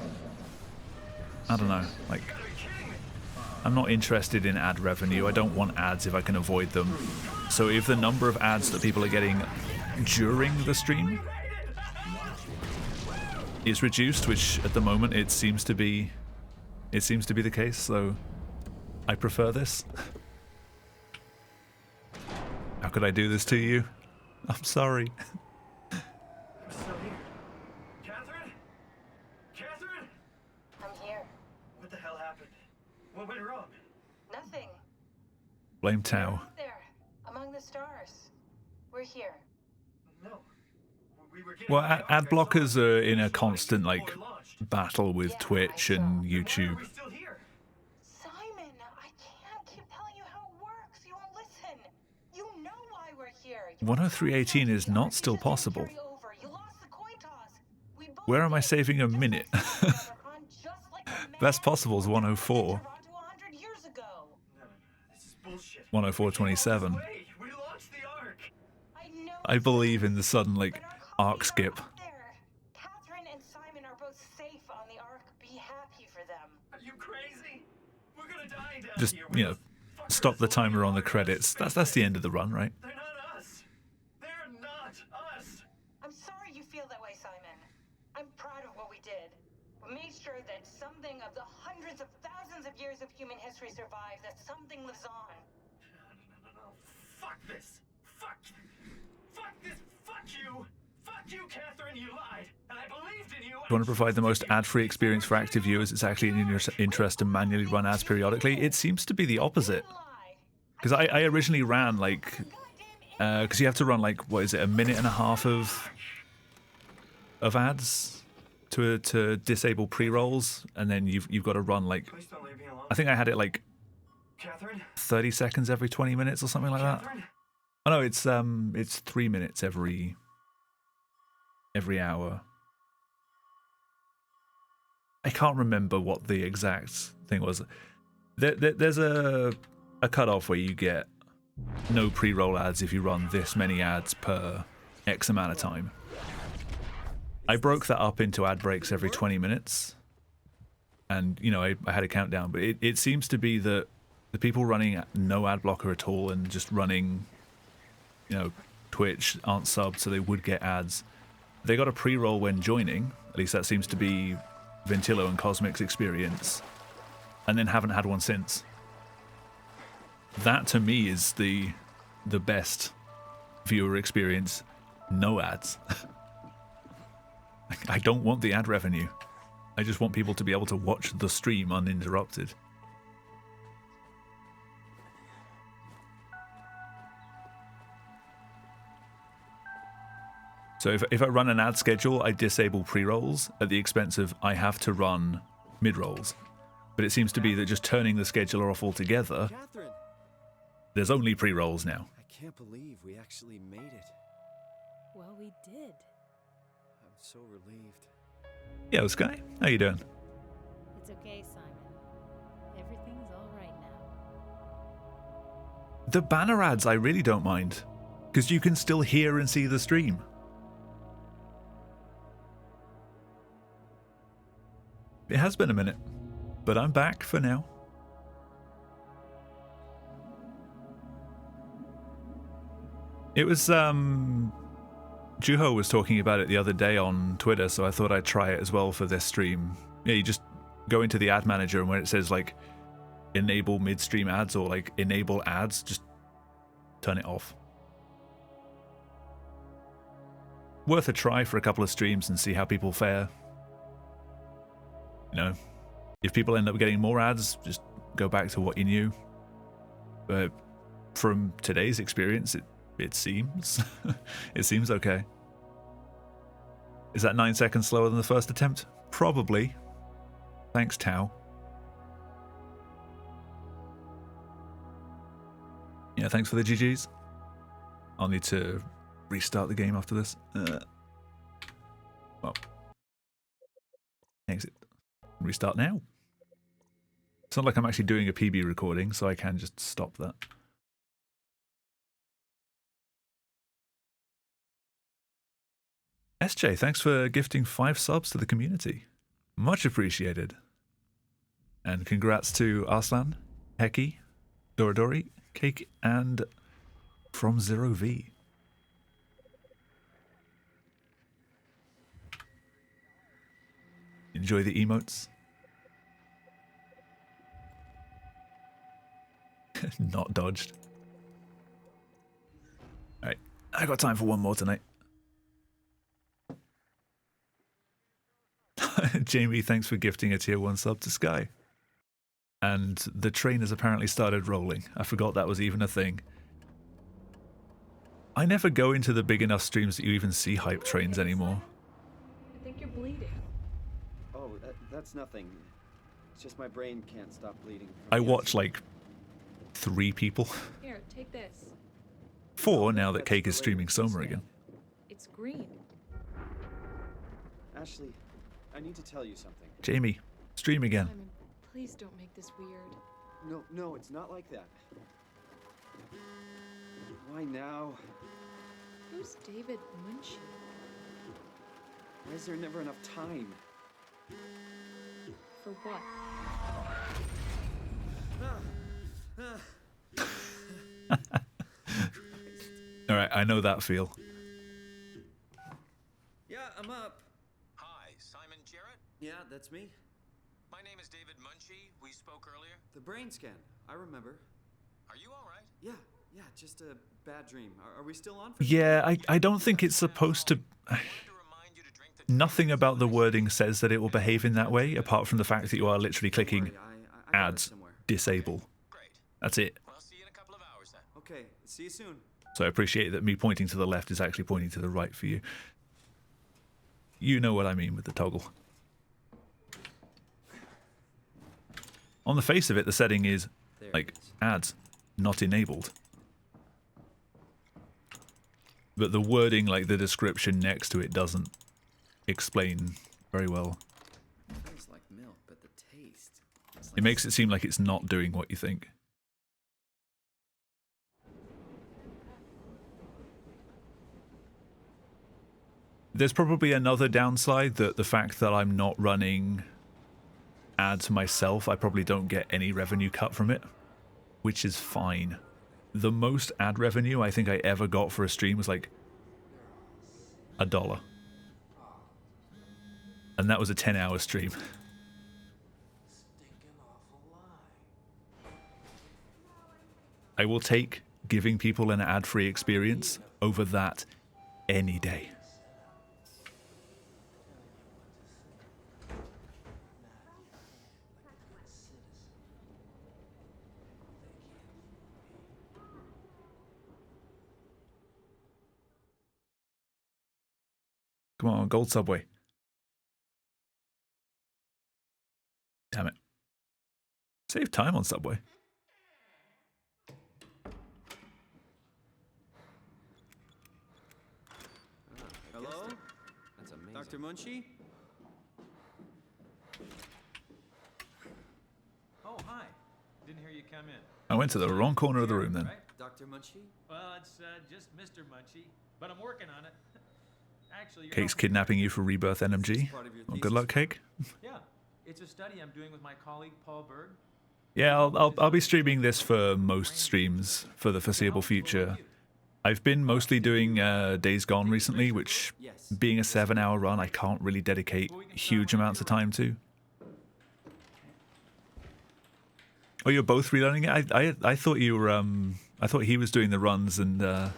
I don't know. Like, I'm not interested in ad revenue. I don't want ads if I can avoid them. So if the number of ads that people are getting during the stream is reduced, which at the moment it seems to be the case, so I prefer this. How could I do this to you? I'm sorry. I'm still here. Catherine? Catherine? I'm here. What the hell happened? What went wrong? Nothing. Blame Tao. Up there, among the stars. We're here. No. We were getting Well, the ad arc, I saw blockers it. are in a Like, constant, before like, it launched. battle with Yeah, Twitch I and saw. YouTube. Why are we still here? Simon, I can't keep telling you how it works. You won't listen. You know why we're here. 103.18 is not still possible. Where am I saving a minute? Best possible is 104. This is bullshit. 104.27. Wait, we launched the arc. I believe in the sudden, like, arc skip. Catherine and Simon are both safe on the Ark. Be happy for them. Are you crazy? We're gonna die down Just, here. you know, stop the timer on the credits. That's the end of the run, right? They're not us. They're not us. I'm sorry you feel that way, Simon. I'm proud of what we did. We made sure that something of the hundreds of thousands of years of human history survives, that something lives on. No. Fuck this. Fuck this. Fuck you. Fuck you, Catherine. You lied. And I believed in you. If you want to provide the most ad-free experience for active viewers, it's actually in your interest to manually run ads periodically. It seems to be the opposite. Because I originally ran, like... Because you have to run, like, what is it, a minute and a half of ads to disable pre-rolls, and then you've got to run, like... Please don't leave me alone. I think I had it, like, Catherine? 30 seconds every 20 minutes or something like that. Catherine? Oh no, it's 3 minutes every hour. I can't remember what the exact thing was. There's a cutoff where you get no pre-roll ads if you run this many ads per X amount of time. I broke that up into ad breaks every 20 minutes. And, you know, I had a countdown, but it seems to be that the people running no ad blocker at all and just running, you know, Twitch aren't subbed, so they would get ads. They got a pre-roll when joining, at least that seems to be Ventillo and Cosmic's experience, and then haven't had one since. That to me is the best viewer experience. No ads. I don't want the ad revenue. I just want people to be able to watch the stream uninterrupted. So if I run an ad schedule, I disable pre-rolls at the expense of I have to run mid-rolls. But it seems to be that just turning the scheduler off altogether, Catherine, there's only pre-rolls now. I can't believe we actually made it. Well, we did. I'm so relieved. Yo, Sky, how you doing? It's okay, Simon. Everything's all right now. The banner ads I really don't mind, because you can still hear and see the stream. It has been a minute, but I'm back for now. It was, Juho was talking about it the other day on Twitter, so I thought I'd try it as well for this stream. Yeah, you just go into the ad manager, and where it says, like, enable midstream ads or, like, enable ads, just turn it off. Worth a try for a couple of streams and see how people fare. You know, if people end up getting more ads, just go back to what you knew. But from today's experience, it seems it seems okay. Is that 9 seconds slower than the first attempt? Probably. Thanks, Tao. Yeah, thanks for the GGs. I'll need to restart the game after this. Well, exit. Restart now. It's not like I'm actually doing a PB recording, so I can just stop that. SJ, thanks for gifting 5 subs to the community. Much appreciated. And congrats to Arslan, Heki, Doradori, Cake, and From Zero V. Enjoy the emotes. Not dodged. Alright, I got time for one more tonight. Jamie, thanks for gifting a tier 1 sub to Sky. And the train has apparently started rolling. I forgot that was even a thing. I never go into the big enough streams that you even see hype trains anymore. I think you're bleeding. Oh, that's nothing. It's just my brain can't stop bleeding. I watch like 3 people. Here, take this. 4 now that Cake is streaming Soma again. It's green. Ashley, I need to tell you something. Jamie, stream again. Simon, please don't make this weird. No, it's not like that. Why now? Who's David Munchie? Why is there never enough time? For what? Alright, I know that feel. Yeah, I'm up. Hi, Simon Jarrett? Yeah, that's me. My name is David Munchie. We spoke earlier. The brain scan. I remember. Are you all right? Yeah, just a bad dream. Are we still on? For Yeah, I don't think it's supposed to... Nothing about the wording says that it will behave in that way, apart from the fact that you are literally clicking ads, disable. That's it. Well, I'll see you in a couple of hours then. Okay, see you soon. So I appreciate that me pointing to the left is actually pointing to the right for you. You know what I mean with the toggle. On the face of it, the setting is, like, ads, not enabled. But the wording, like the description next to it, doesn't explain very well. It feels like milk, but the taste. It makes it seem like it's not doing what you think. There's probably another downside, that the fact that I'm not running ads myself, I probably don't get any revenue cut from it, which is fine. The most ad revenue I think I ever got for a stream was like $1. And that was a 10-hour stream. I will take giving people an ad-free experience over that any day. Come on, gold subway. Damn it. Save time on subway. Hello? That's amazing. Dr. Munchie? Oh, hi. Didn't hear you come in. I went to the wrong corner of the room then. Right? Dr. Munchie? Well, it's just Mr. Munchie, but I'm working on it. Actually, you're Cake's not- kidnapping you for Rebirth NMG. Well, good luck, Cake. Yeah, it's a study I'm doing with my colleague Paul Berg. Yeah, I'll be streaming this for most streams for the foreseeable future. I've been mostly doing Days Gone recently, which, being a 7-hour run, I can't really dedicate huge amounts of time to. Oh, you're both relearning it? I thought you were I thought he was doing the runs and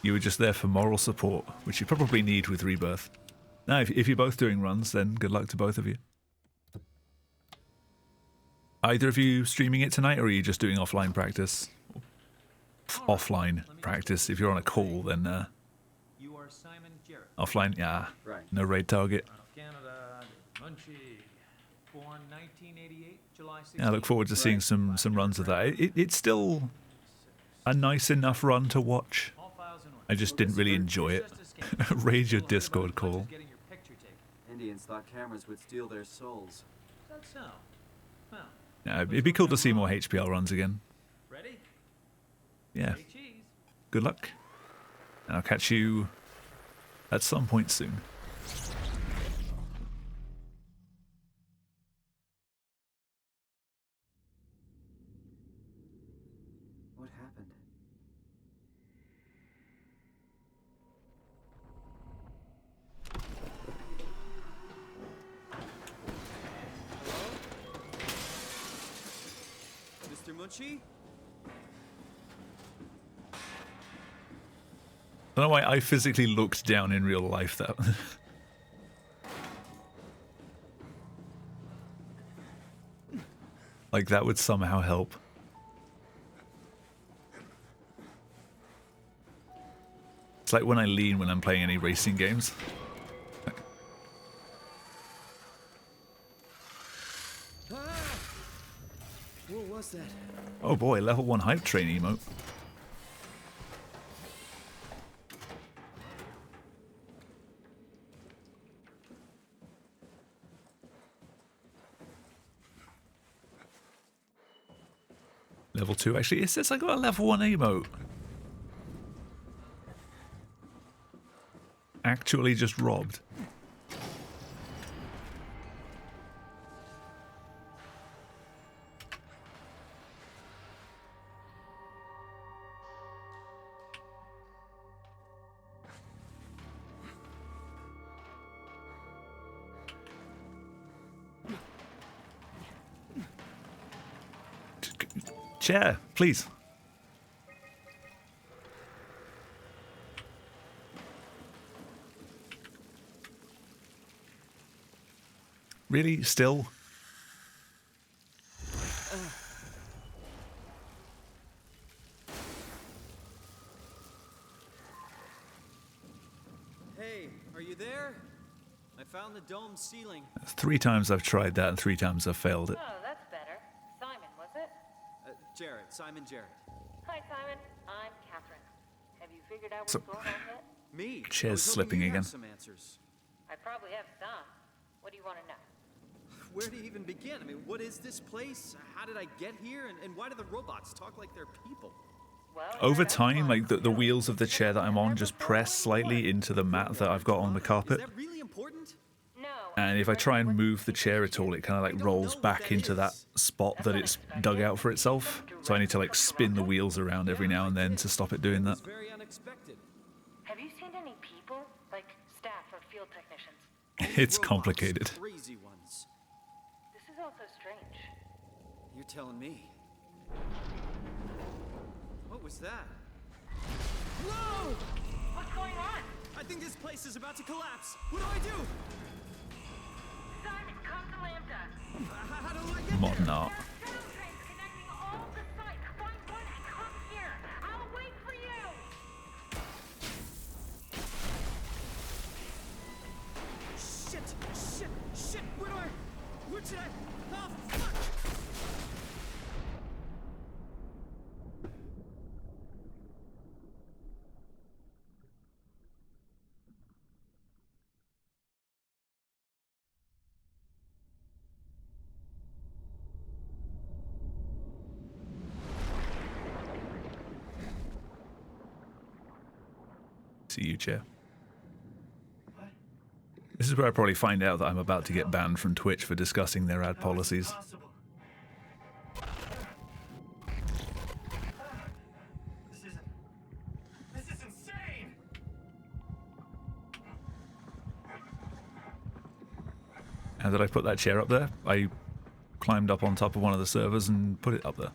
you were just there for moral support, which you probably need with Rebirth. Now, if you're both doing runs, then good luck to both of you. Either of you streaming it tonight, or are you just doing offline practice? Offline practice. If you're on a call, then You are Simon Jarrett. offline, yeah. Right. No raid target. Son of Canada, Munchie. Born 1988, July 16th. Yeah, I look forward to seeing some runs of that. It's still a nice enough run to watch. All files in order. I just didn't really enjoy it. Raid your Discord call. Getting your picture taken. Indians thought cameras would steal their souls. Is that so? Well, Yeah, it'd be cool to see more HPL runs again. ready? Yeah. Say cheese. Good luck. And I'll catch you at some point soon. What happened? Mr. Munchie? I don't know why I physically looked down in real life though. Like that would somehow help. It's like when I lean when I'm playing any racing games. What was that? Oh boy, level 1 hype train emote. Level 2 actually, it says I got a level 1 emote. Actually just robbed. Chair, please. Really? Still? Hey, are you there? I found the dome ceiling. 3 times I've tried that and 3 times I've failed it. Oh, that's better. Simon, was it? Jarrett, Simon Jarrett. Hi, Simon. I'm Catherine. Have you figured out what's So- going on yet? Me? Chair's I was hoping slipping you'd again. have some answers. I probably have some. What do you want to know? Where do you even begin? I mean, what is this place? How did I get here? And why do the robots talk like they're people? Well, Over time, like the wheels of the chair that I'm on just press slightly into the mat that I've got on the carpet. Is that really important? No. And if I try and move the chair at all, it kind of like rolls back into that spot that it's dug out for itself. So I need to like spin the wheels around every now and then to stop it doing that. It's very unexpected. Have you seen any people, like staff or field technicians? It's Robots, complicated. Crazy ones. This is also strange. You're telling me. What was that? Whoa! What's going on? I think this place is about to collapse. What do I do? Simon, come to Lambda. How do I get Modern there? art. There are shuttle trains connecting all the sites. Find one and come here. I'll wait for you. Shit! Where should I? Oh, fuck! See you, chair. This is where I probably find out that I'm about to get banned from Twitch for discussing their ad policies. Impossible. This is insane. How did I put that chair up there? I climbed up on top of one of the servers and put it up there.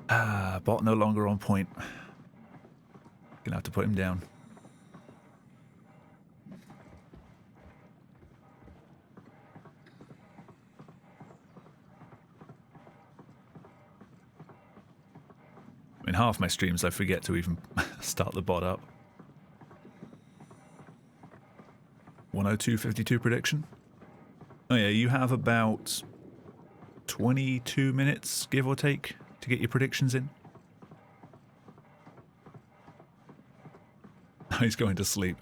Ah, bot no longer on point. Gonna have to put him down. In half my streams I forget to even start the bot up. 102.52 prediction. Oh yeah, you have about 22 minutes, give or take, to get your predictions in. He's going to sleep.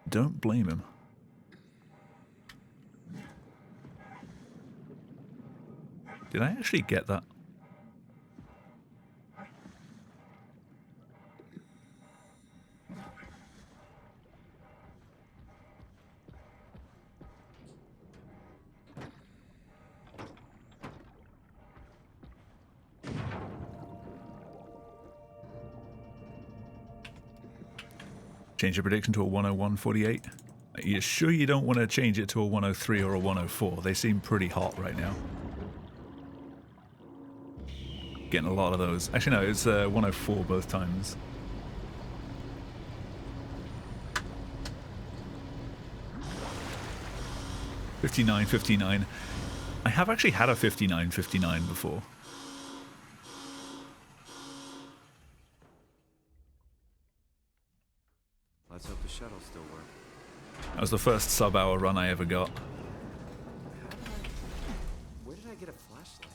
Don't blame him. Did I actually get that? Change your prediction to a 101.48. Are you sure you don't want to change it to a 103 or a 104? They seem pretty hot right now. Getting a lot of those. Actually, no, it's 104 both times. $59.59. I have actually had a $59.59 before. Let's hope the shuttle still works. That was the first sub-hour run I ever got. Where did I get a flashlight?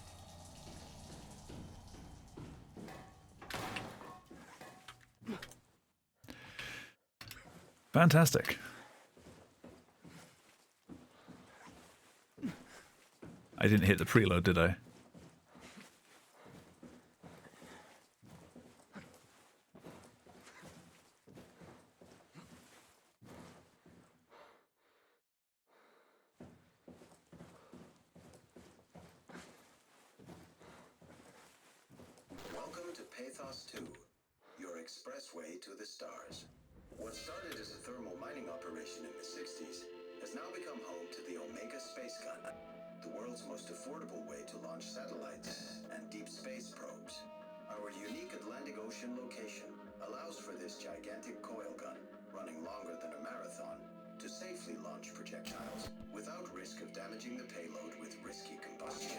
Fantastic. I didn't hit the preload, did I? Welcome to Pathos 2, your expressway to the stars. What started as a thermal mining operation in the 60s has now become home to the Omega Space Gun, the world's most affordable way to launch satellites and deep space probes. Our unique Atlantic Ocean location allows for this gigantic coil gun, running longer than a marathon, to safely launch projectiles without risk of damaging the payload with risky combustion.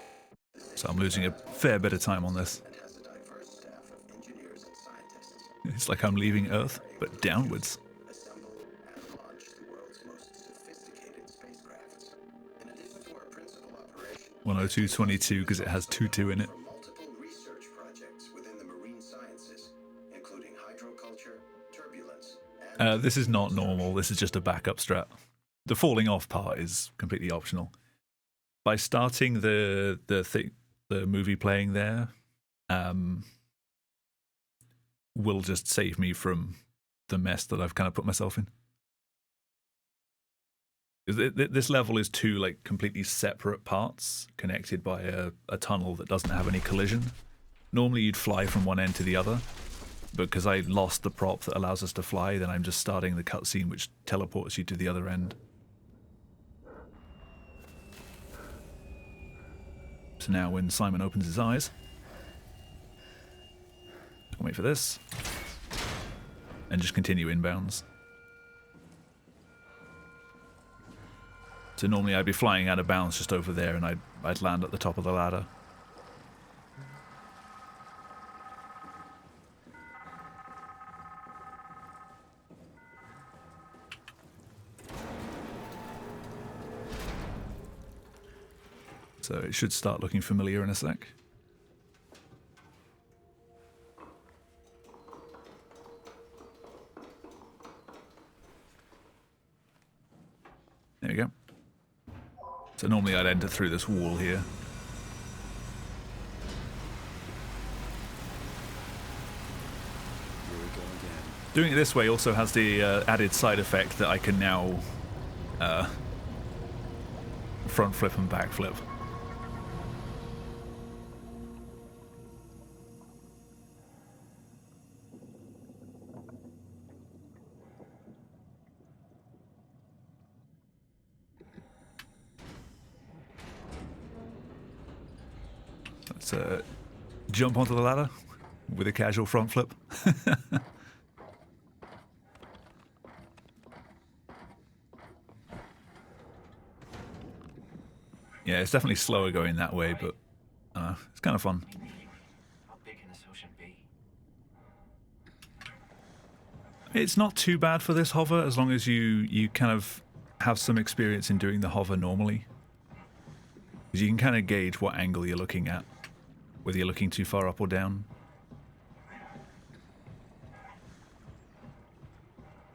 So I'm losing a fair bit of time on this. And has a diverse staff of engineers and scientists. It's like I'm leaving Earth, but downwards. Assemble and launch the world's most sophisticated spacecrafts. In addition to our principal operation, 102.22 because it has 22 in it. for multiple research projects within the marine sciences, including hydroculture, turbulence, and This is not normal. This is just a backup strat. The falling off part is completely optional. By starting the movie playing there, will just save me from the mess that I've kind of put myself in. This level is two like completely separate parts connected by a tunnel that doesn't have any collision. Normally you'd fly from one end to the other, but because I lost the prop that allows us to fly, then I'm just starting the cutscene which teleports you to the other end. So now when Simon opens his eyes, I'll wait for this, and just continue inbounds. So normally I'd be flying out of bounds just over there and I'd land at the top of the ladder. So it should start looking familiar in a sec. There we go. So normally I'd enter through this wall here. Here we go again. Doing it this way also has the added side effect that I can now front flip and back flip. Let's jump onto the ladder with a casual front flip. Yeah, it's definitely slower going that way, but it's kind of fun. How big can this ocean be? It's not too bad for this hover as long as you kind of have some experience in doing the hover normally. Because you can kind of gauge what angle you're looking at, whether you're looking too far up or down.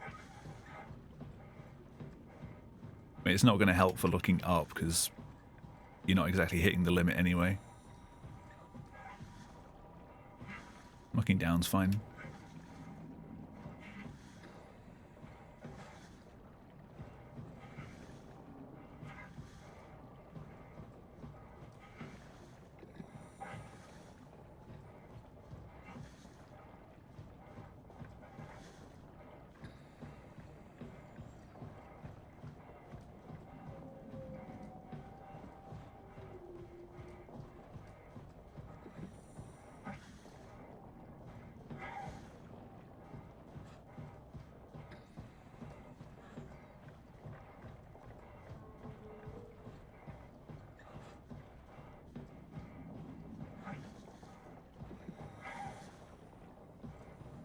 I mean, it's not going to help for looking up because you're not exactly hitting the limit anyway. Looking down's fine.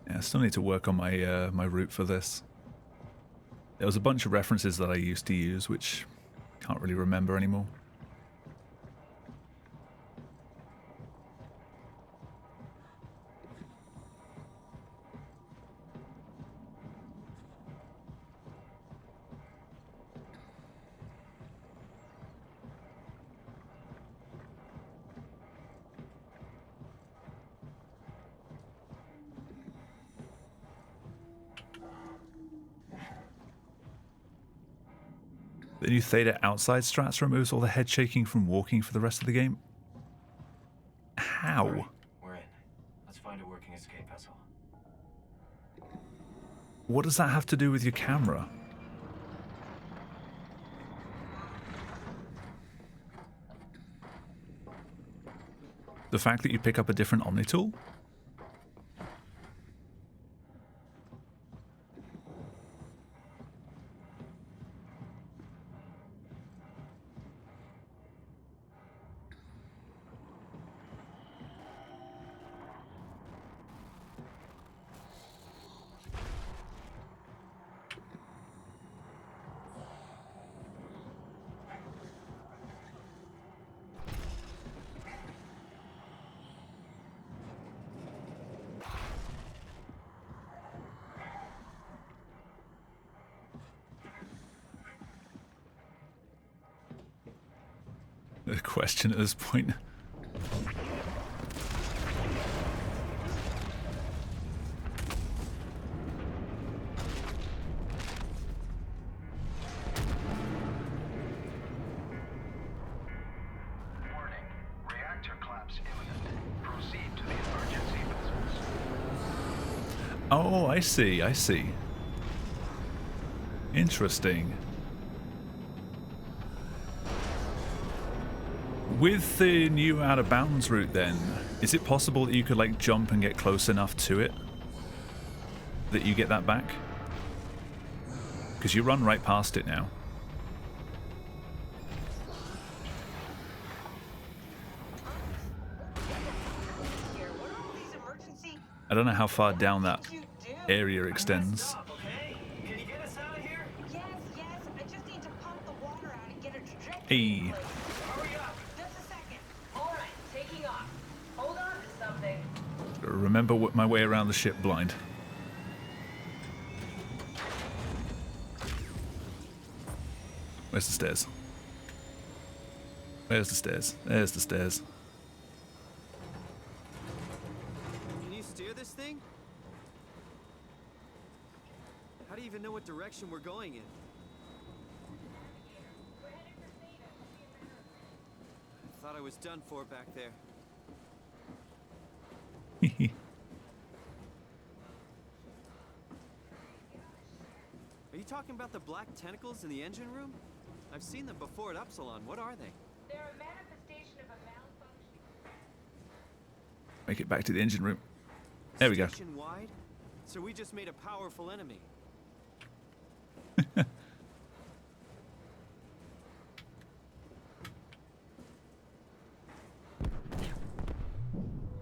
I still need to work on my my route for this. There was a bunch of references that I used to use, which I can't really remember anymore. The new Theta outside strats removes all the head shaking from walking for the rest of the game. How? Right, we're in. Let's find a working escape vessel. What does that have to do with your camera? The fact that you pick up a different Omni tool? The question at this point. Warning. Reactor collapse imminent. Proceed to the emergency vessels. Oh, I see, I see. Interesting. With the new Out of Bounds route then, is it possible that you could like jump and get close enough to it that you get that back? Because you run right past it now. I don't know how far down that area extends. Hey. Remember my way around the ship blind. Where's the stairs? Where's the stairs? There's the stairs. Can you steer this thing? How do you even know what direction we're going in? I thought I was done for back there. Are you talking about the black tentacles in the engine room? I've seen them before at Upsilon. What are they? They're a manifestation of a malfunction. Make it back to the engine room. There we go. Station-wide? So we just made a powerful enemy.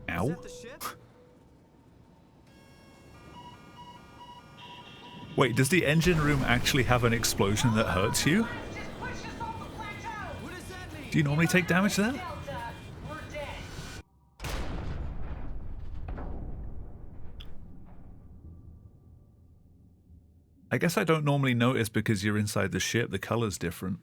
Ow. Is that the ship? Wait, does the engine room actually have an explosion that hurts you? Do you normally take damage there? I guess I don't normally notice because you're inside the ship, the color's different.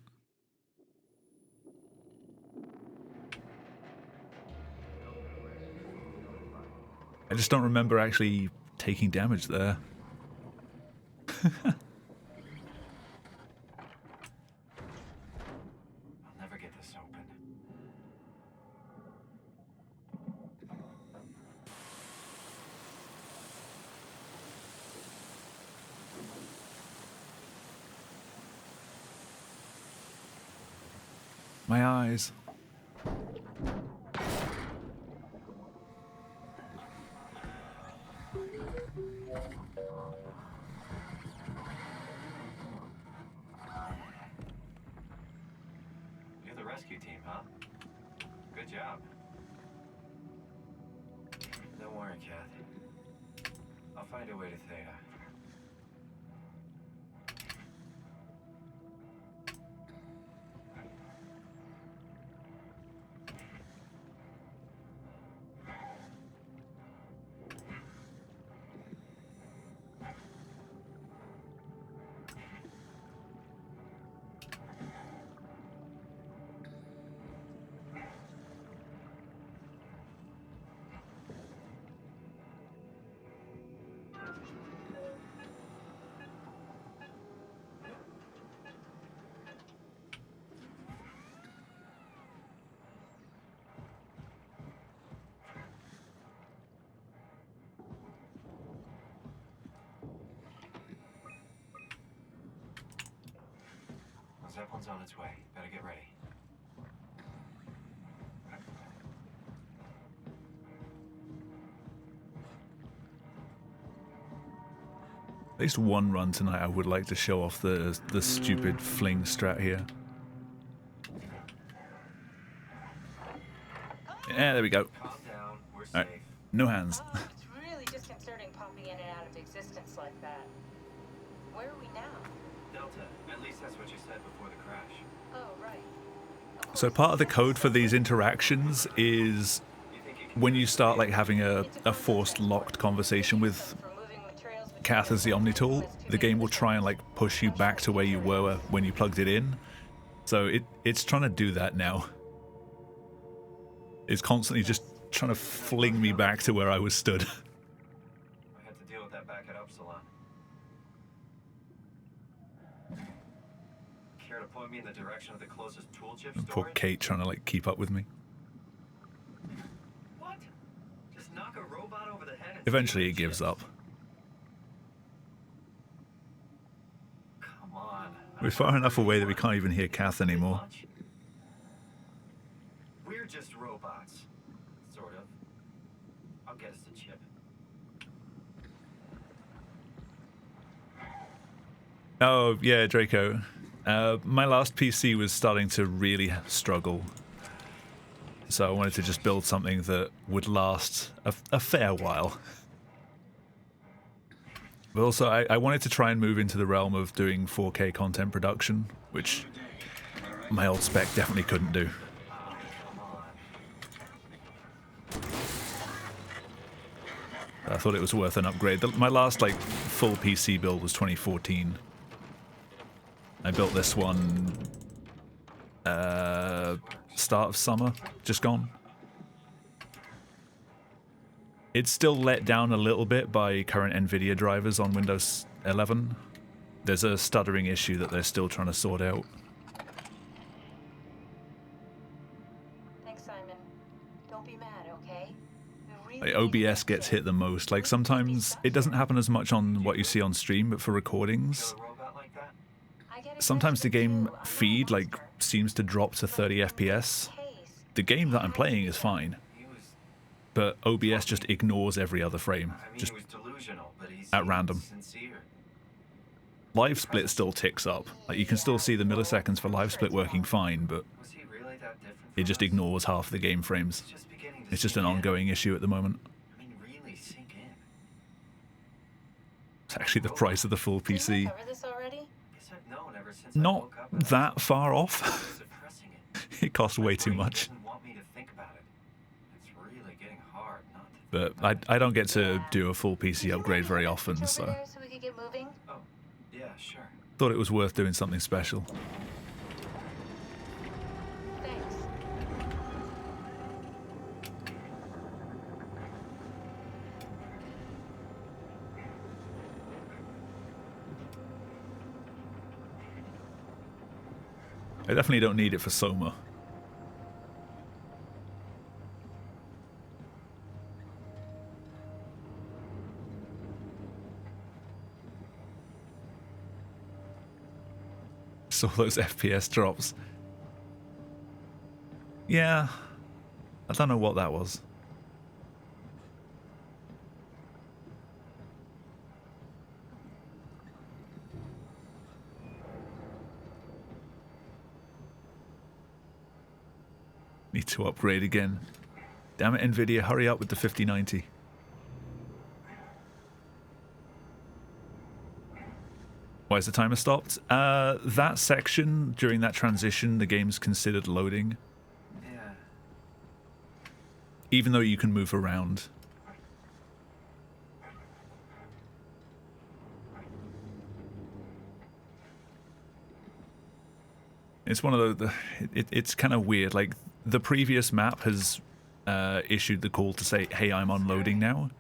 I just don't remember actually taking damage there. I'll never get this open. My eyes. You're the rescue team, huh? Good job. Don't worry, Kath. I'll find a way to Theta. Zeppelin's on its way. Better get ready. At least one run tonight I would like to show off the stupid fling strat here. Yeah, there we go. Calm down. We're safe. All right. No hands. Oh, it's really disconcerting popping in and out of existence like that. Where are we now? Delta. At least that's what you said before the crash. Oh, right. So part of the code for these interactions is when you start like having a forced locked conversation with Kath as the Omni tool, the game will try and like push you back to where you were when you plugged it in. So it's trying to do that now. It's constantly just trying to fling me back to where I was stood. I had to deal with that back at Upsilon. Care to point me in the direction of the closest tool chip storage? Poor Kate trying to like keep up with me. What? Just knock a robot over the head and Eventually steal it the gives chips? up. Come on. We're far enough away that we can't even hear Kath anymore. We're just robots. Sort of. I'll get us the chip. Oh, yeah, Draco. My last PC was starting to really struggle. So I wanted to just build something that would last a fair while. But also, I wanted to try and move into the realm of doing 4K content production, which my old spec definitely couldn't do. I thought it was worth an upgrade. My last like full PC build was 2014. I built this one start of summer, just gone. It's still let down a little bit by current NVIDIA drivers on Windows 11. There's a stuttering issue that they're still trying to sort out. Thanks, Simon. Don't be mad, okay? Like, OBS gets hit the most. Like sometimes it doesn't happen as much on what you see on stream, but for recordings, sometimes the game feed like seems to drop to 30 FPS. The game that I'm playing is fine, but OBS just ignores every other frame, just at random. Live split still ticks up. Like you can still see the milliseconds for live split working fine, but it just ignores half the game frames. It's just an ongoing issue at the moment. It's actually the price of the full Didn't we PC. cover this already? Guess I've known ever since I Not woke up. that far off. Suppressing it. It costs way too My brain much. doesn't want me to think about it. It's really getting hard not to. But I don't get to do a full PC upgrade very often, Over so there so we could get moving? Oh, yeah, sure. thought it was worth doing something special. Thanks. I definitely don't need it for Soma. Saw those FPS drops. Yeah, I don't know what that was. Need to upgrade again. Damn it, Nvidia, hurry up with the 5090. Why is the timer stopped? That section, during that transition, the game's considered loading. Yeah. Even though you can move around. It's one of the it's kind of weird. Like, the previous map has issued the call to say, hey, I'm unloading now.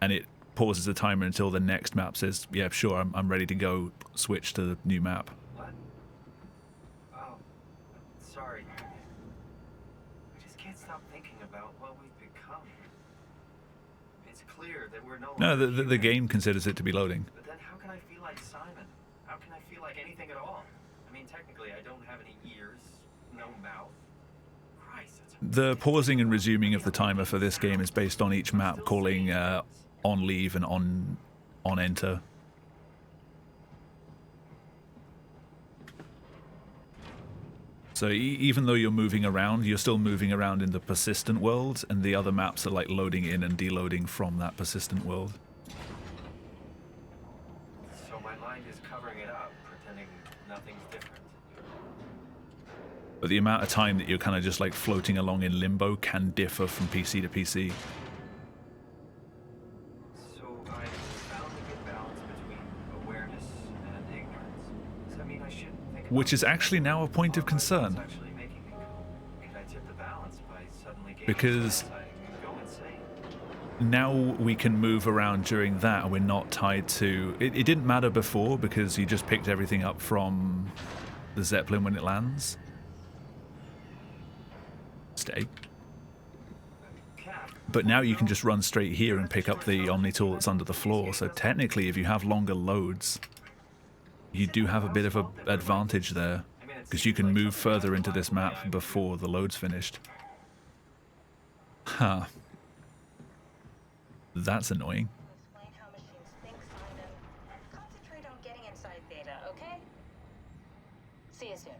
And it pauses the timer until the next map says, yeah, sure, I'm ready to go, switch to the new map. What? Oh, sorry. I just can't stop thinking about what we've become. It's clear that we're no No, longer the human. game considers it to be loading. But then how can I feel like Simon? How can I feel like anything at all? I mean, technically, I don't have any ears, no mouth. Christ, that's The pausing and resuming of the timer for this game is based on each map calling on leave and on enter. So even though you're moving around, you're still moving around in the persistent world, and the other maps are like loading in and deloading from that persistent world. So my mind is covering it up, pretending nothing's different. But the amount of time that you're kind of just like floating along in limbo can differ from PC to PC. So I found a good balance between awareness and ignorance. Does that mean I shouldn't think about Which is actually now a point of concern. what's actually making me cool? Could I tip the balance by suddenly gaining Because insight and go insane? now we can move around during that, and we're not tied to... It didn't matter before because you just picked everything up from the Zeppelin when it lands. Stay. But now you can just run straight here and pick up the Omni tool that's under the floor. So technically, if you have longer loads, you do have a bit of an advantage there, because you can move further into this map before the load's finished. Huh. That's annoying. Explain how machines think, Simon. Concentrate on getting inside Theta, okay? See you soon.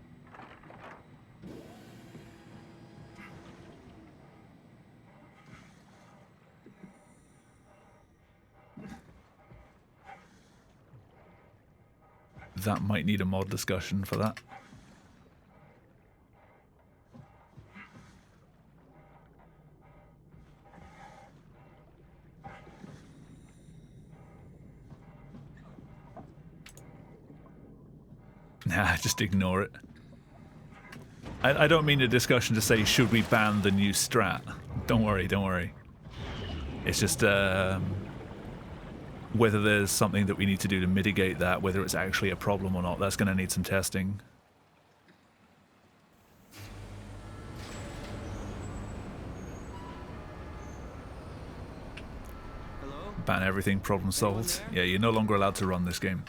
That might need a mod discussion for that. Nah, just ignore it. I don't mean a discussion to say, should we ban the new strat? Don't worry, don't worry. It's just whether there's something that we need to do to mitigate that, whether it's actually a problem or not, that's going to need some testing. Hello? Ban everything, problem solved. Yeah, you're no longer allowed to run this game.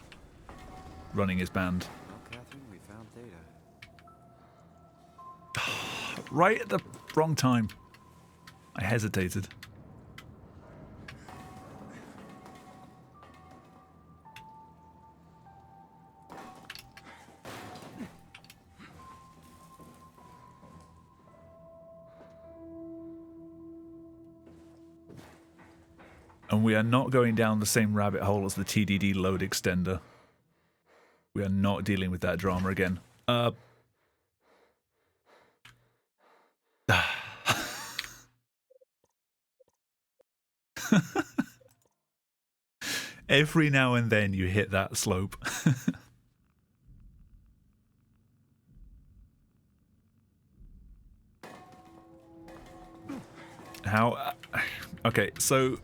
Running is banned. Well, Catherine, we found Theta. Right at the wrong time. I hesitated. And we are not going down the same rabbit hole as the TDD load extender. We are not dealing with that drama again. Every now and then you hit that slope. How? Okay, so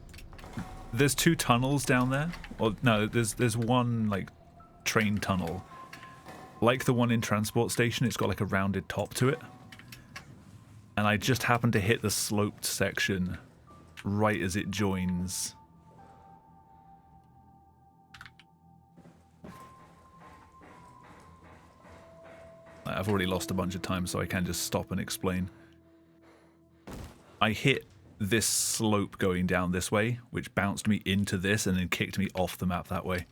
there's 2 tunnels down there. Or no, there's one like train tunnel. Like the one in Transport Station, it's got like a rounded top to it. And I just happened to hit the sloped section right as it joins. I've already lost a bunch of time, so I can just stop and explain. I hit this slope going down this way, which bounced me into this and then kicked me off the map that way.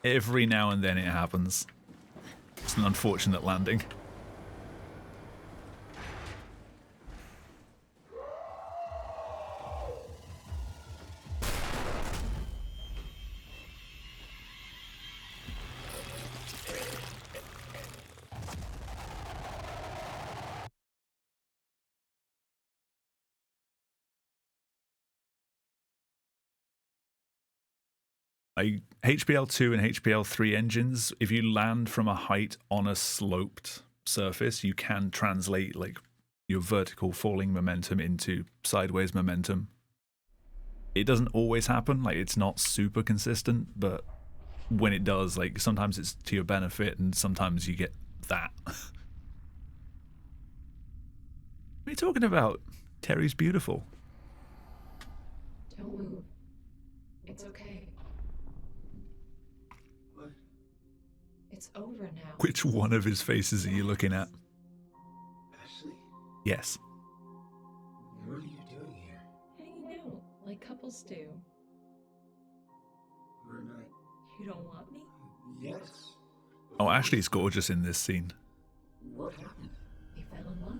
Every now and then it happens. It's an unfortunate landing. HPL2 and HPL3 engines, if you land from a height on a sloped surface, you can translate like your vertical falling momentum into sideways momentum. It doesn't always happen, like it's not super consistent, but when it does, like sometimes it's to your benefit and sometimes you get that. What are you talking about? Terry's beautiful. Don't move. It's okay. What? It's over now. Which one of his faces are you looking at? Ashley? Yes. What are you doing here? Hanging out, like couples do. We're not... You don't want me? Yes. Oh, Ashley's gorgeous in this scene. What happened? We fell in love.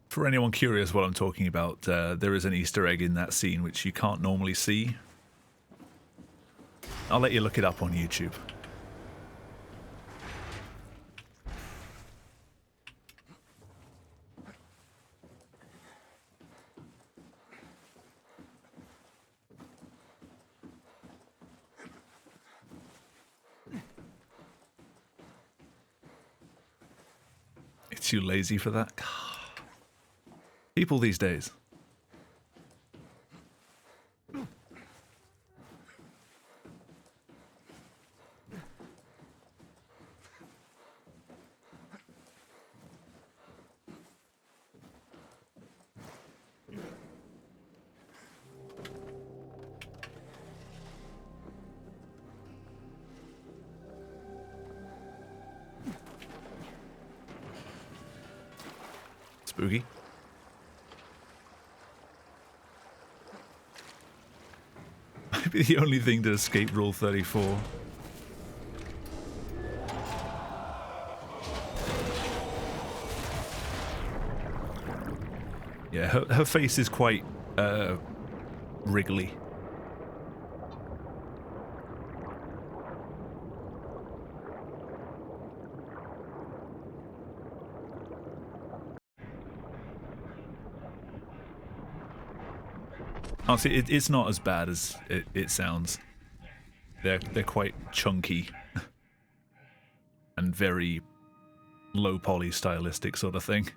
For anyone curious what I'm talking about, there is an Easter egg in that scene which you can't normally see. I'll let you look it up on YouTube. It's too lazy for that. People these days. Spooky. Might be the only thing to escape Rule 34. Yeah, her face is quite wriggly. Honestly, it's not as bad as it sounds. They're quite chunky and very low poly stylistic sort of thing.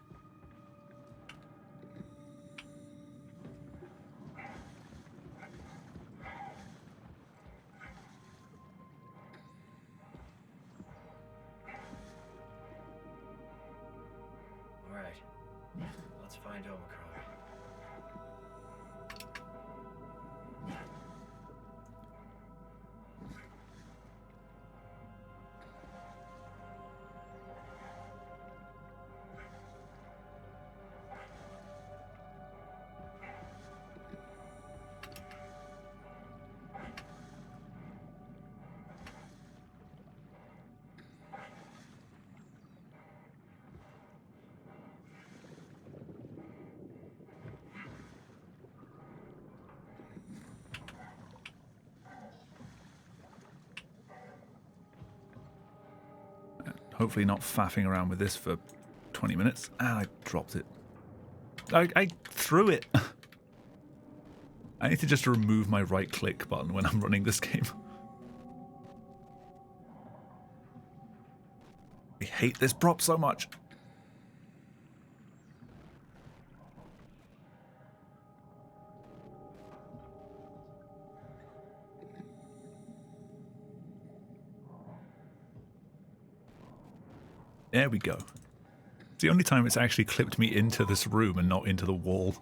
All right, let's find Omicron. Hopefully not faffing around with this for 20 minutes. Ah, I dropped it. I threw it. I need to just remove my right click button when I'm running this game. I hate this prop so much. There we go. It's the only time it's actually clipped me into this room and not into the wall.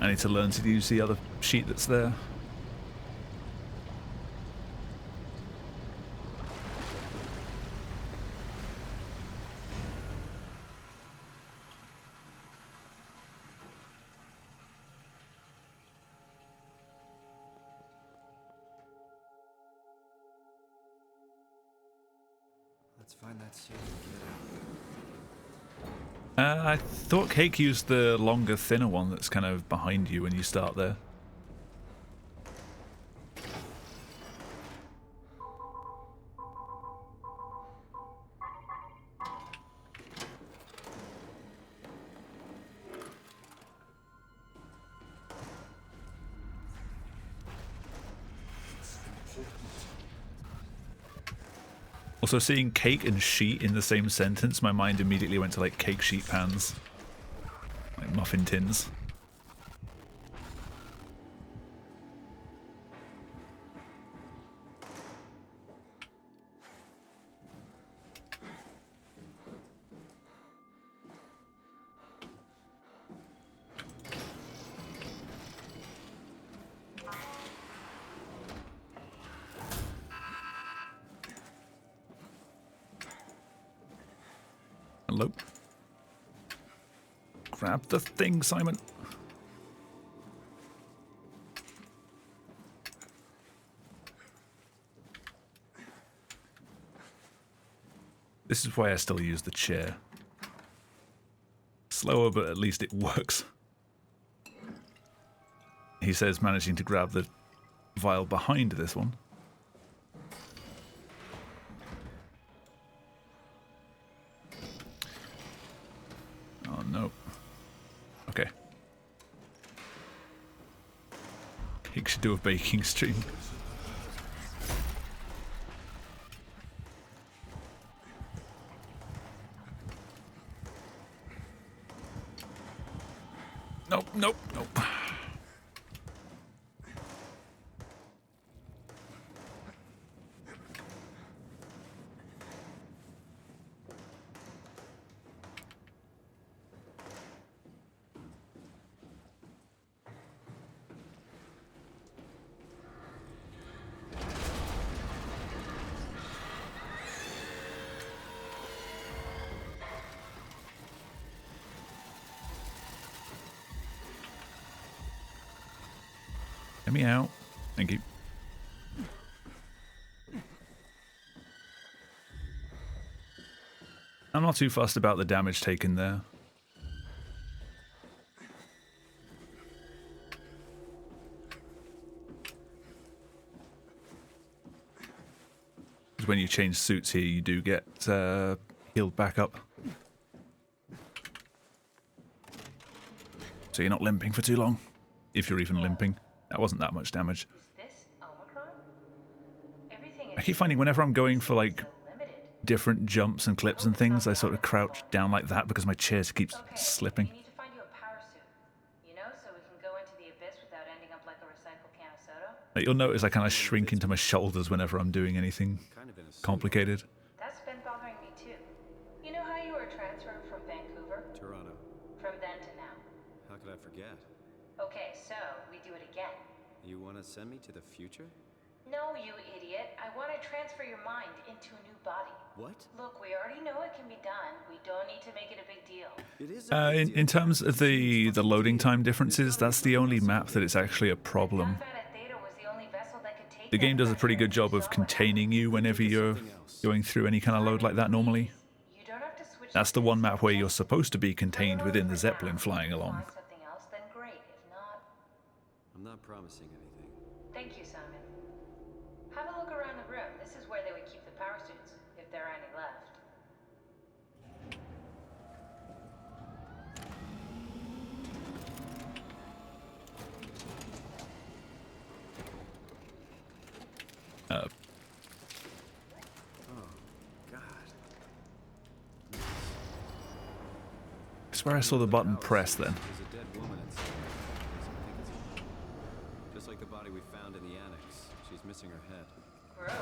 I need to learn to use the other sheet that's there. Let's find that suit and get out. I thought Cake used the longer, thinner one that's kind of behind you when you start there. Also, seeing cake and sheet in the same sentence, my mind immediately went to like cake sheet pans. Like muffin tins. Hello. Grab the thing, Simon. This is why I still use the chair. Slower, but at least it works. He says managing to grab the vial behind this one. Oh no. Okay. He should do a baking stream. Nope, nope, nope. Let me out. Thank you. I'm not too fussed about the damage taken there. Because when you change suits here, you do get healed back up. So you're not limping for too long. If you're even limping. That wasn't that much damage. I keep finding whenever I'm going for like different jumps and clips and things, I sort of crouch down like that because my chair keeps slipping. We need to find you a power suit, you know, so we can go into the abyss without ending up like a recycled can of soda. Like, you'll notice I kind of shrink into my shoulders whenever I'm doing anything complicated. That's been bothering me too. You know how you were transferred from Vancouver? Toronto. From then to now. How could I forget? Okay, so we do it again. You want to send me to the future? No, you idiot. I want to transfer your mind into a new body. What? Look, we already know it can be done. We don't need to make it a big deal. It is a big deal. In terms of the loading time differences, that's the only map that it's actually a problem. The game does a pretty good job of containing you whenever you're going through any kind of load like that normally. That's the one map where you're supposed to be contained within the Zeppelin flying along. I'm not promising anything. Thank you, Simon. Have a look around the room. This is where they would keep the power suits, if there are any left. I swear I saw the button press then. There's a dead woman inside. I think it's just like the body we found in the annex. She's missing her head. Gross.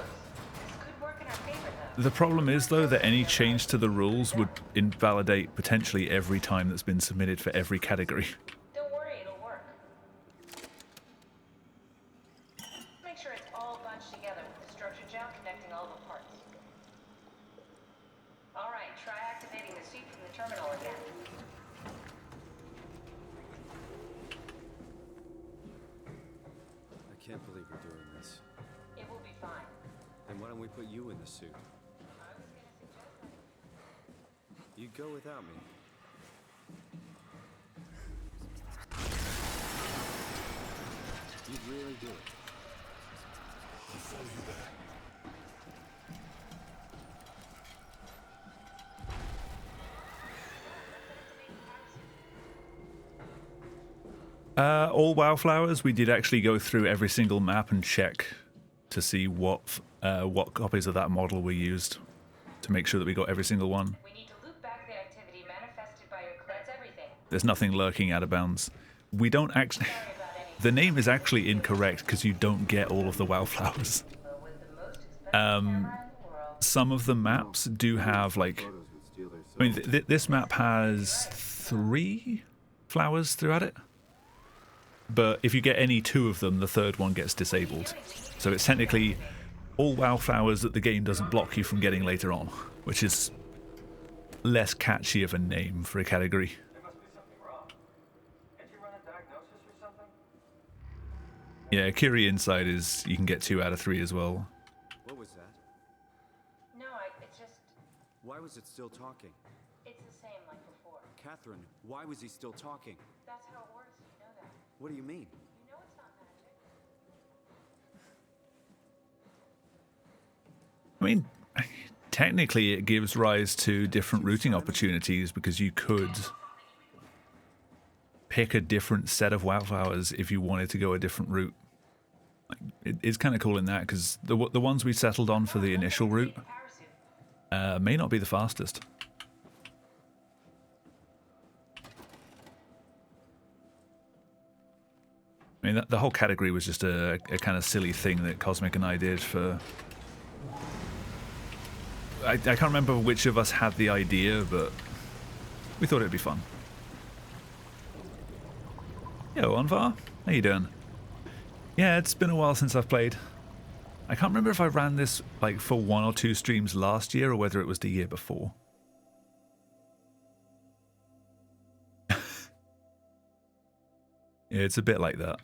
This could work in our favor, though. The problem is, though, that any change to the rules would invalidate potentially every time that's been submitted for every category. Don't worry, it'll work. Make sure it's all bunched together with the structure gel connecting all the parts. All right, try activating the suit from the terminal again. I can't believe we're doing this. It will be fine. Then why don't we put you in the suit? I was gonna suggest that. You go without me. You'd really do it. All Wildflowers, we did actually go through every single map and check to see what copies of that model were used to make sure that we got every single one. We need to loop back the activity manifested by your That's everything. There's nothing lurking out of bounds. We don't actually... The name is actually incorrect because you don't get all of the Wildflowers. Some of the maps do have, like... I mean, this map has 3 flowers throughout it. But if you get any 2 of them, the third one gets disabled. So it's technically all Wildflowers that the game doesn't block you from getting later on, which is less catchy of a name for a category. There must be something wrong. Can't you run a diagnosis or something? Yeah, Curie Inside is you can get 2 out of 3 as well. What was that? No, it's just... Why was it still talking? It's the same like before. Catherine, why was he still talking? That's how it works, you know that. What do you mean? You know it's not magic. I mean, technically it gives rise to different routing opportunities because you could pick a different set of Wildflowers if you wanted to go a different route. It's kind of cool in that because the ones we settled on for the initial route may not be the fastest. I mean, the whole category was just a kind of silly thing that Cosmic and I did for... I can't remember which of us had the idea, but we thought it'd be fun. Yo, Anvar, how you doing? Yeah, it's been a while since I've played. I can't remember if I ran this like for 1 or 2 streams last year or whether it was the year before. Yeah, it's a bit like that.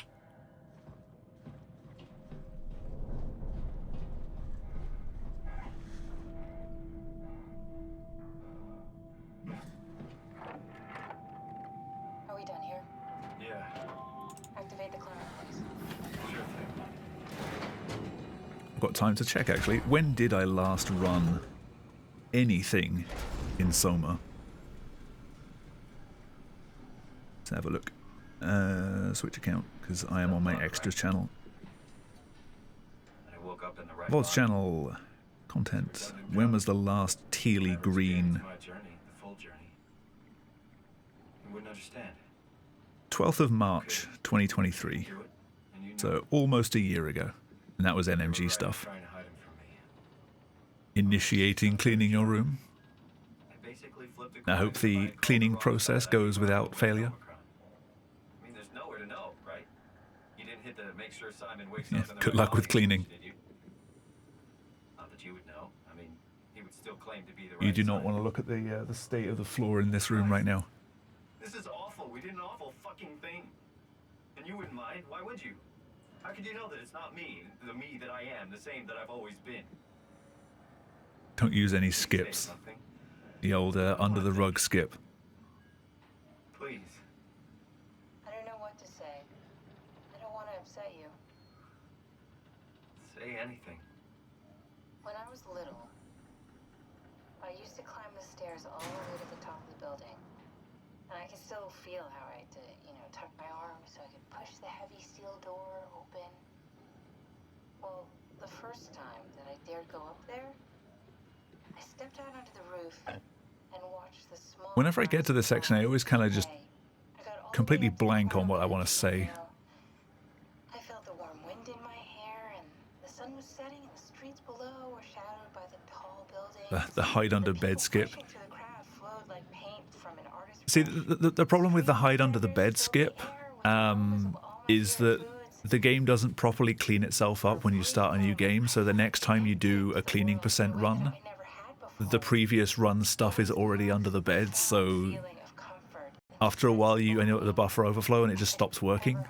Are we done here? Yeah. Activate the clearer, please. Sure thing. I've got time to check actually. When did I last run anything in Soma? Let's have a look. Switch account, because I am on my extras channel. I woke up in the right VODs body. channel content. When was the last tealy green? My journey, the full journey. You wouldn't understand. 12th of March 2023. Do it, and you knew So almost a year ago. And that was you were NMG right stuff. trying to hide him from me. Initiating cleaning your room. I basically flipped a I coin hope to the find cleaning Cobra process that goes you without were failure. Omicron. I mean, there's nowhere to know, right? You didn't hit the make sure Simon wakes Yeah, up in the good right luck with body cleaning. switch, did you? Not that you would know. I mean, he would still claim to be the right You do not Simon. want to look at the state of the floor in this room right now. This is awful. We did an awful fucking thing. And you wouldn't mind? Why would you? How could you know that it's not me, the me that I am, the same that I've always been? Don't use any Say skips. something. The old under the rug skip. Please. I don't know what to say. I don't want to upset you. Say anything. When I was little, I used to climb the stairs all the way to the top of the building. And I can still feel how I had to, tuck my arm so I could push the heavy steel door open. Well, the first time that I dared go up there, I stepped out onto the roof and watched the small... Whenever I get to this section, I always kind of just completely blank on what I want to say. I felt the warm wind in my hair, and the sun was setting, and the streets below were shadowed by the tall buildings. The hide under bed skip. See, the problem with the hide under the bed skip is that the game doesn't properly clean itself up when you start a new game, so the next time you do a cleaning percent run, the previous run stuff is already under the bed, so after a while you end up with the buffer overflow and it just stops working.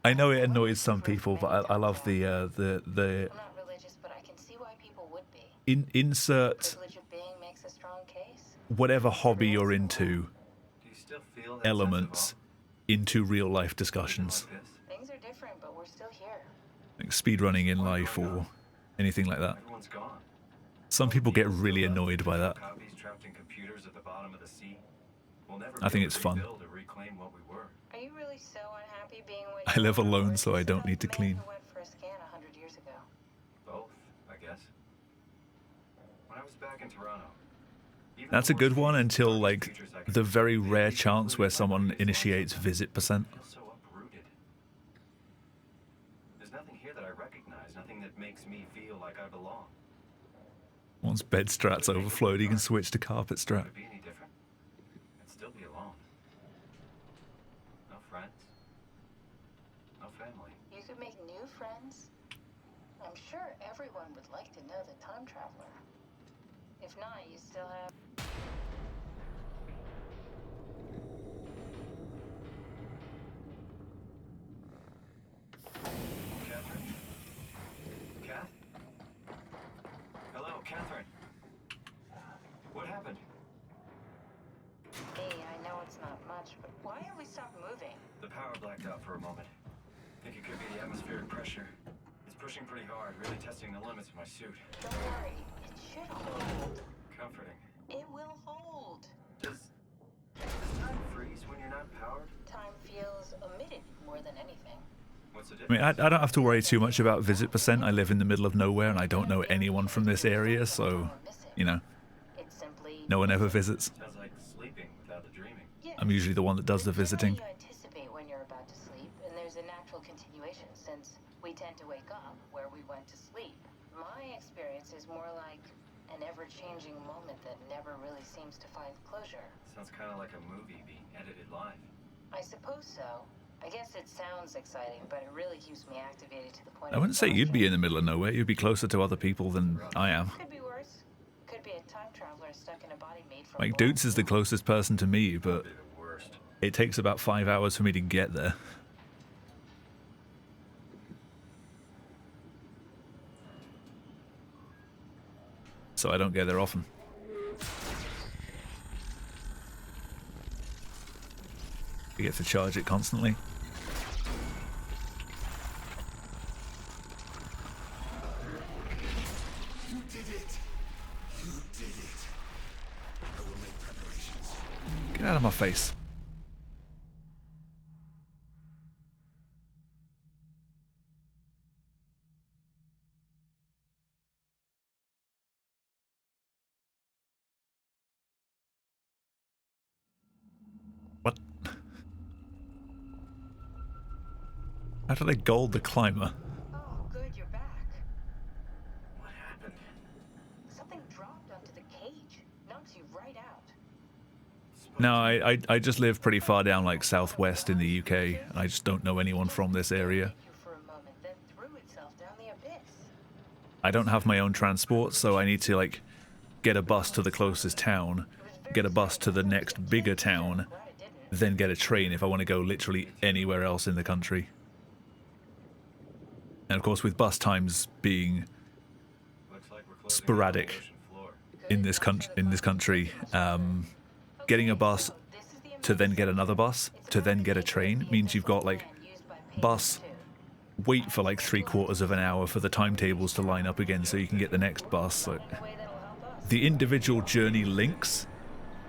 I know it annoys some people, but I love the insert whatever hobby you're into elements into real life discussions. Things are different, but we're still here. Like speedrunning in life or anything like that. Some people get really annoyed by that. I think it's fun. Are you really so unhappy being I live alone, so I don't need to clean. Both, I guess. When I was back in Toronto. That's a good one until, like, the very rare chance where someone initiates visit percent. There's nothing here that I recognize, nothing that makes me feel like I belong. Once bed strats overflowed, you can switch to carpet strat. Would it be any different? I'd still be alone. No friends. No family. You could make new friends. I'm sure everyone would like to know the time traveler. If not, you still have... Catherine? Kath? Hello, Catherine. What happened? Hey, I know it's not much, but why have we stopped moving? The power blacked out for a moment. Think it could be the atmospheric pressure. It's pushing pretty hard, really testing the limits of my suit. Don't worry, it should hold. Comforting. It will hold. Does time freeze when you're not powered? Time feels omitted more than anything. What's the I mean, difference? I don't have to worry too much about visit percent. I live in the middle of nowhere and I don't know anyone from this area, so, It's simply... no one ever visits. Sounds like sleeping without the dreaming. I'm usually the one that does the visiting. You anticipate when you're about to sleep, and there's a natural continuation since we tend to wake up where we went to sleep. My experience is more like an ever-changing moment that never really seems to find closure. Sounds kind of like a movie being edited live. I suppose so. I guess it sounds exciting, but it really keeps me activated to the point I wouldn't say you'd be in the middle of nowhere. You'd be closer to other people than I am. Could be worse. Could be a time traveler stuck in a body made from... Like, Doots is the closest person to me, but it takes about 5 hours for me to get there. So I don't get there often. You get to charge it constantly. You did it! You did it! I will make preparations. Get out of my face. What? How did I gold the climber? Oh, good, you're back. What happened? Something dropped onto the cage. Knocks you right out. No, I just live pretty far down, like, southwest in the UK, and I just don't know anyone from this area. You for a moment, then threw itself down the abyss. I don't have my own transport, so I need to, like, get a bus to the closest town, get a bus to the next bigger town, then get a train if I want to go literally anywhere else in the country. And of course, with bus times being sporadic in this country, getting a bus to then get another bus, to then get a train, means you've got like bus, wait for like 3/4 of an hour for the timetables to line up again so you can get the next bus. So the individual journey links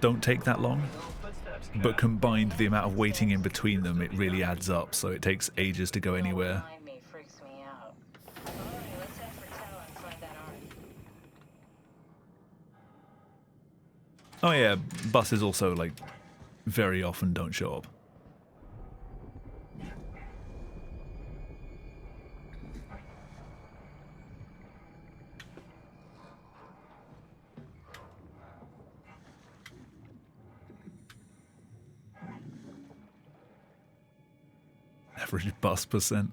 don't take that long, but combined the amount of waiting in between them, it really adds up, so it takes ages to go anywhere. Oh yeah, buses also like very often don't show up. Average bus percent.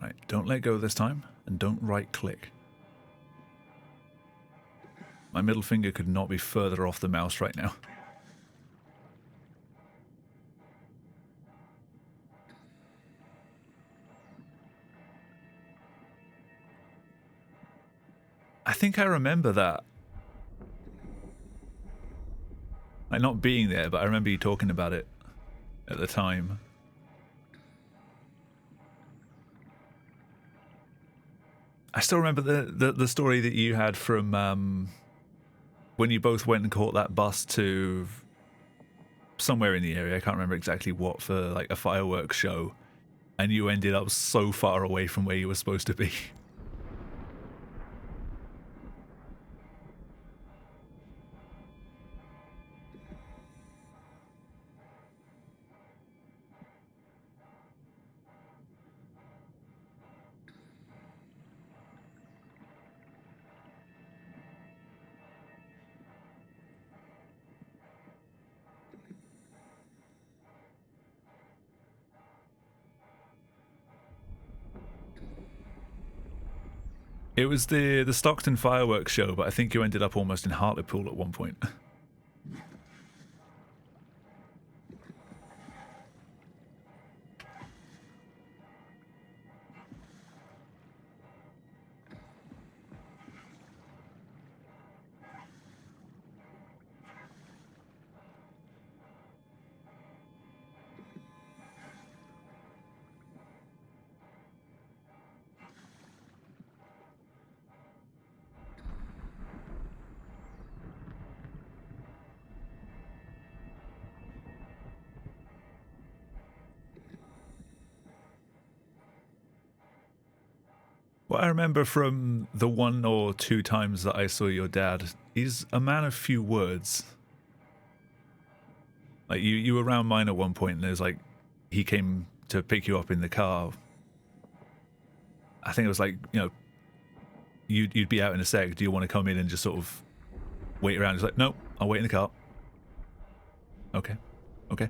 Right, don't let go this time, and don't right click. My middle finger could not be further off the mouse right now. I think I remember that. Like, not being there, but I remember you talking about it at the time. I still remember the story that you had from when you both went and caught that bus to somewhere in the area. I can't remember exactly what, for like a fireworks show, and you ended up so far away from where you were supposed to be. It was the Stockton fireworks show, but I think you ended up almost in Hartlepool at one point. What I remember from the 1 or 2 times that I saw your dad, he's a man of few words. Like, you were around mine at one point, and there's like, he came to pick you up in the car. I think it was like, you know, you'd be out in a sec. Do you want to come in and just sort of wait around? He's like, no, I'll wait in the car. Okay. Okay.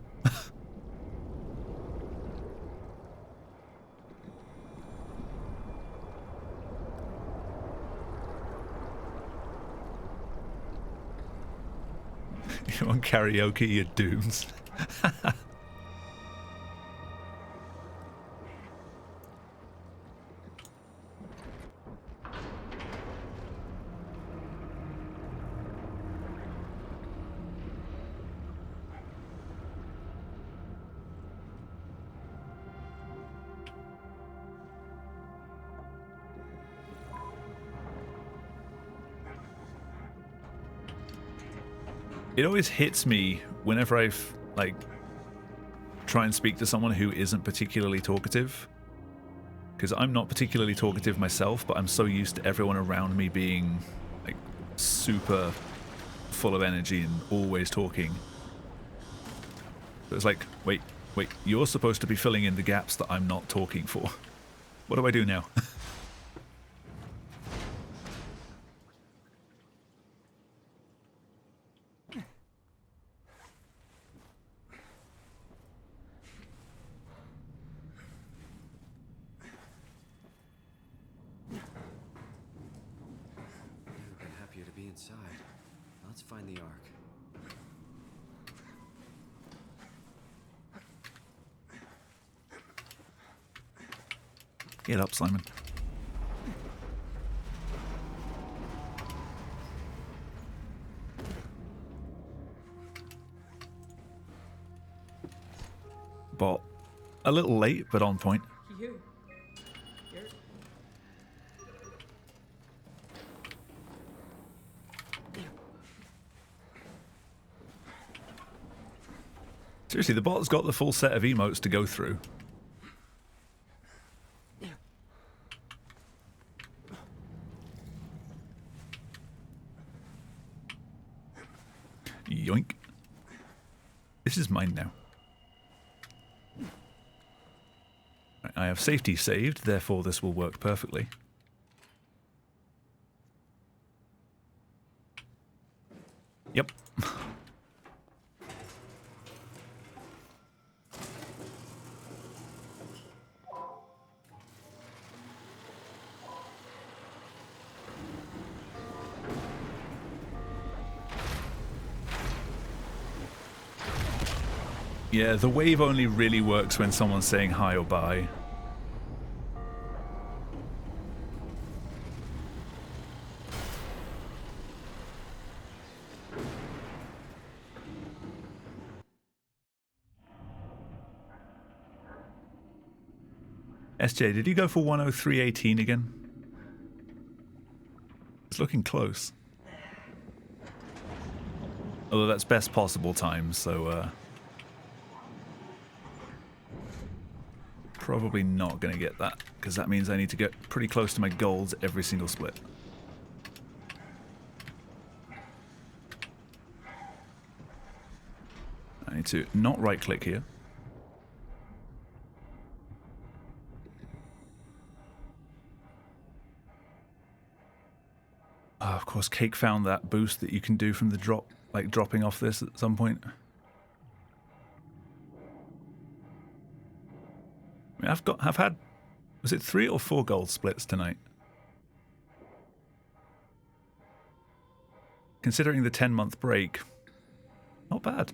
You want karaoke, you dooms. It always hits me whenever I've, like, try and speak to someone who isn't particularly talkative. Because I'm not particularly talkative myself, but I'm so used to everyone around me being, like, super full of energy and always talking. So it's like, wait, you're supposed to be filling in the gaps that I'm not talking for. What do I do now? Let's find the Ark. Get up, Simon. But a little late, but on point. You. You're... Seriously, the bot's got the full set of emotes to go through. Yoink. This is mine now. Right, I have safety saved, therefore this will work perfectly. Yep. Yeah, the wave only really works when someone's saying hi or bye. SJ, did you go for 103.18 again? It's looking close. Although that's best possible time, so probably not going to get that, because that means I need to get pretty close to my golds every single split. I need to not right click here. Oh, of course, Cake found that boost that you can do from the drop, like dropping off this at some point. I mean, I've had, was it 3 or 4 gold splits tonight? Considering the 10-month break, not bad.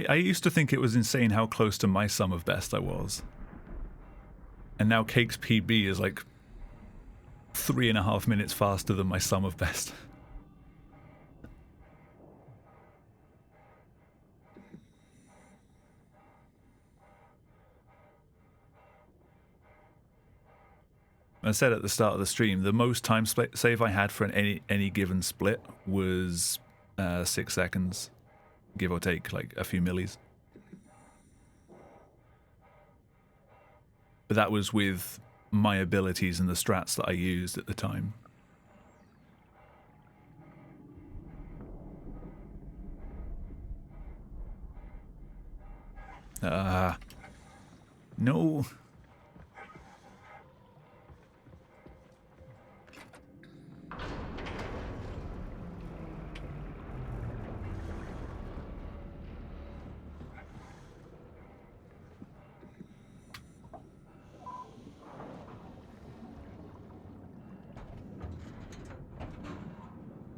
I used to think it was insane how close to my sum of best I was. And now Cake's PB is like 3.5 minutes faster than my sum of best. I said at the start of the stream, the most time save I had for any given split was 6 seconds. Give or take, like a few millis. But that was with my abilities and the strats that I used at the time. No.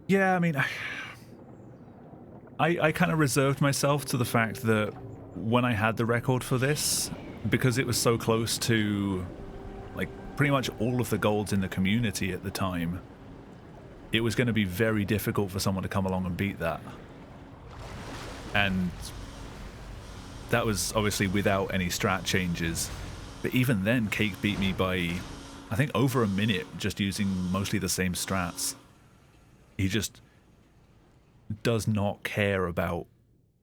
Yeah, I mean, I kind of reserved myself to the fact that when I had the record for this, because it was so close to, like, pretty much all of the golds in the community at the time, it was going to be very difficult for someone to come along and beat that. And that was obviously without any strat changes. But even then, Cake beat me by, I think, over a minute just using mostly the same strats. He just does not care about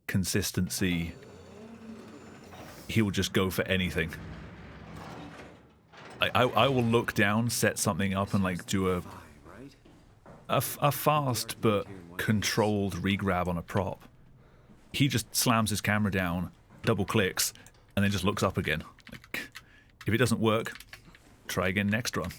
consistency he will just go for anything. I will look down, set something up, and like do a fast but controlled regrab on a prop. He just slams his camera down, double clicks, and then just looks up again. Like, if it doesn't work, try again next run.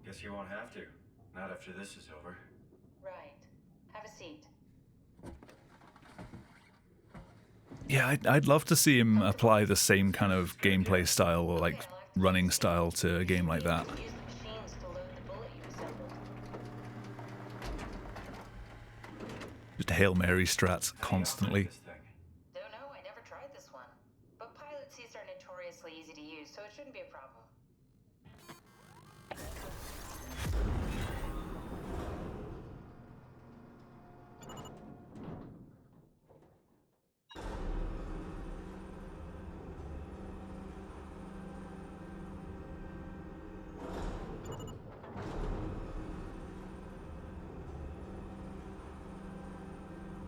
Guess you won't have to. Not after this is over. Right. Have a seat. Yeah, I'd love to see him apply the same kind of gameplay style or like running style to a game like that. Use the machines to load the bullet you assembled. Just Hail Mary strats constantly. Don't know, I never tried this one. But pilot seats are notoriously easy to use, so it shouldn't be a problem.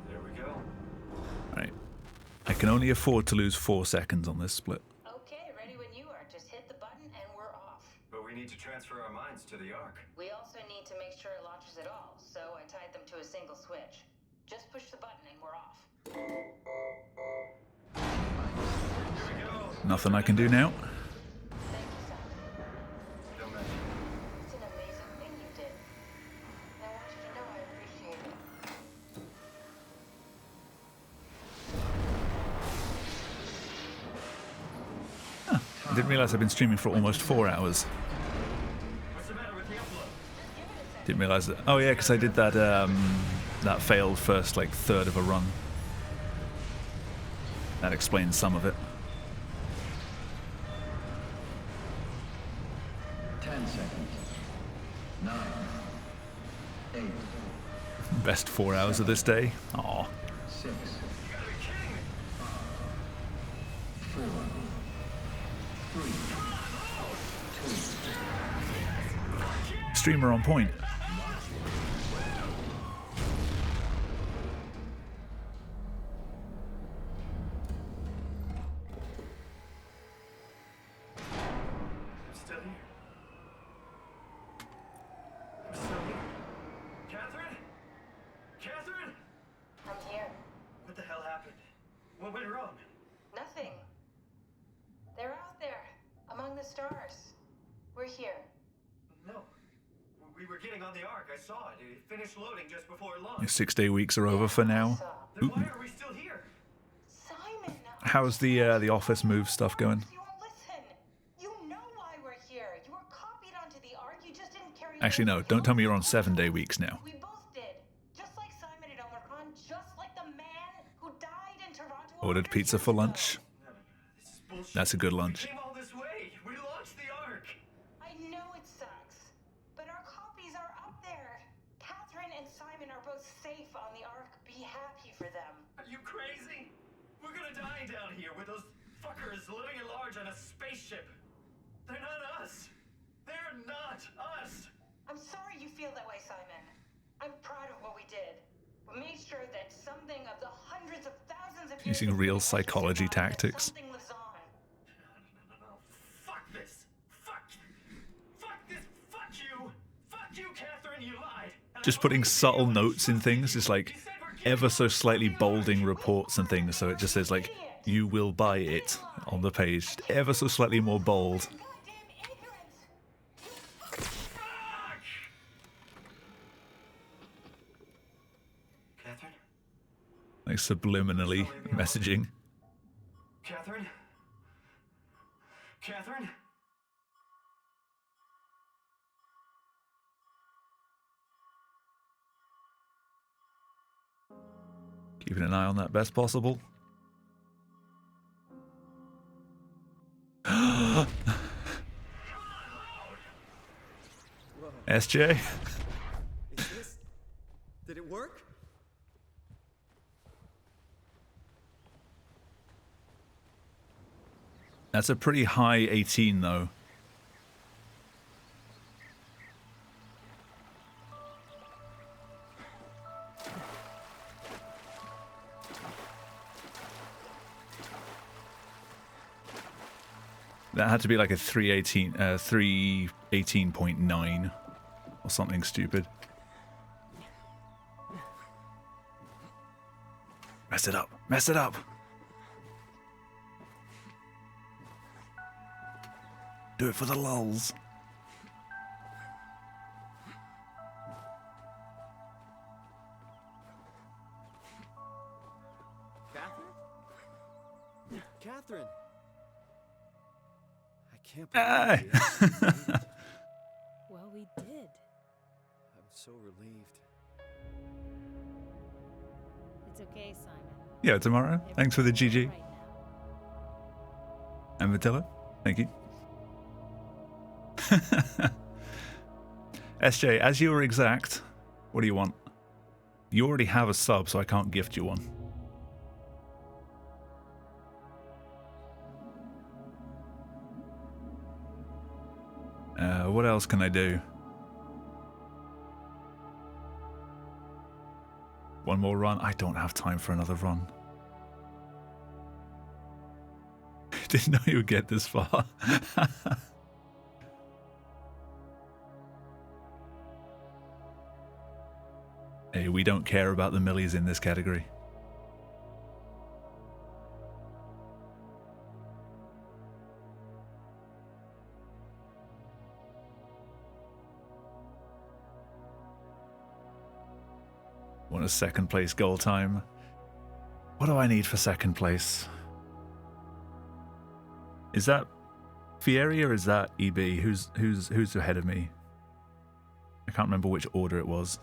There we go. Right. I can only afford to lose 4 seconds on this split. Okay, ready when you are. Just hit the button and we're off. But we need to transfer our minds to the Ark. We also need to make sure it launches at all, so I tied them to a single switch. Just push the button and we're off. Here we go. Nothing I can do now. Thank you, Simon. Don't mention it. It's an amazing thing you did. And I want you to know I appreciate it. I didn't realize I've been streaming for almost 4 hours. What's the matter with the upload? Didn't realize that. Oh yeah, because I did that that failed first like third of a run. That explains some of it. 10 seconds. 9. 8. Best 4 hours of this day. Aw. 6. You gotta be kidding me. 4. 3. 2. Streamer on point. I'm still here. I'm still here. Catherine? Catherine? I'm here. What the hell happened? What went wrong? Nothing. They're out there, among the stars. We're here. No. We were getting on the Ark. I saw it. It finished loading just before Your launch. 6-day weeks are over for now. Then why are we still here? Simon! How's the office move stuff going? You won't listen. You know why we're here. You were copied onto the Ark. You just didn't carry Actually, no. Don't tell me you're on 7-day weeks now. We both did. Just like Simon and Omicron. Just like the man who died in Toronto. Ordered pizza for lunch. No. This is bullshit. That's a good lunch. We came all this way. We launched the Ark. I know it sucks, but our copies are up there. Catherine and Simon are both safe on the Ark. Be happy for them. Are you crazy? We're gonna die down here with those fuckers living at large on a spaceship. They're not us. They're not us. I'm sorry you feel that way, Simon. I'm proud of what we did. We made sure that something of the hundreds of thousands of years Using of real people psychology survived, that tactics. Something lives on. No. Fuck this. Fuck this. Fuck you. Fuck you, Catherine. You lied. And Just I putting won't subtle believe you. notes in things, just like You said we're getting ever so on slightly the Ark. bolding reports and things, so it just says like, you will buy it on the page. Just ever so slightly more bold. Goddamn ignorance! Fuck! Catherine? Like subliminally messaging. Catherine? Catherine? Keeping an eye on that best possible. SJ? Did it work? That's a pretty high 18 though. That had to be like a 318.9 or something stupid. Mess it up. Mess it up. Do it for the lulz. Catherine? I can't believe we actually made it. Well, we did. I'm so relieved. It's okay, Simon. Yeah, tomorrow. Thanks for the GG. Right now. And Matilda, thank you. SJ, as you were exact, what do you want? You already have a sub, so I can't gift you one. What else can I do? One more run? I don't have time for another run. Didn't know you would get this far. Hey, we don't care about the millies in this category. Want a second place goal time? What do I need for second place? Is that Fieri or is that EB? Who's ahead of me? I can't remember which order it was.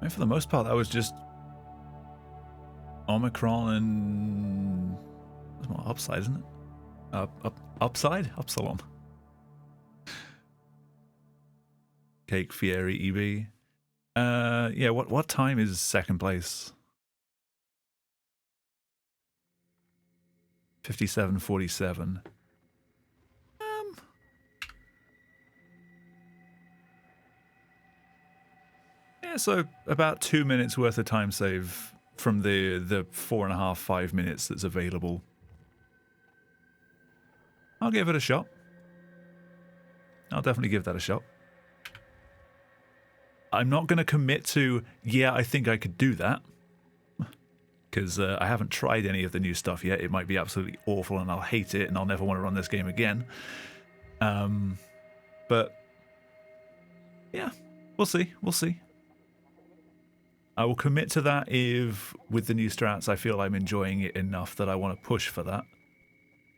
And for the most part, that was just Omicron and it's more upside, isn't it? Upside? Upsilon. Cake, Fieri, EB. Yeah, what time is second place? 57:47. Yeah, so about 2 minutes worth of time save from the 4.5, 5 minutes that's available. I'll give it a shot. I'll definitely give that a shot. I'm not going to commit to, yeah, I think I could do that. Because I haven't tried any of the new stuff yet. It might be absolutely awful and I'll hate it and I'll never want to run this game again. But, yeah, we'll see. We'll see. I will commit to that if, with the new strats, I feel I'm enjoying it enough that I want to push for that.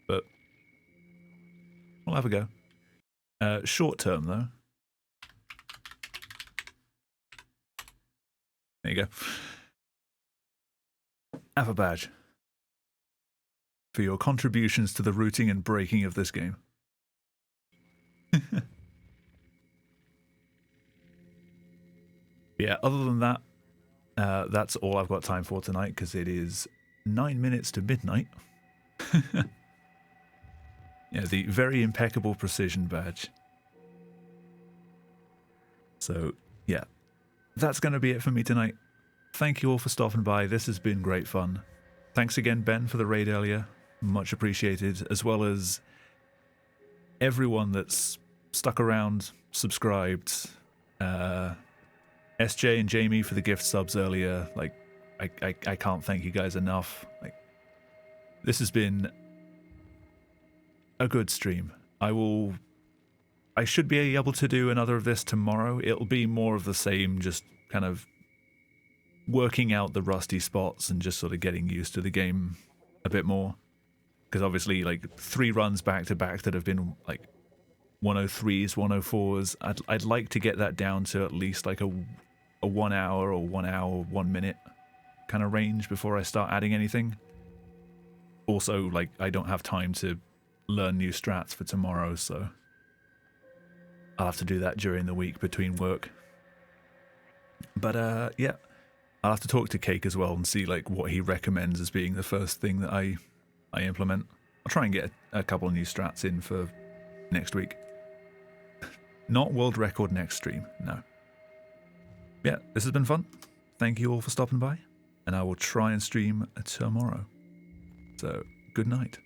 But we'll have a go. Short term, though. There you go. Have a badge for your contributions to the routing and breaking of this game. Yeah, other than that, that's all I've got time for tonight because it is 9 minutes to midnight. Yeah, the very impeccable precision badge. So, yeah, that's going to be it for me tonight. Thank you all for stopping by. This has been great fun. Thanks again, Ben, for the raid earlier. Much appreciated, as well as everyone that's stuck around, subscribed. SJ and Jamie for the gift subs earlier. Like, I can't thank you guys enough. Like, this has been a good stream. I should be able to do another of this tomorrow. It'll be more of the same, just kind of working out the rusty spots and just sort of getting used to the game a bit more. Because obviously, like, 3 runs back to back that have been like 103s, 104s. I'd like to get that down to at least like a 1 hour or 1 hour, 1 minute kind of range before I start adding anything. Also, like, I don't have time to learn new strats for tomorrow, so I'll have to do that during the week between work. But yeah, I'll have to talk to Cake as well and see like what he recommends as being the first thing that I implement. I'll try and get a couple of new strats in for next week. Not world record next stream, no. Yeah, this has been fun. Thank you all for stopping by, and I will try and stream tomorrow. So, good night.